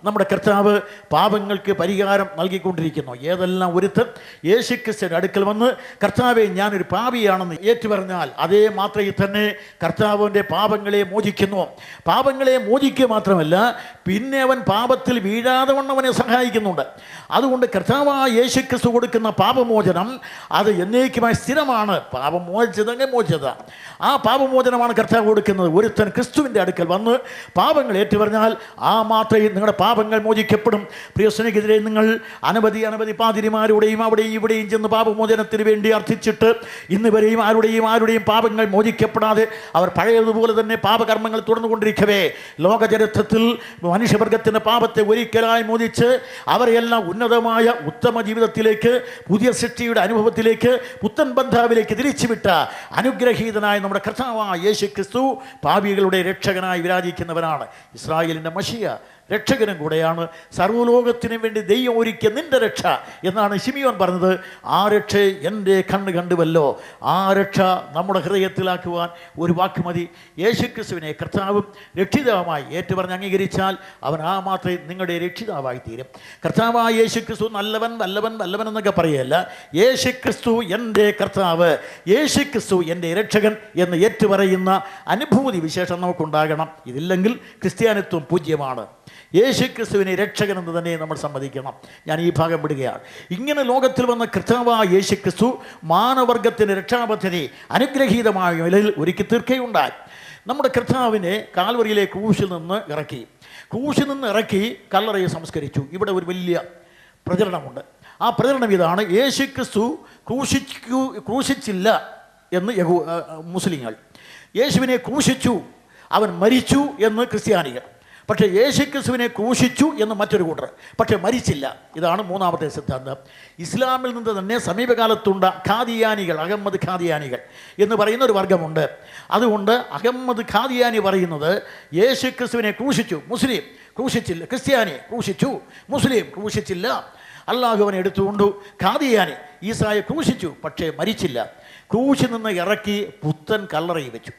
നമ്മുടെ കർത്താവ് പാപങ്ങൾക്ക് പരിഹാരം നൽകിക്കൊണ്ടിരിക്കുന്നു. ഏതെല്ലാം ഒരുത്തൻ യേശുക്രിസ്തുവിൻ്റെ അടുക്കൽ വന്ന് കർത്താവെ ഞാനൊരു പാപിയാണെന്ന് ഏറ്റുപറഞ്ഞാൽ അതേ മാത്രയിൽ തന്നെ കർത്താവിൻ്റെ പാപങ്ങളെ മോചിക്കുന്നു. പാപങ്ങളെ മോചിക്കുക മാത്രമല്ല, പിന്നെ അവൻ പാപത്തിൽ വീഴാതെ വണ്ണം അവനെ സഹായിക്കുന്നുണ്ട്. അതുകൊണ്ട് കർത്താവായ യേശുക്രിസ്തു കൊടുക്കുന്ന പാപമോചനം അത് എന്നേക്കുമായി സ്ഥിരമാണ്. പാപം മോചിച്ചതെങ്കിൽ മോചിച്ചത് ആ പാപമോചനമാണ് കർത്താവ് കൊടുക്കുന്നത്. ഒരുത്തൻ ക്രിസ്തുവിൻ്റെ അടുക്കൽ വന്ന് പാപങ്ങൾ ഏറ്റുപറഞ്ഞാൽ ആ മാത്രയിൽ നിങ്ങളുടെ പാപങ്ങൾ മോചിക്കപ്പെടും. പ്രിയ സ്നേഹിതരെ, നിങ്ങൾ അനവധി പാതിരിമാരുടെയും അവിടെയും ഇവിടെയും ചെന്ന് പാപമോചനത്തിന് വേണ്ടി അർത്ഥിച്ചിട്ട് ഇന്ന് വരെയും ആരുടെയും പാപങ്ങൾ മോചിക്കപ്പെടാതെ അവർ പഴയതുപോലെ തന്നെ പാപകർമ്മങ്ങൾ തുടർന്നുകൊണ്ടിരിക്കവേ ലോകചരിത്രത്തിൽ മനുഷ്യവർഗത്തിൻ്റെ പാപത്തെ ഒരിക്കലായി മോചിച്ച് അവരെല്ലാം ഉന്നതമായ പൂർണ്ണമായ ഉത്തമ ജീവിതത്തിലേക്ക്, പുതിയ സൃഷ്ടിയുടെ അനുഭവത്തിലേക്ക്, പുത്തൻ ബന്ധാവിലേക്ക് തിരിച്ചുവിട്ട അനുഗ്രഹീതനായ നമ്മുടെ കർത്താവായ യേശു ക്രിസ്തു പാപികളുടെ രക്ഷകനായി വിരാജിക്കുന്നവനാണ്. ഇസ്രായേലിൻ്റെ മശിയ രക്ഷകനും കൂടെയാണ്. സർവ്വലോകത്തിനും വേണ്ടി ദൈവം ഒരുക്കിയ നിന്റെ രക്ഷ എന്നാണ് ശിമിയോൻ പറഞ്ഞത്. ആ രക്ഷ എൻ്റെ കണ്ണ് കണ്ടുവല്ലോ. ആ രക്ഷ നമ്മുടെ ഹൃദയത്തിലാക്കുവാൻ ഒരു വാക്ക് മതി. യേശുക്രിസ്തുവിനെ കർത്താവും രക്ഷിതാവുമായി ഏറ്റുപറഞ്ഞ് അംഗീകരിച്ചാൽ അവൻ ആ മാത്രമേ നിങ്ങളുടെ രക്ഷിതാവായി തീരും. കർത്താവായ യേശുക്രിസ്തു നല്ലവൻ വല്ലവൻ വല്ലവൻ എന്നൊക്കെ പറയുകയല്ല. യേശുക്രിസ്തു എൻ്റെ കർത്താവ്, യേശുക്രിസ്തു എൻ്റെ രക്ഷകൻ എന്ന് ഏറ്റുപറയുന്ന അനുഭൂതി വിശേഷം നമുക്കുണ്ടാകണം. ഇതില്ലെങ്കിൽ ക്രിസ്ത്യാനിത്വം പൂജ്യമാണ്. യേശുക്രിസ്തുവിനെ രക്ഷകൻ എന്ന് തന്നെ നമ്മൾ സമ്മതിക്കണം. ഞാൻ ഈ ഭാഗം വിടുകയാണ്. ഇങ്ങനെ ലോകത്തിൽ വന്ന കർത്താവായ യേശുക്രിസ്തു മാനവർഗത്തിൻ്റെ രക്ഷാപദ്ധതി അനുഗ്രഹീതമായ നിലയിൽ ഒരുക്കി തീർക്കുകയുണ്ടായി. നമ്മുടെ കർത്താവിനെ കാൽവറിയിലെ ക്രൂശിൽ നിന്ന് ഇറക്കി കല്ലറയെ സംസ്കരിച്ചു. ഇവിടെ ഒരു വലിയ പ്രചരണമുണ്ട്. ആ പ്രചരണം ഇതാണ്: യേശുക്രിസ്തു ക്രൂശിച്ചില്ല എന്ന് മുസ്ലിങ്ങൾ, യേശുവിനെ ക്രൂശിച്ചു, അവൻ മരിച്ചു എന്ന് ക്രിസ്ത്യാനികൾ. പക്ഷേ യേശുക്രിസ്തുവിനെ ക്രൂശിച്ചു എന്ന് മറ്റൊരു കൂട്ടർ, പക്ഷേ മരിച്ചില്ല. ഇതാണ് മൂന്നാമത്തെ സിദ്ധാന്തം. ഇസ്ലാമിൽ നിന്ന് തന്നെ സമീപകാലത്തുണ്ട ഖാദിയാനികൾ, അഹമ്മദ് ഖാദിയാനികൾ എന്ന് പറയുന്ന ഒരു വർഗമുണ്ട്. അതുകൊണ്ട് അഹമ്മദ് ഖാദിയാനി പറയുന്നത് യേശുക്രിസ്തുവിനെ ക്രൂശിച്ചു, മുസ്ലിം ക്രൂശിച്ചില്ല, ക്രിസ്ത്യാനി ക്രൂശിച്ചു, മുസ്ലിം ക്രൂശിച്ചില്ല. അല്ലാഹുവിനെ എടുത്തുകൊണ്ടു. ഖാദിയാനി ഈസായെ ക്രൂശിച്ചു, പക്ഷേ മരിച്ചില്ല. ക്രൂശിൽ നിന്ന് ഇറക്കി പുത്തൻ കല്ലറയിൽ വെച്ചു.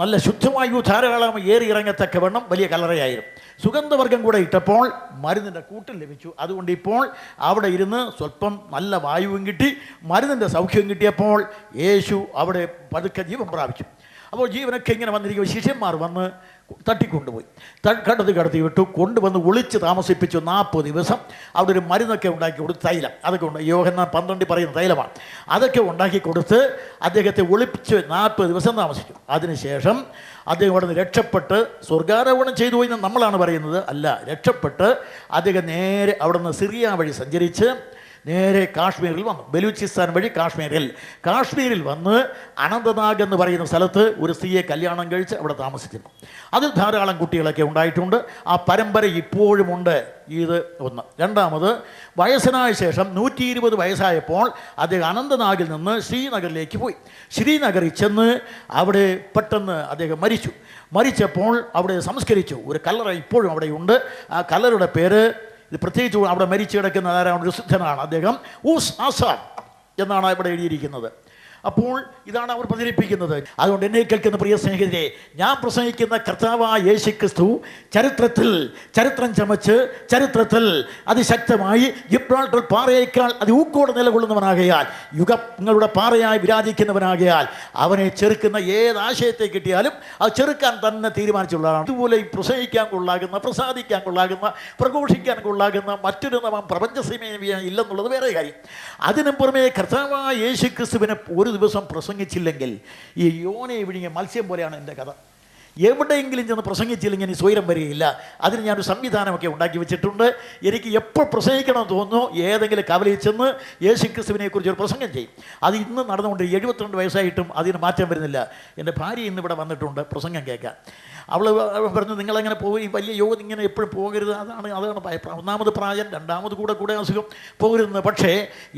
നല്ല ശുദ്ധവായു ധാരാളം ഏറി ഇറങ്ങത്തക്കവണ്ണം വലിയ കല്ലറയായിരുന്നു. സുഗന്ധവർഗം കൂടെ ഇട്ടപ്പോൾ മരുന്നിൻ്റെ കൂട്ടിൽ ലഭിച്ചു. അതുകൊണ്ട് ഇപ്പോൾ അവിടെ ഇരുന്ന് സ്വല്പം നല്ല വായുവും കിട്ടി, മരുന്നിൻ്റെ സൗഖ്യവും കിട്ടിയപ്പോൾ യേശു അവിടെ പതുക്കെ ജീവൻ പ്രാപിച്ചു. അപ്പോൾ ജീവനൊക്കെ ഇങ്ങനെ വന്നിരിക്കുമ്പോൾ ശിഷ്യന്മാർ വന്ന് തട്ടിക്കൊണ്ടുപോയി, കടത്തി വിട്ടു, കൊണ്ടുവന്ന് ഒളിച്ച് താമസിപ്പിച്ചു. 40 ദിവസം അവിടെ ഒരു മരുന്നൊക്കെ ഉണ്ടാക്കി കൊടുത്ത്, തൈലം അതൊക്കെ ഉണ്ട്, യോഹന്നാൻ 12 പറയുന്ന തൈലമാണ്, അതൊക്കെ ഉണ്ടാക്കി കൊടുത്ത് അദ്ദേഹത്തെ ഒളിപ്പിച്ച് 40 ദിവസം താമസിച്ചു. അതിനുശേഷം അദ്ദേഹം അവിടെ നിന്ന് രക്ഷപ്പെട്ട് സ്വർഗാരോഹണം ചെയ്തു പോയി നമ്മളാണ് പറയുന്നത്. അല്ല, രക്ഷപ്പെട്ട് അദ്ദേഹം നേരെ അവിടെ നിന്ന് സിറിയ വഴി സഞ്ചരിച്ച് നേരെ കാശ്മീരിൽ വന്നു. ബലൂചിസ്ഥാൻ വഴി കാശ്മീരിൽ വന്ന് അനന്തനാഗ് എന്ന് പറയുന്ന സ്ഥലത്ത് ഒരു സ്ത്രീയെ കല്യാണം കഴിച്ച് അവിടെ താമസിച്ചിരുന്നു. അതിൽ ധാരാളം കുട്ടികളൊക്കെ ഉണ്ടായിട്ടുണ്ട്. ആ പരമ്പര ഇപ്പോഴും ഉണ്ട്. ഇത് ഒന്ന്. രണ്ടാമത്, വയസ്സനായ ശേഷം 120 വയസ്സായപ്പോൾ അദ്ദേഹം അനന്തനാഗിൽ നിന്ന് ശ്രീനഗറിലേക്ക് പോയി. ശ്രീനഗറിൽ ചെന്ന് അവിടെ പെട്ടെന്ന് അദ്ദേഹം മരിച്ചപ്പോൾ അവിടെ സംസ്കരിച്ചു. ഒരു കല്ലറ ഇപ്പോഴും അവിടെയുണ്ട്. ആ കല്ലറയുടെ പേര്, ഇത് പ്രത്യേകിച്ച് അവിടെ മരിച്ചു കിടക്കുന്ന ആരാണ്, ഒരു സിദ്ധനാണ് അദ്ദേഹം, ഊസ് ആസാൻ എന്നാണ് ഇവിടെ എഴുതിയിരിക്കുന്നത്. അപ്പോൾ ഇതാണ് അവർ പ്രചരിപ്പിക്കുന്നത്. അതുകൊണ്ട് എന്നെ കേൾക്കുന്ന പ്രിയ സ്നേഹിതരെ, ഞാൻ പ്രസംഗിക്കുന്ന കർത്താവായ യേശുക്രിസ്തു ചരിത്രം ചമച്ച് ചരിത്രത്തിൽ അതിശക്തമായി ജിബ്രാൾട്ടർ പാറയേക്കാൾ ഊക്കോടെ നിലകൊള്ളുന്നവനാകയാൽ, യുഗങ്ങളുടെ പാറയായി വിരാജിക്കുന്നവനാകയാൽ, അവനെ ചെറുക്കുന്ന ഏത് ആശയത്തെ കിട്ടിയാലും അത് ചെറുക്കാൻ തന്നെ തീരുമാനിച്ചുള്ളതാണ്. ഇതുപോലെ പ്രസംഗിക്കാൻ കൊള്ളാകുന്ന, പ്രസാദിക്കാൻ കൊള്ളാകുന്ന, പ്രഘോഷിക്കാൻ കൊള്ളാകുന്ന മറ്റൊരു നാമം പ്രപഞ്ചസമയം ഇല്ലെന്നുള്ളത് വേറെ കാര്യം. അതിനും പുറമെ കർത്താവായ യേശുക്രിസ്തുവിനെ ഒരു ദിവസം പ്രസംഗിച്ചില്ലെങ്കിൽ ഈ യോനെ വിഴുങ്ങിയ മത്സ്യം പോലെയാണ് എൻ്റെ കഥ. എവിടെയെങ്കിലും ചെന്ന് പ്രസംഗിച്ചില്ലെങ്കിൽ എനിക്ക് സ്വൈരം വരികയില്ല. അതിന് ഞാനൊരു സംവിധാനമൊക്കെ ഉണ്ടാക്കി വെച്ചിട്ടുണ്ട്. എനിക്ക് എപ്പോൾ പ്രസംഗിക്കണമെന്ന് തോന്നുന്നു ഏതെങ്കിലും കവലയിൽ ചെന്ന് യേശുക്രിസ്തുവിനെ കുറിച്ച് ഒരു പ്രസംഗം ചെയ്യും. അത് ഇന്ന് നടന്നുകൊണ്ട് 72 വയസ്സായിട്ടും അതിന് മാറ്റം വരുന്നില്ല. എൻ്റെ ഭാര്യ ഇന്നിവിടെ വന്നിട്ടുണ്ട് പ്രസംഗം കേൾക്കാൻ. അവൾ പറഞ്ഞു, നിങ്ങളങ്ങനെ പോയി വലിയ യോഗം ഇങ്ങനെ എപ്പോഴും പോകരുത്, അതാണ് ഒന്നാമത് പ്രായം, രണ്ടാമത് കൂടെ അസുഖം പോകരുതെന്ന്. പക്ഷേ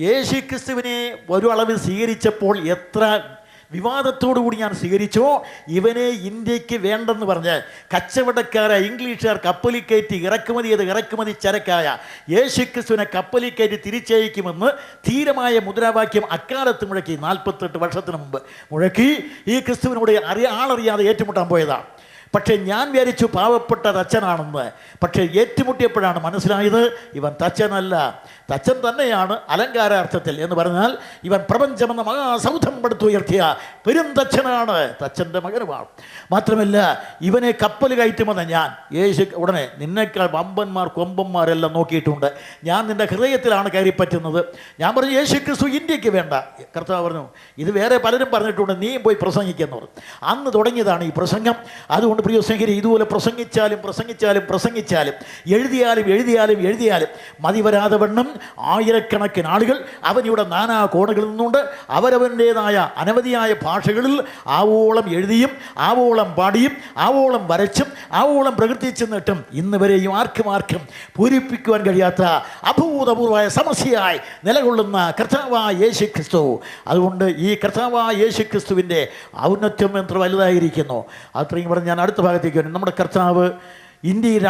യേശുക്രിസ്തുവിനെ ഒരു അളവിൽ സ്വീകരിച്ചപ്പോൾ എത്ര വിവാദത്തോടുകൂടി ഞാൻ സ്വീകരിച്ചോ, ഇവനെ ഇന്ത്യക്ക് വേണ്ടെന്ന് പറഞ്ഞ് കച്ചവടക്കാരായ ഇംഗ്ലീഷുകാർ കപ്പലിൽ കയറ്റി ഇറക്കുമതി ചരക്കായ യേശുക്രിസ്തുവിനെ കപ്പലിൽ കയറ്റി തിരിച്ചയക്കുമെന്ന് ധീരമായ മുദ്രാവാക്യം അക്കാലത്ത് മുഴക്കി. 48 വർഷത്തിന് മുമ്പ് മുഴക്കി. ഈ ക്രിസ്തുവിനോട് ആളറിയാതെ ഏറ്റുമുട്ടാൻ പോയതാണ്. പക്ഷേ ഞാൻ വിചാരിച്ചു പാവപ്പെട്ട തച്ചനാണെന്ന്. പക്ഷേ ഏറ്റുമുട്ടിയപ്പോഴാണ് മനസ്സിലായത് ഇവൻ തച്ചനല്ല, തച്ചൻ തന്നെയാണ് അലങ്കാരാർത്ഥത്തിൽ. എന്ന് പറഞ്ഞാൽ ഇവൻ പ്രപഞ്ചമെന്ന മഹാസൗധം പടുത്തുയർത്തിയ പെരുന്തച്ചനാണ്, തച്ചൻ്റെ മകനുമാണ്. മാത്രമല്ല ഇവനെ കപ്പൽ കയറ്റുമെന്ന് ഞാൻ ഉടനെ നിന്നേക്കാൾ വമ്പന്മാർ കൊമ്പന്മാരെല്ലാം നോക്കിയിട്ടുണ്ട്, ഞാൻ നിൻ്റെ ഹൃദയത്തിലാണ് കയറി പറ്റുന്നത്. ഞാൻ പറഞ്ഞു, യേശുക്രിസ്തു ഇന്ത്യക്ക് വേണ്ട. കർത്താവ് പറഞ്ഞു, ഇത് വേറെ പലരും പറഞ്ഞിട്ടുണ്ട്, നീയും പോയി പ്രസംഗിക്കുന്നു. അന്ന് തുടങ്ങിയതാണ് ഈ പ്രസംഗം. അതുകൊണ്ട് അതുകൊണ്ട് പ്രിയ സ്നേഹിതരെ, ഇതുപോലെ പ്രസംഗിച്ചാലും എഴുതിയാലും മതി വരാതെ വണ്ണം ആയിരക്കണക്കിന് ആളുകൾ അവനിവിടെ നാനാ കോണുകളിൽ നിന്നുകൊണ്ട് അവരവൻ്റേതായ അനവധിയായ ഭാഷകളിൽ ആവോളം എഴുതിയും ആവോളം പാടിയും ആവോളം വരച്ചും ആവോളം പ്രകൃതിച്ചു നിന്നിട്ടും ഇന്ന് വരെയും ആർക്കും പൂരിപ്പിക്കുവാൻ കഴിയാത്ത അഭൂതപൂർവമായ സമസ്യയായി നിലകൊള്ളുന്ന കർത്താവായ യേശു ക്രിസ്തു. അതുകൊണ്ട് ഈ കർത്താവായ യേശു ക്രിസ്തുവിൻ്റെ ഔന്നത്യം എത്ര വലുതായിരിക്കുന്നു. അത്രയും പറഞ്ഞ് ഞാൻ അടുത്ത ഭാഗത്തേക്ക് വരും. നമ്മുടെ കർത്താവ് ഇന്ത്യയിൽ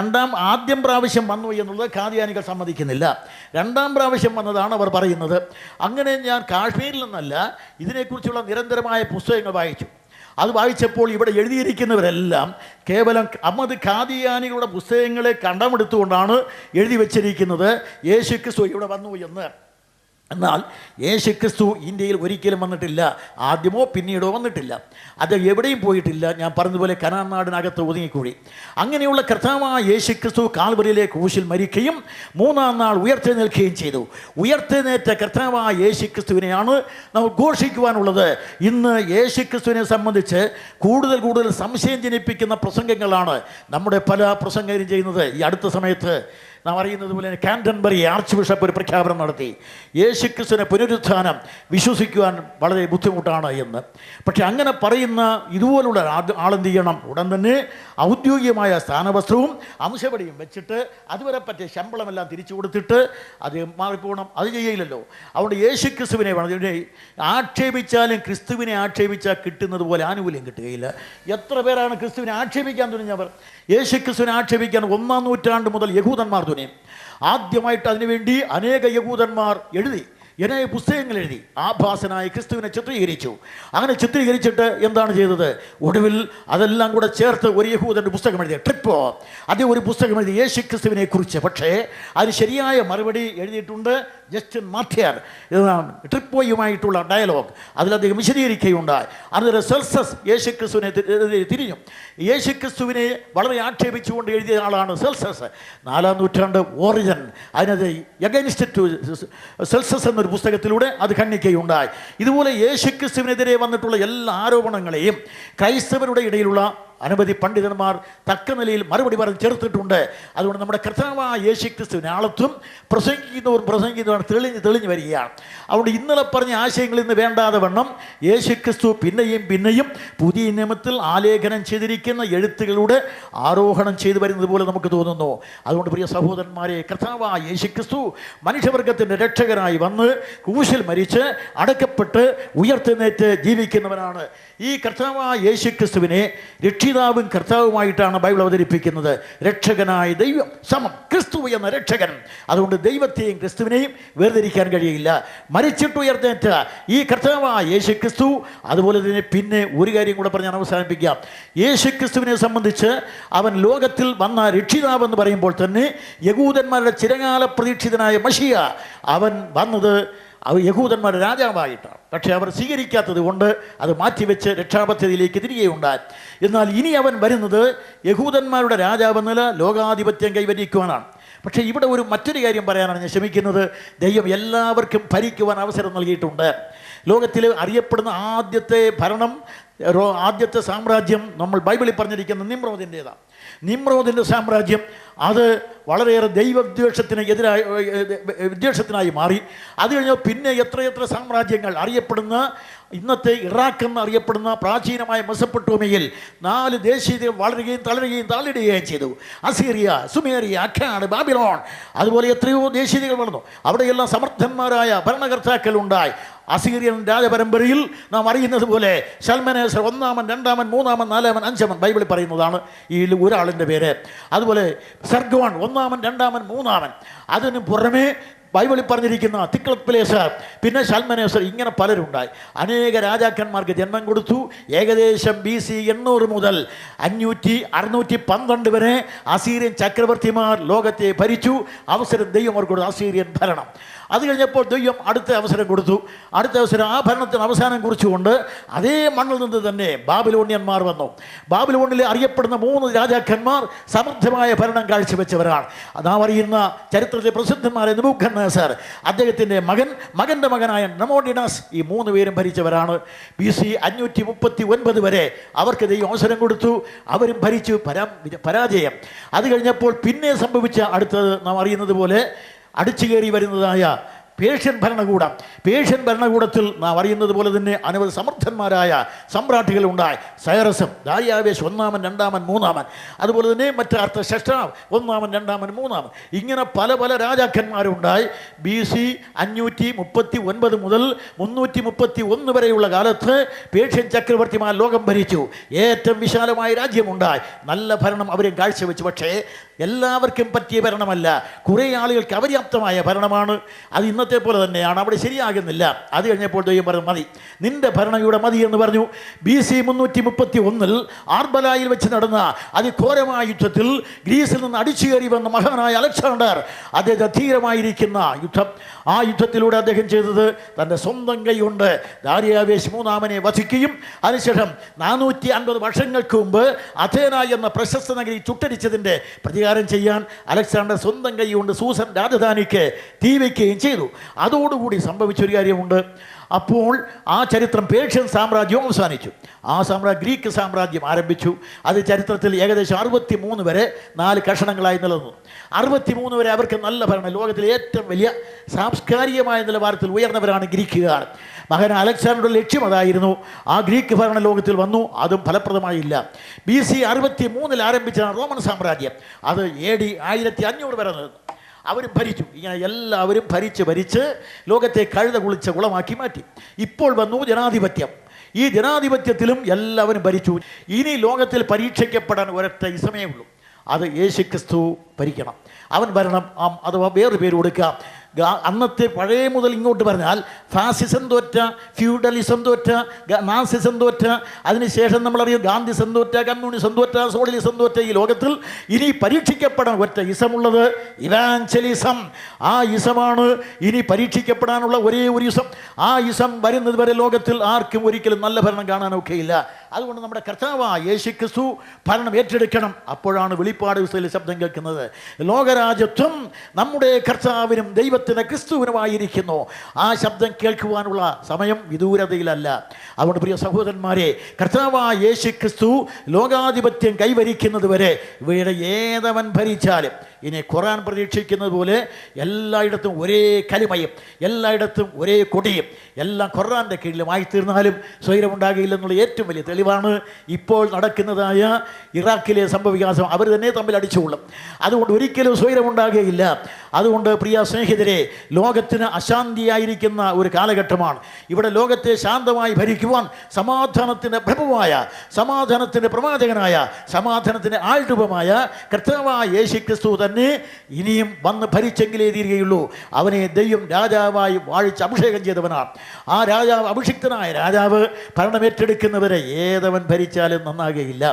ആദ്യം പ്രാവശ്യം വന്നു എന്നുള്ളത് ഖാദിയാനികൾ സമ്മതിക്കുന്നില്ല. രണ്ടാം പ്രാവശ്യം വന്നതാണ് അവർ പറയുന്നത്. അങ്ങനെ ഞാൻ കാശ്മീരിൽ നിന്നല്ല, ഇതിനെക്കുറിച്ചുള്ള നിരന്തരമായ പുസ്തകങ്ങൾ വായിച്ചു. അത് വായിച്ചപ്പോൾ ഇവിടെ എഴുതിയിരിക്കുന്നവരെല്ലാം കേവലം അഹമ്മദ് ഖാദിയാനികളുടെ പുസ്തകങ്ങളെ കണ്ടമെടുത്തുകൊണ്ടാണ് എഴുതി വച്ചിരിക്കുന്നത് യേശു ക്രിസ്തു ഇവിടെ വന്നു എന്ന്. എന്നാൽ യേശു ക്രിസ്തു ഇന്ത്യയിൽ ഒരിക്കലും വന്നിട്ടില്ല. ആദ്യമോ പിന്നീടോ വന്നിട്ടില്ല. അത് എവിടെയും പോയിട്ടില്ല. ഞാൻ പറഞ്ഞതുപോലെ കനാൻ നാടിനകത്ത് ഒതുങ്ങിക്കൂടി. അങ്ങനെയുള്ള കർത്താവായ യേശു ക്രിസ്തു കാൽവരിയിലെ ക്രൂശിൽ മരിക്കുകയും മൂന്നാം നാൾ ഉയർത്തെഴുന്നേൽക്കുകയും ചെയ്തു. ഉയർത്തെഴുന്നേറ്റ കർത്താവായ യേശു ക്രിസ്തുവിനെയാണ് നമ്മൾ ഘോഷിക്കുവാനുള്ളത്. ഇന്ന് യേശു ക്രിസ്തുവിനെ സംബന്ധിച്ച് കൂടുതൽ സംശയം ജനിപ്പിക്കുന്ന പ്രസംഗങ്ങളാണ് നമ്മുടെ പല പ്രസംഗരും ചെയ്യുന്നത്. ഈ അടുത്ത സമയത്ത് നാം അറിയുന്നത് പോലെ കാൻറ്റർബറി ആർച്ച് ബിഷപ്പ് ഒരു പ്രഖ്യാപനം നടത്തി, യേശുക്രിസ്തുവിനെ പുനരുത്ഥാനം വിശ്വസിക്കുവാൻ വളരെ ബുദ്ധിമുട്ടാണ് എന്ന്. പക്ഷെ അങ്ങനെ പറയുന്ന ഇതുപോലുള്ള ആളെന്ത് ചെയ്യണം? ഉടൻ തന്നെ ഔദ്യോഗികമായ സ്ഥാനവസ്ത്രവും അംശപടിയും വെച്ചിട്ട് അതുവരെ പറ്റിയ ശമ്പളമെല്ലാം തിരിച്ചു കൊടുത്തിട്ട് അത് മാറിപ്പോകണം. അത് ചെയ്യില്ലല്ലോ. അതുകൊണ്ട് യേശുക്രിസ്തുവിനെ വേണം. ആക്ഷേപിച്ചാലും ക്രിസ്തുവിനെ ആക്ഷേപിച്ചാൽ കിട്ടുന്നത് പോലെ ആനുകൂല്യം കിട്ടുകയില്ല. എത്ര പേരാണ് ക്രിസ്തുവിനെ ആക്ഷേപിക്കാൻ തുനിഞ്ഞവർ? യേശുക്രിസ്തുവിനെ ആക്ഷേപിക്കാൻ 1-ാം നൂറ്റാണ്ട് മുതൽ യഹൂദന്മാർ തുനിയും. ആദ്യമായിട്ട് അതിനുവേണ്ടി അനേക യഹൂദന്മാർ എഴുതി, അനേക പുസ്തകങ്ങൾ എഴുതി ആഭാസനായ ക്രിസ്തുവിനെ ചിത്രീകരിച്ചു. അങ്ങനെ ചിത്രീകരിച്ചിട്ട് എന്താണ് ചെയ്തത്? ഒടുവിൽ അതെല്ലാം കൂടെ ചേർത്ത് ഒരു യഹൂദൻ്റെ പുസ്തകം എഴുതി, ട്രിപ്പോ. അതേ ഒരു പുസ്തകം എഴുതി യേശു ക്രിസ്തുവിനെ കുറിച്ച്. പക്ഷേ അതിന് ശരിയായ മറുപടി എഴുതിയിട്ടുണ്ട് ജസ്റ്റിൻ മാത്യർ. ട്രിപ്പോയുമായിട്ടുള്ള ഡയലോഗ് അതിൽ അദ്ദേഹം വിശദീകരിക്കുകയുണ്ടായി. അന്നേരം സെൽസസ് യേശു ക്രിസ്തുവിനെ തിരിഞ്ഞു. യേശു ക്രിസ്തുവിനെ വളരെ ആക്ഷേപിച്ചുകൊണ്ട് എഴുതിയ ആളാണ് സെൽസസ്. 4-ാം നൂറ്റാണ്ട് ഓറിജൻ അതിനത് എഗൈൻസ്റ്റ് ടു സെൽസസ് എന്നൊരു പുസ്തകത്തിലൂടെ അത് ഖണ്ഡിക്കുകയുണ്ടായി. ഇതുപോലെ യേശുക്രിസ്തുവിനെതിരെ വന്നിട്ടുള്ള എല്ലാ ആരോപണങ്ങളെയും ക്രൈസ്തവരുടെ ഇടയിലുള്ള അനവധി പണ്ഡിതന്മാർ തക്ക നിലയിൽ മറുപടി പറഞ്ഞ് ചേർത്തിട്ടുണ്ട്. അതുകൊണ്ട് നമ്മുടെ കർത്താവായ യേശുക്രിസ്തുവിനെ ആളത്വം പ്രസംഗിക്കുന്നവർ തെളിഞ്ഞു വരികയാണ്. അതുകൊണ്ട് ഇന്നലെ പറഞ്ഞ ആശയങ്ങളിൽ നിന്ന് വേണ്ടാതെ വണ്ണം യേശുക്രിസ്തു പിന്നെയും പുതിയ നിയമത്തിൽ ആലേഖനം ചെയ്തിരിക്കുന്ന എഴുത്തുകളുടെ ആരോഹണം ചെയ്തു വരുന്നത് പോലെ നമുക്ക് തോന്നുന്നു. അതുകൊണ്ട് പ്രിയ സഹോദരന്മാരെ, കർത്താവായ യേശുക്രിസ്തു മനുഷ്യവർഗത്തിൻ്റെ രക്ഷകനായി വന്ന് ക്രൂശിൽ മരിച്ച് അടക്കപ്പെട്ട് ഉയർത്തെഴുന്നേറ്റ് ജീവിക്കുന്നവനാണ്. ഈ കർത്താവായ യേശുക്രിസ്തുവിനെ രക്ഷിതാവും കർത്താവുമായിട്ടാണ് ബൈബിൾ അവതരിപ്പിക്കുന്നത്. രക്ഷകനായ ദൈവം സമം ക്രിസ്തു എന്ന രക്ഷകൻ. അതുകൊണ്ട് ദൈവത്തെയും ക്രിസ്തുവിനെയും വേർതിരിക്കാൻ കഴിയില്ല. മരിച്ചിട്ടുയർത്തേറ്റ ഈ കർത്താവായ യേശുക്രിസ്തു. അതുപോലെ തന്നെ പിന്നെ ഒരു കാര്യം കൂടെ പറഞ്ഞ് ഞാൻ അവസാനിപ്പിക്കാം. യേശുക്രിസ്തുവിനെ സംബന്ധിച്ച് അവൻ ലോകത്തിൽ വന്ന രക്ഷിതാവെന്ന് പറയുമ്പോൾ തന്നെ യഹൂദന്മാരുടെ ചിരകാല പ്രതീക്ഷിതനായ മശിയ അവൻ വന്നത് യഹൂദന്മാരുടെ രാജാവായിട്ടാണ്. പക്ഷേ അവർ സ്വീകരിക്കാത്തത് കൊണ്ട് അത് മാറ്റിവെച്ച് രക്ഷാപദ്ധതിയിലേക്ക് തിരികെയുണ്ടായി. എന്നാൽ ഇനി അവൻ വരുന്നത് യഹൂദന്മാരുടെ രാജാവെന്നല്ല, ലോകാധിപത്യം കൈവരിക്കുവാനാണ്. പക്ഷേ ഇവിടെ മറ്റൊരു കാര്യം പറയാനാണ് ഞാൻ ശ്രമിക്കുന്നത്. ദൈവം എല്ലാവർക്കും ഭരിക്കുവാൻ അവസരം നൽകിയിട്ടുണ്ട്. ലോകത്തിൽ അറിയപ്പെടുന്ന ആദ്യത്തെ സാമ്രാജ്യം നമ്മൾ ബൈബിളിൽ പറഞ്ഞിരിക്കുന്ന നിമ്രോദിൻ്റേതാണ്. നിമ്രോദിൻ്റെ സാമ്രാജ്യം അത് വളരെയേറെ വിദ്വേഷത്തിനായി മാറി. അത് കഴിഞ്ഞാൽ പിന്നെ എത്രയെത്ര സാമ്രാജ്യങ്ങൾ അറിയപ്പെടുന്ന ഇന്നത്തെ ഇറാഖ് എന്നറിയപ്പെടുന്ന പ്രാചീനമായ മെസപ്പൊട്ടോമിയയിൽ 4 ദേശീയതകൾ വളരുകയും താളിടുകയും ചെയ്തു. അസീറിയ, സുമേറിയ, അഖാഡ്, ബാബിലോൺ, അതുപോലെ എത്രയോ ദേശീയതകൾ വളർന്നു. അവിടെയെല്ലാം സമർത്ഥന്മാരായ ഭരണകർത്താക്കൾ ഉണ്ടായി. അസീറിയൻ രാജപരമ്പരയിൽ നാം അറിയുന്നത് പോലെ ശൽമനേസർ 1-ാമൻ, 2-ാമൻ, 3-ാമൻ, 4-ാമൻ, 5-ാമൻ ബൈബിളിൽ പറയുന്നതാണ് ഈ ഒരാളിൻ്റെ പേര്. അതുപോലെ സർഗോൺ 1-ാമൻ, 2-ാമൻ, 3-ാമൻ. അതിന് പുറമേ ബൈബിളിൽ പറഞ്ഞിരിക്കുന്ന തിക്ലത്പിലേസർ, പിന്നെ ശൽമനേസർ, ഇങ്ങനെ പലരുണ്ടായി. അനേക രാജാക്കന്മാർക്ക് ജന്മം കൊടുത്തു. ഏകദേശം BC 800 മുതൽ 612 വരെ അസീറിയൻ ചക്രവർത്തിമാർ ലോകത്തെ ഭരിച്ചു. ദൈവം അവർക്ക് കൊടുത്തു അസീറിയൻ ഭരണം. അത് കഴിഞ്ഞപ്പോൾ ദൈവം അടുത്ത അവസരം കൊടുത്തു. ആ ഭരണത്തിന് അവസാനം കുറിച്ചുകൊണ്ട് അതേ മണ്ണിൽ നിന്ന് തന്നെ ബാബിലോണിയന്മാർ വന്നു. ബാബിലോണിലെ അറിയപ്പെടുന്ന 3 രാജാക്കന്മാർ സമർത്ഥമായ ഭരണം കാഴ്ചവെച്ചവരാണ്. നാം അറിയുന്ന ചരിത്രത്തിലെ പ്രസിദ്ധന്മാരെ നെബൂഖദ്നേസർ, നെബൂഖദ്നേസർ, അദ്ദേഹത്തിൻ്റെ മകൻ്റെ മകനായ നമോഡിനാസ്, ഈ 3 പേരും ഭരിച്ചവരാണ്. BC 539 വരെ അവർക്ക് ദൈവം അവസരം കൊടുത്തു. അവരും ഭരിച്ചു, പരാജയം. അത് കഴിഞ്ഞപ്പോൾ പിന്നെ സംഭവിച്ച അടുത്തത് നാം അറിയുന്നത് പോലെ അടിച്ചു കയറി വരുന്നതായ പേർഷ്യൻ ഭരണകൂടത്തിൽ നാം അറിയുന്നത് പോലെ തന്നെ അനവധി സമർത്ഥന്മാരായ സമ്രാട്ടുകളുണ്ടായി. സൈറസും, ദാരിയാവേശ് 1-ാമൻ 2-ാമൻ 3-ാമൻ, അതുപോലെ തന്നെ മറ്റ് അർത്ഥശഷ്ടാവ് 1-ാമൻ 2-ാമൻ 3-ാമൻ, ഇങ്ങനെ പല രാജാക്കന്മാരുണ്ടായി. BC 539 മുതൽ 331 വരെയുള്ള കാലത്ത് പേർഷ്യൻ ചക്രവർത്തിമാർ ലോകം ഭരിച്ചു. ഏറ്റവും വിശാലമായ രാജ്യമുണ്ടായി. നല്ല ഭരണം അവരും കാഴ്ചവെച്ചു. പക്ഷേ എല്ലാവർക്കും പറ്റിയ ഭരണമല്ല, കുറേ ആളുകൾക്ക് അപര്യാപ്തമായ ഭരണമാണ്. അത് ഇന്നത്തെ പോലെ തന്നെയാണ്, അവിടെ ശരിയാകുന്നില്ല. അത് കഴിഞ്ഞപ്പോൾ ദൈവം പറഞ്ഞു, മതി, നിന്റെ ഭരണം ഇവിടെ മതി എന്ന് പറഞ്ഞു. BC 331 ആർബലായിൽ വെച്ച് നടന്ന അതിഘോരമായ യുദ്ധത്തിൽ ഗ്രീസിൽ നിന്ന് അടിച്ചു കയറി വന്ന മഹാനായ അലക്സാണ്ടർ, അദ്ദേഹം ധീരമായിരിക്കുന്ന യുദ്ധം, ആ യുദ്ധത്തിലൂടെ അദ്ദേഹം ചെയ്തത് തൻ്റെ സ്വന്തം കൈ കൊണ്ട് ദാരിയാവേശ് 3-ാമനെ വധിക്കുകയും അതിനുശേഷം 450 വർഷങ്ങൾക്ക് മുമ്പ് അഥേന എന്ന പ്രശസ്ത നഗരി ചുട്ടരിച്ചതിൻ്റെ പ്രതികാരം ചെയ്യാൻ അലക്സാണ്ടർ സ്വന്തം കൈ കൊണ്ട് സൂസൻ രാജധാനിക്ക് തീ വയ്ക്കുകയും ചെയ്തു. അതോടുകൂടി സംഭവിച്ചൊരു കാര്യമുണ്ട്. അപ്പോൾ ആ ചരിത്രം പേർഷ്യൻ സാമ്രാജ്യവും അവസാനിച്ചു. ആ ഗ്രീക്ക് സാമ്രാജ്യം ആരംഭിച്ചു. അത് ചരിത്രത്തിൽ ഏകദേശം 63 വരെ 4 കഷണങ്ങളായി നിലനിന്നു. 63 വരെ അവർക്ക് നല്ല ഭരണം. ലോകത്തിലെ ഏറ്റവും വലിയ സാംസ്കാരികമായ നിലവാരത്തിൽ ഉയർന്നവരാണ് ഗ്രീക്കുകാർ. മകൻ അലക്സാണ്ടറുടെ ലക്ഷ്യം അതായിരുന്നു. ആ ഗ്രീക്ക് ഭരണ ലോകത്തിൽ വന്നു, അതും ഫലപ്രദമായില്ല. BC 63 ആരംഭിച്ച റോമൻ സാമ്രാജ്യം അത് AD 1500 വരെ നിന്നു. അവരും ഭരിച്ചു. ഇങ്ങനെ എല്ലാവരും ഭരിച്ച് ലോകത്തെ കഴുത കുളിച്ച കുളമാക്കി മാറ്റി. ഇപ്പോൾ വന്നു ജനാധിപത്യം. ഈ ജനാധിപത്യത്തിലും എല്ലാവരും ഭരിച്ചു. ഇനി ലോകത്തിൽ പരീക്ഷിക്കപ്പെടാൻ ഒരൊറ്റ ഇസമേ ഉള്ളൂ, അത് യേശുക്രിസ്തു ഭരിക്കണം. അവൻ ഭരണം, അഥവാ വേറൊരു പേര് കൊടുക്കുക. അന്നത്തെ പഴയ മുതൽ ഇങ്ങോട്ട് പറഞ്ഞാൽ ഫാസിസം തോറ്റ, ഫ്യൂഡലിസം തോറ്റ, നാസിസം തോറ്റ, അതിനുശേഷം നമ്മളറിയാം ഗാന്ധിസം തോറ്റ, കമ്മ്യൂണിസം തോറ്റ, സോഷ്യലിസം തോറ്റ ഈ ലോകത്തിൽ ഇനി പരീക്ഷിക്കപ്പെടാൻ ഒറ്റ ഇസമുള്ളത് ഇവാഞ്ചലിസം. ആ ഇസമാണ് ഇനി പരീക്ഷിക്കപ്പെടാനുള്ള ഒരേ ഒരു ഇസം. ആ ഇസം വരുന്നത് വരെ ലോകത്തിൽ ആർക്കും ഒരിക്കലും നല്ല ഭരണം കാണാനൊക്കെയില്ല. അതുകൊണ്ട് നമ്മുടെ കർത്താവായ യേശുക്രിസ്തു ഭരണം ഏറ്റെടുക്കണം. അപ്പോഴാണ് വെളിപ്പാട് പുസ്തകത്തിൽ ശബ്ദം കേൾക്കുന്നത്, ലോകരാജ്യത്വം നമ്മുടെ കർത്താവിനും ദൈവത്തിന് ക്രിസ്തുവിനുമായിരിക്കുന്നു. ആ ശബ്ദം കേൾക്കുവാനുള്ള സമയം വിദൂരതയിലല്ല. അതുകൊണ്ട് പ്രിയ സഹോദരന്മാരെ, കർത്താവായ യേശുക്രിസ്തു ലോകാധിപത്യം കൈവരിക്കുന്നത് വരെ ഇവയുടെ ഏതവൻ ഭരിച്ചാലും, ഇനി ഖുർആൻ പ്രതീക്ഷിക്കുന്നത് പോലെ എല്ലായിടത്തും ഒരേ കലിമയും എല്ലായിടത്തും ഒരേ കൊടിയും എല്ലാം ഖുർആൻ്റെ കീഴിലുമായി തീർന്നാലും സ്വൈരമുണ്ടാകില്ലെന്നുള്ള ഏറ്റവും വലിയ തെളിവാണ് ഇപ്പോൾ നടക്കുന്നതായ ഇറാഖിലെ സംഭവവികാസം. അവർ തന്നെ തമ്മിൽ അടിച്ചുകൊള്ളും. അതുകൊണ്ട് ഒരിക്കലും സ്വൈരമുണ്ടാകുകയില്ല. അതുകൊണ്ട് പ്രിയ സ്നേഹിതരെ, ലോകത്തിന് അശാന്തിയായിരിക്കുന്ന ഒരു കാലഘട്ടമാണ്. ഇവിടെ ലോകത്തെ ശാന്തമായി ഭരിക്കുവാൻ സമാധാനത്തിൻ്റെ പ്രഭുവായ, സമാധാനത്തിൻ്റെ പ്രവാചകനായ, സമാധാനത്തിൻ്റെ ആൾരൂപമായ കർത്താവായ യേശുക്രിസ്തു തന്നെ ഇനിയും വന്ന് ഭരിച്ചെങ്കിലേ തീരുകയുള്ളൂ. അവനെ ദൈവം രാജാവായി വാഴിച്ച് അഭിഷേകം ചെയ്തവനാണ്. ആ രാജാവ്, അഭിഷിക്തനായ രാജാവ് ഭരണമേറ്റെടുക്കുന്നവരെ ഏതവൻ ഭരിച്ചാലും നന്നാകുകയില്ല.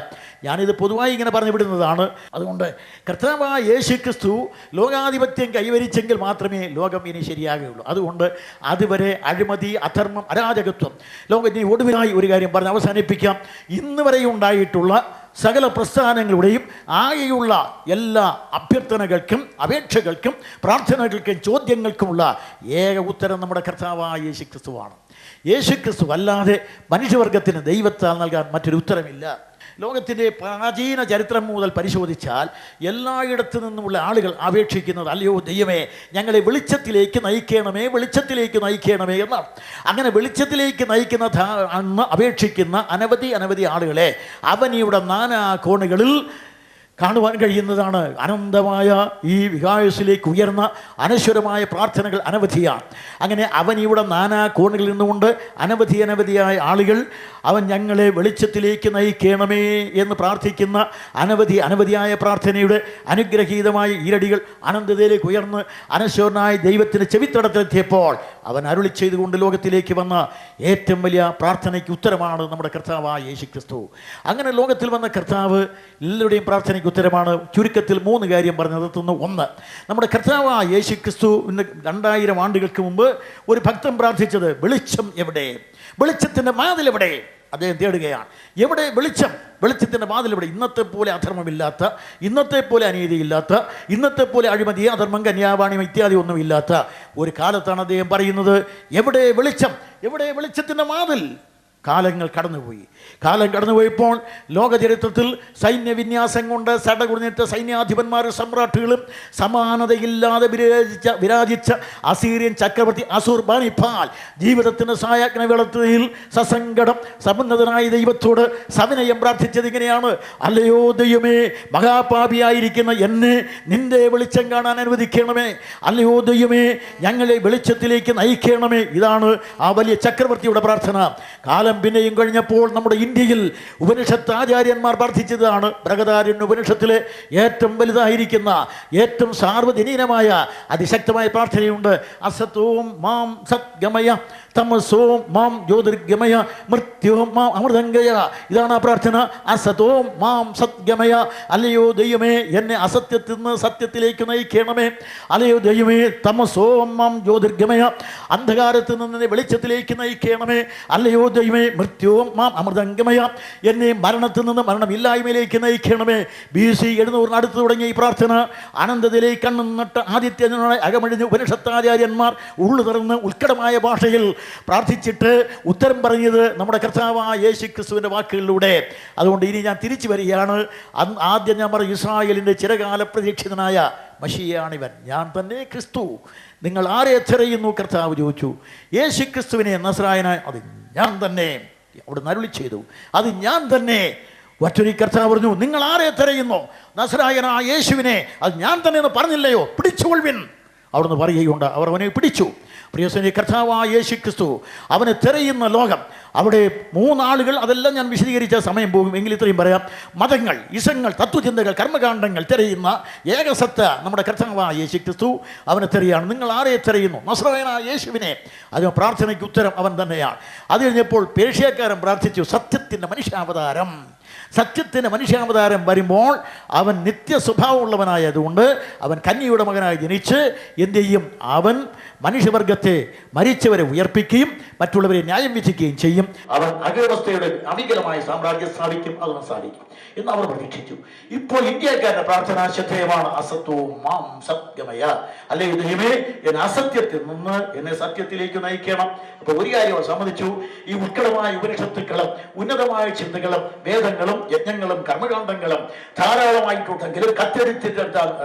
ഞാനിത് പൊതുവായി ഇങ്ങനെ പറഞ്ഞു വിടുന്നതാണ്. അതുകൊണ്ട് കർത്താവായ യേശുക്രിസ്തു ലോകാധിപത്യം കൈവരിച്ചെങ്കിൽ മാത്രമേ ലോകം ഇനി ശരിയാകുകയുള്ളൂ. അതുകൊണ്ട് അതുവരെ അഴിമതി, അധർമ്മം, അരാജകത്വം ലോകം. ഇനി ഒടുവിലായി ഒരു കാര്യം പറഞ്ഞ് അവസാനിപ്പിക്കാം. ഇന്ന് വരെ ഉണ്ടായിട്ടുള്ള സകല പ്രസ്ഥാനങ്ങളുടെയും ആകെയുള്ള എല്ലാ അഭ്യർത്ഥനകൾക്കും, അപേക്ഷകൾക്കും, പ്രാർത്ഥനകൾക്കും, ചോദ്യങ്ങൾക്കുമുള്ള ഏക ഉത്തരം നമ്മുടെ കർത്താവായ യേശുക്രിസ്തുവാണ്. യേശുക്രിസ്തു അല്ലാതെ മനുഷ്യവർഗത്തിന് ദൈവത്താൽ നൽകാൻ മറ്റൊരു ഉത്തരമില്ല. ലോകത്തിൻ്റെ പ്രാചീന ചരിത്രം മുതൽ പരിശോധിച്ചാൽ എല്ലായിടത്തു നിന്നുമുള്ള ആളുകൾ അപേക്ഷിക്കുന്നത്, അല്ലയോ ദൈവമേ, ഞങ്ങളെ വെളിച്ചത്തിലേക്ക് നയിക്കണമേ, വെളിച്ചത്തിലേക്ക് നയിക്കണമേ എന്നാണ്. അങ്ങനെ വെളിച്ചത്തിലേക്ക് നയിക്കുന്ന അപേക്ഷിക്കുന്ന അനവധി ആളുകളെ അവനിയുടെ നാനാ കോണുകളിൽ കാണുവാൻ കഴിയുന്നതാണ്. അനന്തമായ ഈ വികായസിലേക്ക് ഉയർന്ന അനശ്വരമായ പ്രാർത്ഥനകൾ അനവധിയാണ്. അങ്ങനെ അവൻ ഇവിടെ നാനാ കോണുകളിൽ നിന്നുകൊണ്ട് അനവധിയായ ആളുകൾ അവൻ ഞങ്ങളെ വെളിച്ചത്തിലേക്ക് നയിക്കണമേ എന്ന് പ്രാർത്ഥിക്കുന്ന അനവധിയായ പ്രാർത്ഥനയുടെ അനുഗ്രഹീതമായ ഈരടികൾ അനന്തതയിലേക്ക് ഉയർന്ന് അനശ്വരനായ ദൈവത്തിൻ്റെ ചെവിത്തടത്തിലെത്തിയപ്പോൾ അവൻ അരുളി ചെയ്തുകൊണ്ട് ലോകത്തിലേക്ക് വന്ന ഏറ്റവും വലിയ പ്രാർത്ഥനയ്ക്ക് ഉത്തരമാണ് നമ്മുടെ കർത്താവായ യേശുക്രിസ്തു. അങ്ങനെ ലോകത്തിൽ വന്ന കർത്താവ് എല്ലാവരുടെയും പ്രാർത്ഥനയ്ക്ക് ഉത്തരമാണ്. ചുരുക്കത്തിൽ 3 കാര്യം പറഞ്ഞു നിർത്തുന്നു. 1, നമ്മുടെ കർത്താവായ യേശുക്രിസ്തു 2000 ആണ്ടുകൾക്ക് മുമ്പ് ഒരു ഭക്തൻ പ്രാർത്ഥിച്ചത്, വെളിച്ചം എവിടെ, വെളിച്ചത്തിൻ്റെ വാതിൽ എവിടെ അദ്ദേഹം തേടുകയാണ്. എവിടെ വെളിച്ചം? വെളിച്ചത്തിൻ്റെ വാതിൽ ഇവിടെ. ഇന്നത്തെ പോലെ അധർമ്മമില്ലാത്ത, ഇന്നത്തെ പോലെ അനീതിയില്ലാത്ത, ഇന്നത്തെ പോലെ അഴിമതി, അധർമ്മം, കന്യാവാണിയം ഇത്യാദി ഒന്നുമില്ലാത്ത ഒരു കാലത്താണ് അദ്ദേഹം പറയുന്നത്, എവിടെ വെളിച്ചം? എവിടെ വെളിച്ചത്തിൻ്റെ വാതിൽ? കാലങ്ങൾ കടന്നുപോയി. കാലം കടന്നുപോയപ്പോൾ ലോകചരിത്രത്തിൽ സൈന്യവിന്യാസം കൊണ്ട് സടകുടഞ്ഞിട്ട സൈന്യാധിപന്മാരും സമ്രാട്ടുകളും സമാനതയില്ലാതെ വിരാജിച്ച അസീറിയൻ ചക്രവർത്തി അസൂർബാനിപ്പാൽ ജീവിതത്തിൻ്റെ സായാജ്ഞ വേളത്തിൽ സസങ്കടം സമുന്നതനായ ദൈവത്തോട് സവിനയം പ്രാർത്ഥിച്ചത് ഇങ്ങനെയാണ്: അല്ലയോ ദൈവമേ, മഹാപാപിയായിരിക്കുന്ന എന്നെ നിന്റെ വെളിച്ചം കാണാൻ അനുവദിക്കണമേ. അല്ലയോ ദൈവമേ, ഞങ്ങളെ വെളിച്ചത്തിലേക്ക് നയിക്കണമേ. ഇതാണ് ആ വലിയ ചക്രവർത്തിയുടെ പ്രാർത്ഥന. കാലം പിന്നെയും കഴിഞ്ഞപ്പോൾ നമ്മുടെ ഇന്ത്യയിൽ ഉപനിഷത്ത് ആചാര്യന്മാർ പ്രാർത്ഥിച്ചതാണ്. ബൃഹദാരണ്യ ഉപനിഷത്തിലെ ഏറ്റവും വലുതായിരിക്കുന്ന, ഏറ്റവും സാർവജനീനമായ അതിശക്തമായ പ്രാർത്ഥനയുണ്ട്: അസതോം മാം സദ്ഗമയ തമസോം മാം ജ്യോതിർഗമയ മൃത്യോം മാം അമൃതംഗയ. ഇതാണ് ആ പ്രാർത്ഥന. അസതോം മാം സദ്ഗമയ. അല്ലയോ ദൈവമേ, എന്നെ അസത്യത്തിൽ നിന്ന് സത്യത്തിലേക്ക് നയിക്കണമേ. അല്ലയോ ദൈവമേ, തമസോം മാം ജ്യോതിർഗമയ. അന്ധകാരത്തിൽ നിന്ന് വെളിച്ചത്തിലേക്ക് നയിക്കണമേ. അല്ലയോ ദൈവമേ, മൃത്യോം മാം അമൃതംഗമയ. എന്നെ മരണത്തിൽ നിന്ന് മരണമില്ലായ്മയിലേക്ക് നയിക്കണമേ. BC 700 അടുത്ത് തുടങ്ങിയ ഈ പ്രാർത്ഥന അനന്തതയിലേക്ക് കണ്ണും നട്ട് ആദിത്യനായി അകമഴിഞ്ഞ് ഉപനിഷത്താചാര്യന്മാർ ഉള്ളു തുറന്ന് ഉത്കടമായ ഭാഷയിൽ പ്രാർത്ഥിച്ചിട്ട് ഉത്തരം പറഞ്ഞത് നമ്മുടെ കർത്താവായ യേശു ക്രിസ്തുവിൻ്റെ വാക്കുകളിലൂടെ. അതുകൊണ്ട് ഇനി ഞാൻ തിരിച്ചു വരികയാണ്. ആദ്യം ഞാൻ പറഞ്ഞു, ഇസ്രായേലിൻ്റെ ചിരകാല പ്രതീക്ഷിതനായ മശിയാണിവൻ, ഞാൻ തന്നെ ക്രിസ്തു. നിങ്ങൾ ആരെ തിരയുന്നു? കർത്താവ് ചോദിച്ചു. യേശു ക്രിസ്തുവിനെ നസ്രായനായ, അത് ഞാൻ തന്നെ. അവിടെ അരുളി ചെയ്തു, അത് ഞാൻ തന്നെ. മറ്റൊരു കർത്താവ് പറഞ്ഞു, നിങ്ങൾ ആരെ തിരയുന്നു? നസ്രായനായ യേശുവിനെ. അത് ഞാൻ തന്നെ എന്ന് പറഞ്ഞില്ലയോ? പിടിച്ചുകൊള്ളുവിൻ. അവിടുന്ന് പറയുകയുണ്ട്. അവർ അവനെ പിടിച്ചു. പ്രിയസേന, കർത്താവായ യേശു ക്രിസ്തു, അവനെ തിരയുന്ന ലോകം. അവിടെ 3 ആളുകൾ. അതെല്ലാം ഞാൻ വിശദീകരിച്ച സമയം പോകും. എങ്കിൽ ഇത്രയും പറയാം. മതങ്ങൾ, ഇസങ്ങൾ, തത്വചിന്തകൾ, കർമ്മകാണ്ഡങ്ങൾ തിരയുന്ന ഏകസത്ത നമ്മുടെ കർത്താവായ യേശു ക്രിസ്തു അവനെ തിരയാണ്. നിങ്ങൾ ആരെ തിരയുന്നു? നസ്രായനായ യേശുവിനെ. അതിന് പ്രാർത്ഥനയ്ക്ക് ഉത്തരം അവൻ തന്നെയാണ്. അത് കഴിഞ്ഞപ്പോൾ പേർഷ്യക്കാരൻ പ്രാർത്ഥിച്ചു, സത്യത്തിൻ്റെ മനുഷ്യാവതാരം. സത്യത്തിൻ്റെ മനുഷ്യാവതാരം വരുമ്പോൾ അവൻ നിത്യ സ്വഭാവമുള്ളവനായതുകൊണ്ട് അവൻ കന്യയുടെ മകനായി ജനിച്ച് എന്ത് ചെയ്യും? അവൻ മനുഷ്യവർഗത്തെ, മരിച്ചവരെ ഉയർപ്പിക്കുകയും മറ്റുള്ളവരെ ന്യായം വിധിക്കുകയും ചെയ്യും. അവൻ അഗ്രവസ്ഥയുടെ അവികലമായ സാമ്രാജ്യം സ്ഥാപിക്കും. അതിന് സാധിക്കും എന്ന് അവർ പ്രതീക്ഷിച്ചു. ഇപ്പോൾ ഇന്ത്യക്കാരുടെ പ്രാർത്ഥന ശ്രദ്ധേയമാണ്: അസത്തോ മാം സദ്ഗമയ. അല്ലെ ദൈവമേ, എന്നെ അസത്യത്തിൽ നിന്ന് എന്നെ സത്യത്തിലേക്ക് നയിക്കണം. അപ്പോൾ ഒരു കാര്യം അവർ സമ്മതിച്ചു. ഈ ഉത്കടമായ ഉപനിഷത്തുക്കളും ഉന്നതമായ ചിന്തകളും വേദങ്ങളും യജ്ഞങ്ങളും കർമ്മകാണ്ഡങ്ങളും ധാരാളമായിട്ടുണ്ടെങ്കിലും കത്തെടുത്തിട്ട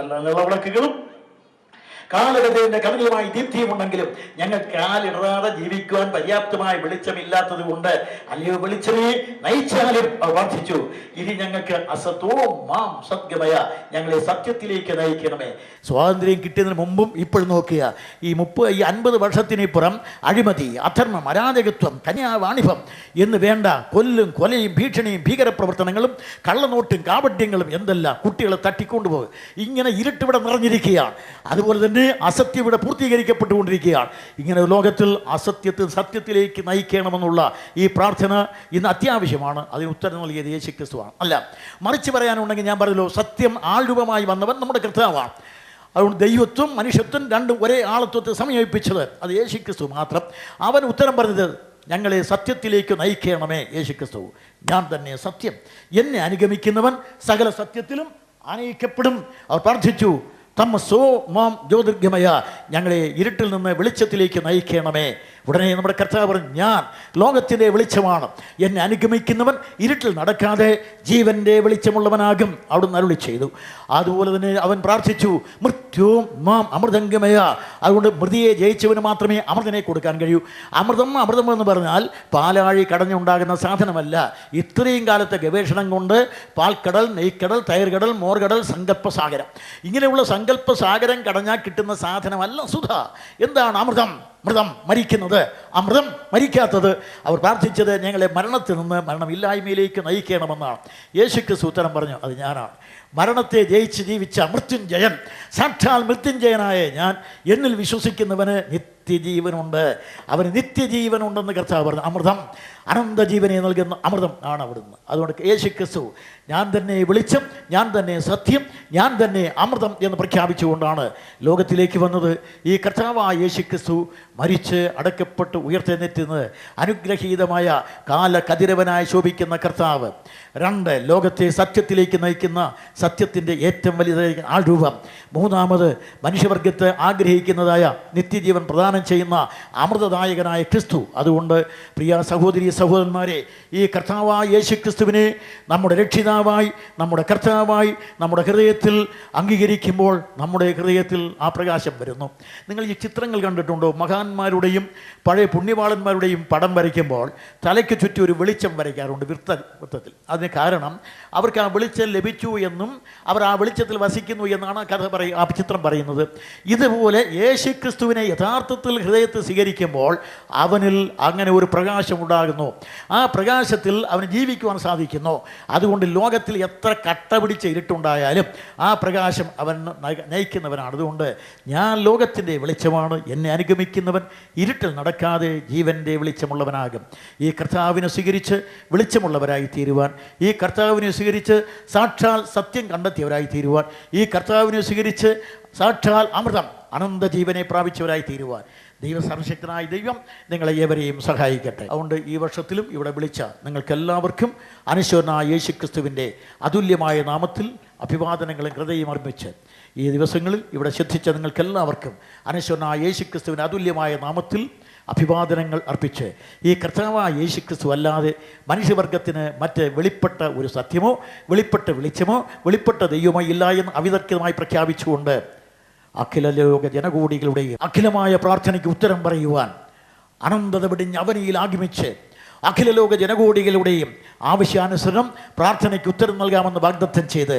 നിലവിളക്കുകളും കാലഗതിയുടെ കവിതയുമായി ദീപ്തിയുമുണ്ടെങ്കിലും ഞങ്ങൾ കാലിടാതെ ജീവിക്കുവാൻ പര്യാപ്തമായ വെളിച്ചമില്ലാത്തത് കൊണ്ട്, അല്ലയോ വെളിച്ചമേ, നയിച്ചാലും അവർ പ്രാർത്ഥിച്ചു, ഇനി ഞങ്ങൾക്ക് അസത്തോ മാം സദ്ഗമയ, ഞങ്ങളെ സത്യത്തിലേക്ക് നയിക്കണമേ. സ്വാതന്ത്ര്യം കിട്ടിയതിന് മുമ്പും ഇപ്പോഴും നോക്കുക, ഈ 50 വർഷത്തിനിപ്പുറം അഴിമതി, അധർമ്മം, അരാജകത്വം, കന്യാവാണിഭം എന്ന് വേണ്ട കൊലയും ഭീഷണിയും ഭീകരപ്രവർത്തനങ്ങളും കള്ളനോട്ടും കാപട്യങ്ങളും എന്തെല്ലാം കുട്ടികളെ തട്ടിക്കൊണ്ടുപോകും. ഇങ്ങനെ ഇരുട്ടിവിടെ നിറഞ്ഞിരിക്കുകയാണ്. അതുപോലെ തന്നെ അസത്യം ഇവിടെ പൂർത്തീകരിക്കപ്പെട്ടുകൊണ്ടിരിക്കുകയാണ്. ഇങ്ങനെ ലോകത്തിൽ അസത്യത്തിൽ സത്യത്തിലേക്ക് നയിക്കണമെന്നുള്ള ഈ പ്രാർത്ഥന ഇന്ന് അത്യാവശ്യമാണ്. അതിന് ഉത്തരം നൽകിയത് യേശു ക്രിസ്തുവാണ്. അല്ല, മറിച്ച് പറയാനുണ്ടെങ്കിൽ ഞാൻ പറഞ്ഞല്ലോ, സത്യം ആൾരൂപമായി വന്നവൻ നമ്മുടെ കർത്താവാണ്. അതുകൊണ്ട് ദൈവത്വം മനുഷ്യത്വം രണ്ടും ഒരേ ആളത്വത്തെ സമന്വയിപ്പിച്ചത് അത് യേശു ക്രിസ്തു മാത്രം. അവൻ ഉത്തരം പറഞ്ഞത്, ഞങ്ങളെ സത്യത്തിലേക്ക് നയിക്കണമേ. യേശു ക്രിസ്തു, ഞാൻ തന്നെ സത്യം, എന്നെ അനുഗമിക്കുന്നവൻ സകല സത്യത്തിലും അനയിക്കപ്പെടും. അവർ പ്രാർത്ഥിച്ചു, തമസോ മാം ജ്യോതിർഗമയ, ഞങ്ങളെ ഇരുട്ടിൽ നിന്ന് വെളിച്ചത്തിലേക്ക് നയിക്കണമേ. ഉടനെ നമ്മുടെ കർത്താവ് പറഞ്ഞു, ഞാൻ ലോകത്തിൻ്റെ വെളിച്ചമാണ്, എന്നെ അനുഗമിക്കുന്നവൻ ഇരുട്ടിൽ നടക്കാതെ ജീവൻ്റെ വെളിച്ചമുള്ളവനാകും. അവിടുന്ന് അരുളി ചെയ്തു. അതുപോലെ തന്നെ അവൻ പ്രാർത്ഥിച്ചു, മൃത്യോം മാം അമൃതംഗമയ. അതുകൊണ്ട് മൃതിയെ ജയിച്ചവന് മാത്രമേ അമൃതനെ കൊടുക്കാൻ കഴിയൂ. അമൃതം എന്ന് പറഞ്ഞാൽ പാലാഴി കടഞ്ഞുണ്ടാകുന്ന സാധനമല്ല. ഇത്രയും കാലത്തെ ഗവേഷണം കൊണ്ട് പാൽക്കടൽ, നെയ്ക്കടൽ, തൈർകടൽ, മോർകടൽ, സങ്കല്പസാഗരം, ഇങ്ങനെയുള്ള സങ്കല്പസാഗരം കടഞ്ഞാൽ കിട്ടുന്ന സാധനമല്ല സുധ. എന്താണ് അമൃതം? മൃതം, മരിക്കുന്നത്, അമൃതം മരിക്കാത്തത്. അവർ പ്രാർത്ഥിച്ചത് ഞങ്ങളെ മരണത്തിൽ നിന്ന് മരണമില്ലായ്മയിലേക്ക് നയിക്കണമെന്നാണ്. യേശു ക്രിസ്തു ഉത്തരം പറഞ്ഞു, അത് ഞാനാണ്. മരണത്തെ ജയിച്ച് ജീവിച്ച മൃത്യുഞ്ജയൻ, സാക്ഷാൽ മൃത്യുഞ്ജയനായ ഞാൻ, എന്നിൽ വിശ്വസിക്കുന്നവന് നിത്യജീവനുണ്ട്. അവന് നിത്യജീവനുണ്ടെന്ന് കർത്താവ് പറഞ്ഞു. അമൃതം, അനന്തജീവനെ നൽകുന്ന അമൃതം ആണ് അവിടുന്ന്. അതുകൊണ്ട് യേശു ക്രിസ്തു ഞാൻ തന്നെ വെളിച്ചം, ഞാൻ തന്നെ സത്യം, ഞാൻ തന്നെ അമൃതം എന്ന് പ്രഖ്യാപിച്ചുകൊണ്ടാണ് ലോകത്തിലേക്ക് വന്നത്. ഈ കർത്താവായ യേശുക്രിസ്തു മരിച്ച് അടക്കപ്പെട്ട് ഉയർത്തെഴുന്നേറ്റുന്നത് അനുഗ്രഹീതമായ കാലകതിരവനായി ശോഭിക്കുന്ന കർത്താവ്. 2, ലോകത്തെ സത്യത്തിലേക്ക് നയിക്കുന്ന സത്യത്തിൻ്റെ ഏറ്റവും വലിയ ആൾരൂപം. 3, മനുഷ്യവർഗത്തെ ആഗ്രഹിക്കുന്നതായ നിത്യജീവൻ പ്രദാനം ചെയ്യുന്ന അമൃതദായകനായ ക്രിസ്തു. അതുകൊണ്ട് പ്രിയ സഹോദരി സഹോദരന്മാരെ, ഈ കർത്താവായ യേശുക്രിസ്തുവിനെ നമ്മുടെ രക്ഷിതാവായി, നമ്മുടെ കർത്താവായി നമ്മുടെ ഹൃദയത്തിൽ അംഗീകരിക്കുമ്പോൾ നമ്മുടെ ഹൃദയത്തിൽ ആ പ്രകാശം വരുന്നു. നിങ്ങൾ ഈ ചിത്രങ്ങൾ കണ്ടിട്ടുണ്ടോ? മഹാന്മാരുടെയും പഴയ പുണ്യവാളന്മാരുടെയും പടം വരയ്ക്കുമ്പോൾ തലയ്ക്ക് ചുറ്റും ഒരു വെളിച്ചം വരയ്ക്കാറുണ്ട് വൃത്തത്തിൽ. അതിന് കാരണം അവർക്ക് ആ വെളിച്ചം ലഭിച്ചു എന്നും അവർ ആ വെളിച്ചത്തിൽ വസിക്കുന്നു എന്നാണ് ആ ചിത്രം പറയുന്നത്. ഇതുപോലെ യേശുക്രിസ്തുവിനെ യഥാർത്ഥത്തിൽ ഹൃദയത്തിൽ സ്വീകരിക്കുമ്പോൾ അവനിൽ അങ്ങനെ ഒരു പ്രകാശം ഉണ്ടാകുന്നു. ആ പ്രകാശത്തിൽ അവന് ജീവിക്കുവാൻ സാധിക്കുന്നു. അതുകൊണ്ട് ലോകത്തിൽ എത്ര കട്ട പിടിച്ച ഇരുട്ടുണ്ടായാലും ആ പ്രകാശം അവൻ നയിക്കുന്നവനാണ്. അതുകൊണ്ട് ഞാൻ ലോകത്തിൻ്റെ വെളിച്ചമാണ്, എന്നെ അനുഗമിക്കുന്നവൻ ഇരുട്ടിൽ നടക്കാതെ ജീവൻ്റെ വെളിച്ചമുള്ളവനാകും. ഈ കർത്താവിനെ സ്വീകരിച്ച് വെളിച്ചമുള്ളവരായി തീരുവാൻ, ഈ കർത്താവിനെ സ്വീകരിച്ച് സാക്ഷാൽ സത്യം കണ്ടെത്തിയവരായി തീരുവാൻ, ഈ കർത്താവിനെ സ്വീകരിച്ച് സാക്ഷാൽ അമൃതം അനന്തജീവനെ പ്രാപിച്ചവരായി തീരുവാൻ സർവശക്തനായ ദൈവം നിങ്ങളെ ഏവരെയും സഹായിക്കട്ടെ. അതുകൊണ്ട് ഈ വർഷത്തിലും ഇവിടെ വിളിച്ച നിങ്ങൾക്കെല്ലാവർക്കും അനശ്വരനായ യേശുക്രിസ്തുവിൻ്റെ അതുല്യമായ നാമത്തിൽ അഭിവാദനങ്ങളും ഹൃദയം അർപ്പിച്ച് ഈ ദിവസങ്ങളിൽ ഇവിടെ ശ്രദ്ധിച്ച നിങ്ങൾക്കെല്ലാവർക്കും അനശ്വരനായ യേശുക്രിസ്തുവിൻ്റെ അതുല്യമായ നാമത്തിൽ അഭിവാദനങ്ങൾ അർപ്പിച്ച് ഈ കർത്താവായ യേശുക്രിസ്തു അല്ലാതെ മനുഷ്യവർഗത്തിന് മറ്റ് വെളിപ്പെട്ട ഒരു സത്യമോ വെളിപ്പെട്ട വെളിച്ചമോ വെളിപ്പെട്ട ദൈവമോ ഇല്ല എന്ന് അവിതർക്കിതമായി പ്രഖ്യാപിച്ചുകൊണ്ട് അഖില ലോക ജനകോടികളുടെയും അഖിലമായ പ്രാർത്ഥനയ്ക്ക് ഉത്തരം പറയുവാൻ അനന്തത വെടിഞ്ഞ് അവനിയിൽ ആഗമിച്ച് അഖില ലോക ജനകോടികളുടെയും ആവശ്യാനുസരണം പ്രാർത്ഥനയ്ക്ക് ഉത്തരം നൽകാമെന്ന് വാഗ്ദത്തം ചെയ്ത്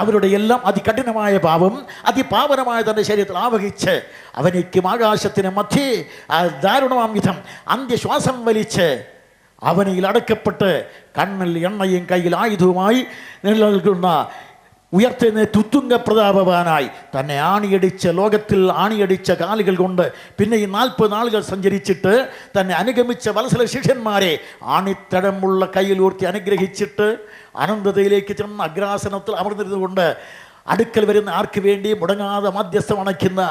അവരുടെ എല്ലാം അതികഠിനമായ പാപം അതിപാവനമായ തൻ്റെ ശരീരത്തിൽ ആവഹിച്ച് അവനിക്കും ആകാശത്തിന് മധ്യേ ദാരുണമാം വിധം അന്ത്യശ്വാസം വലിച്ച് അവനിൽ അടക്കപ്പെട്ട് കണ്ണിൽ എണ്ണയും കയ്യിൽ ആയുധവുമായി നിലനിൽക്കുന്ന ഉയർത്തെഴുന്നേറ്റ് ഉത്തുംഗ പ്രതാപവാനായി തന്നെ ലോകത്തിൽ ആണിയടിച്ച കാലുകൾ കൊണ്ട് പിന്നെ ഈ 40 നാളുകൾ സഞ്ചരിച്ചിട്ട് തന്നെ അനുഗമിച്ച വത്സല ശിഷ്യന്മാരെ ആണിത്തടമുള്ള കയ്യിൽ ഉയർത്തി അനുഗ്രഹിച്ചിട്ട് അനന്തതയിലേക്ക് ചെന്ന അഗ്രാസനത്തിൽ അമർന്നിരുന്നുകൊണ്ട് അടുക്കൽ വരുന്ന ആർക്ക് വേണ്ടിയും മുടങ്ങാതെ മാധ്യസ്ഥമണയ്ക്കുന്ന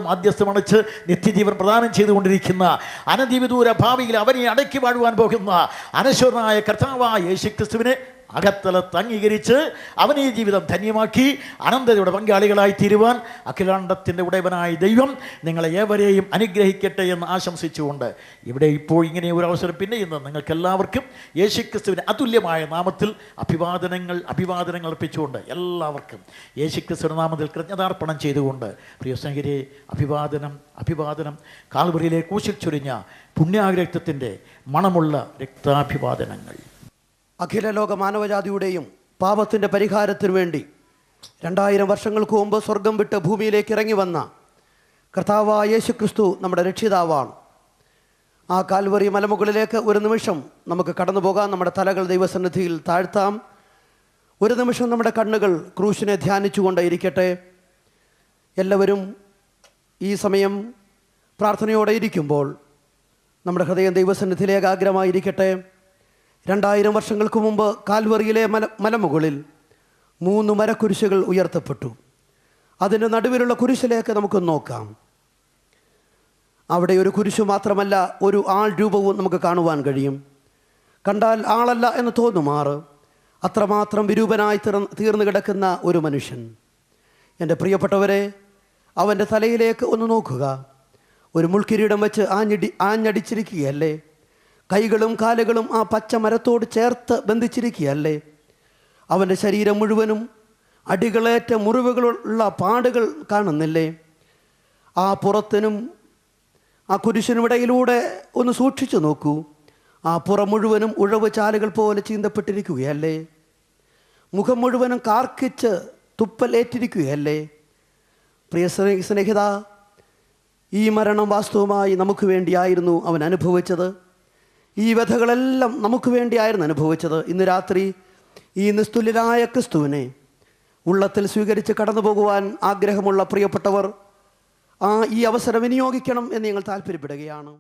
മാധ്യസ്ഥമണച്ച് നിത്യജീവൻ പ്രദാനം ചെയ്തുകൊണ്ടിരിക്കുന്ന അനധിവിദൂര ഭാവിയിൽ അവനെ അടക്കി വാഴുവാൻ പോകുന്ന അനശ്വരനായ കർത്താവായ യേശുക്രിസ്തുവിനെ അകത്തലത്ത് അംഗീകരിച്ച് അവനെ ജീവിതം ധന്യമാക്കി അനന്തതയുടെ പങ്കാളികളായി തീരുവാൻ അഖിലാണ്ടത്തിൻ്റെ ഉടയവനായ ദൈവം നിങ്ങളെ ഏവരെയും അനുഗ്രഹിക്കട്ടെ എന്ന് ആശംസിച്ചുകൊണ്ട് ഇവിടെ ഇപ്പോൾ ഇങ്ങനെ ഒരു അവസരം പിന്നെ ഇന്ന് നിങ്ങൾക്കെല്ലാവർക്കും യേശുക്രിസ്തുവിൻ്റെ അതുല്യമായ നാമത്തിൽ അഭിവാദനങ്ങൾ അർപ്പിച്ചുകൊണ്ട് എല്ലാവർക്കും യേശുക്രിസ്തുവിൻ്റെ നാമത്തിൽ കൃതജ്ഞതാർപ്പണം ചെയ്തുകൊണ്ട് പ്രിയ സ്നേഹിതരെ, അഭിവാദനം കാൽവറിയിലെ കൂശിൽ ചൊരിഞ്ഞ പുണ്യാഗ്രക്തത്തിൻ്റെ മണമുള്ള രക്താഭിവാദനങ്ങൾ. അഖില ലോക മാനവജാതിയുടെയും പാപത്തിൻ്റെ പരിഹാരത്തിനു വേണ്ടി 2000 വർഷങ്ങൾക്ക് മുമ്പ് സ്വർഗം വിട്ട് ഭൂമിയിലേക്ക് ഇറങ്ങി വന്ന കർത്താവായ യേശുക്രിസ്തു നമ്മുടെ രക്ഷിതാവാണ്. ആ കാൽവറി മലമുകളിലേക്ക് ഒരു നിമിഷം നമുക്ക് കടന്നു പോകാം. നമ്മുടെ തലകൾ ദൈവസന്നിധിയിൽ താഴ്ത്താം. ഒരു നിമിഷം നമ്മുടെ കണ്ണുകൾ ക്രൂശിനെ ധ്യാനിച്ചുകൊണ്ട് ഇരിക്കട്ടെ. എല്ലാവരും ഈ സമയം പ്രാർത്ഥനയോടെ ഇരിക്കുമ്പോൾ നമ്മുടെ ഹൃദയം ദൈവസന്നിധിയിൽ ഏകാഗ്രമായിരിക്കട്ടെ. 2000 വർഷങ്ങൾക്ക് മുമ്പ് കാൽവറിയിലെ മലമുകളിൽ 3 മരക്കുരിശുകൾ ഉയർത്തപ്പെട്ടു. അതിൻ്റെ നടുവിലുള്ള കുരിശിലേക്ക് നമുക്ക് നോക്കാം. അവിടെ ഒരു കുരിശു മാത്രമല്ല, ഒരു ആൾ രൂപവും നമുക്ക് കാണുവാൻ കഴിയും. കണ്ടാൽ ആളല്ല എന്ന് തോന്നുമാറ് അത്രമാത്രം വിരൂപനായി തീർന്നു കിടക്കുന്ന ഒരു മനുഷ്യൻ. എൻ്റെ പ്രിയപ്പെട്ടവരെ, അവൻ്റെ തലയിലേക്ക് ഒന്ന് നോക്കുക. ഒരു മുൾക്കിരീടം വെച്ച് ആഞ്ഞടിച്ചിരിക്കുകയല്ലേ? കൈകളും കാലുകളും ആ പച്ച മരത്തോട് ചേർത്ത് ബന്ധിച്ചിരിക്കുകയല്ലേ? അവൻ്റെ ശരീരം മുഴുവനും അടികളേറ്റ മുറിവുകളുള്ള പാടുകൾ കാണുന്നില്ലേ? ആ പുറത്തിനും ആ കുരിശിനുമിടയിലൂടെ ഒന്ന് സൂക്ഷിച്ചു നോക്കൂ. ആ പുറം മുഴുവനും ഉഴവ് ചാലുകൾ പോലെ ചീന്തപ്പെട്ടിരിക്കുകയല്ലേ? മുഖം മുഴുവനും കാർക്കിച്ച് തുപ്പലേറ്റിരിക്കുകയല്ലേ? പ്രിയ സ്നേഹിത, ഈ മരണം വാസ്തവമായി നമുക്ക് വേണ്ടിയായിരുന്നു അവൻ അനുഭവിച്ചത്. ഈ വ്യഥകളെല്ലാം നമുക്ക് വേണ്ടിയായിരുന്നു അനുഭവിച്ചത്. ഇന്ന് രാത്രി ഈ നിസ്തുല്യനായ ക്രിസ്തുവിനെ ഉള്ളത്തിൽ സ്വീകരിച്ച് കടന്നു പോകുവാൻ ആഗ്രഹമുള്ള പ്രിയപ്പെട്ടവർ ഈ അവസരം വിനിയോഗിക്കണം എന്ന് ഞങ്ങൾ താല്പര്യപ്പെടുകയാണ്.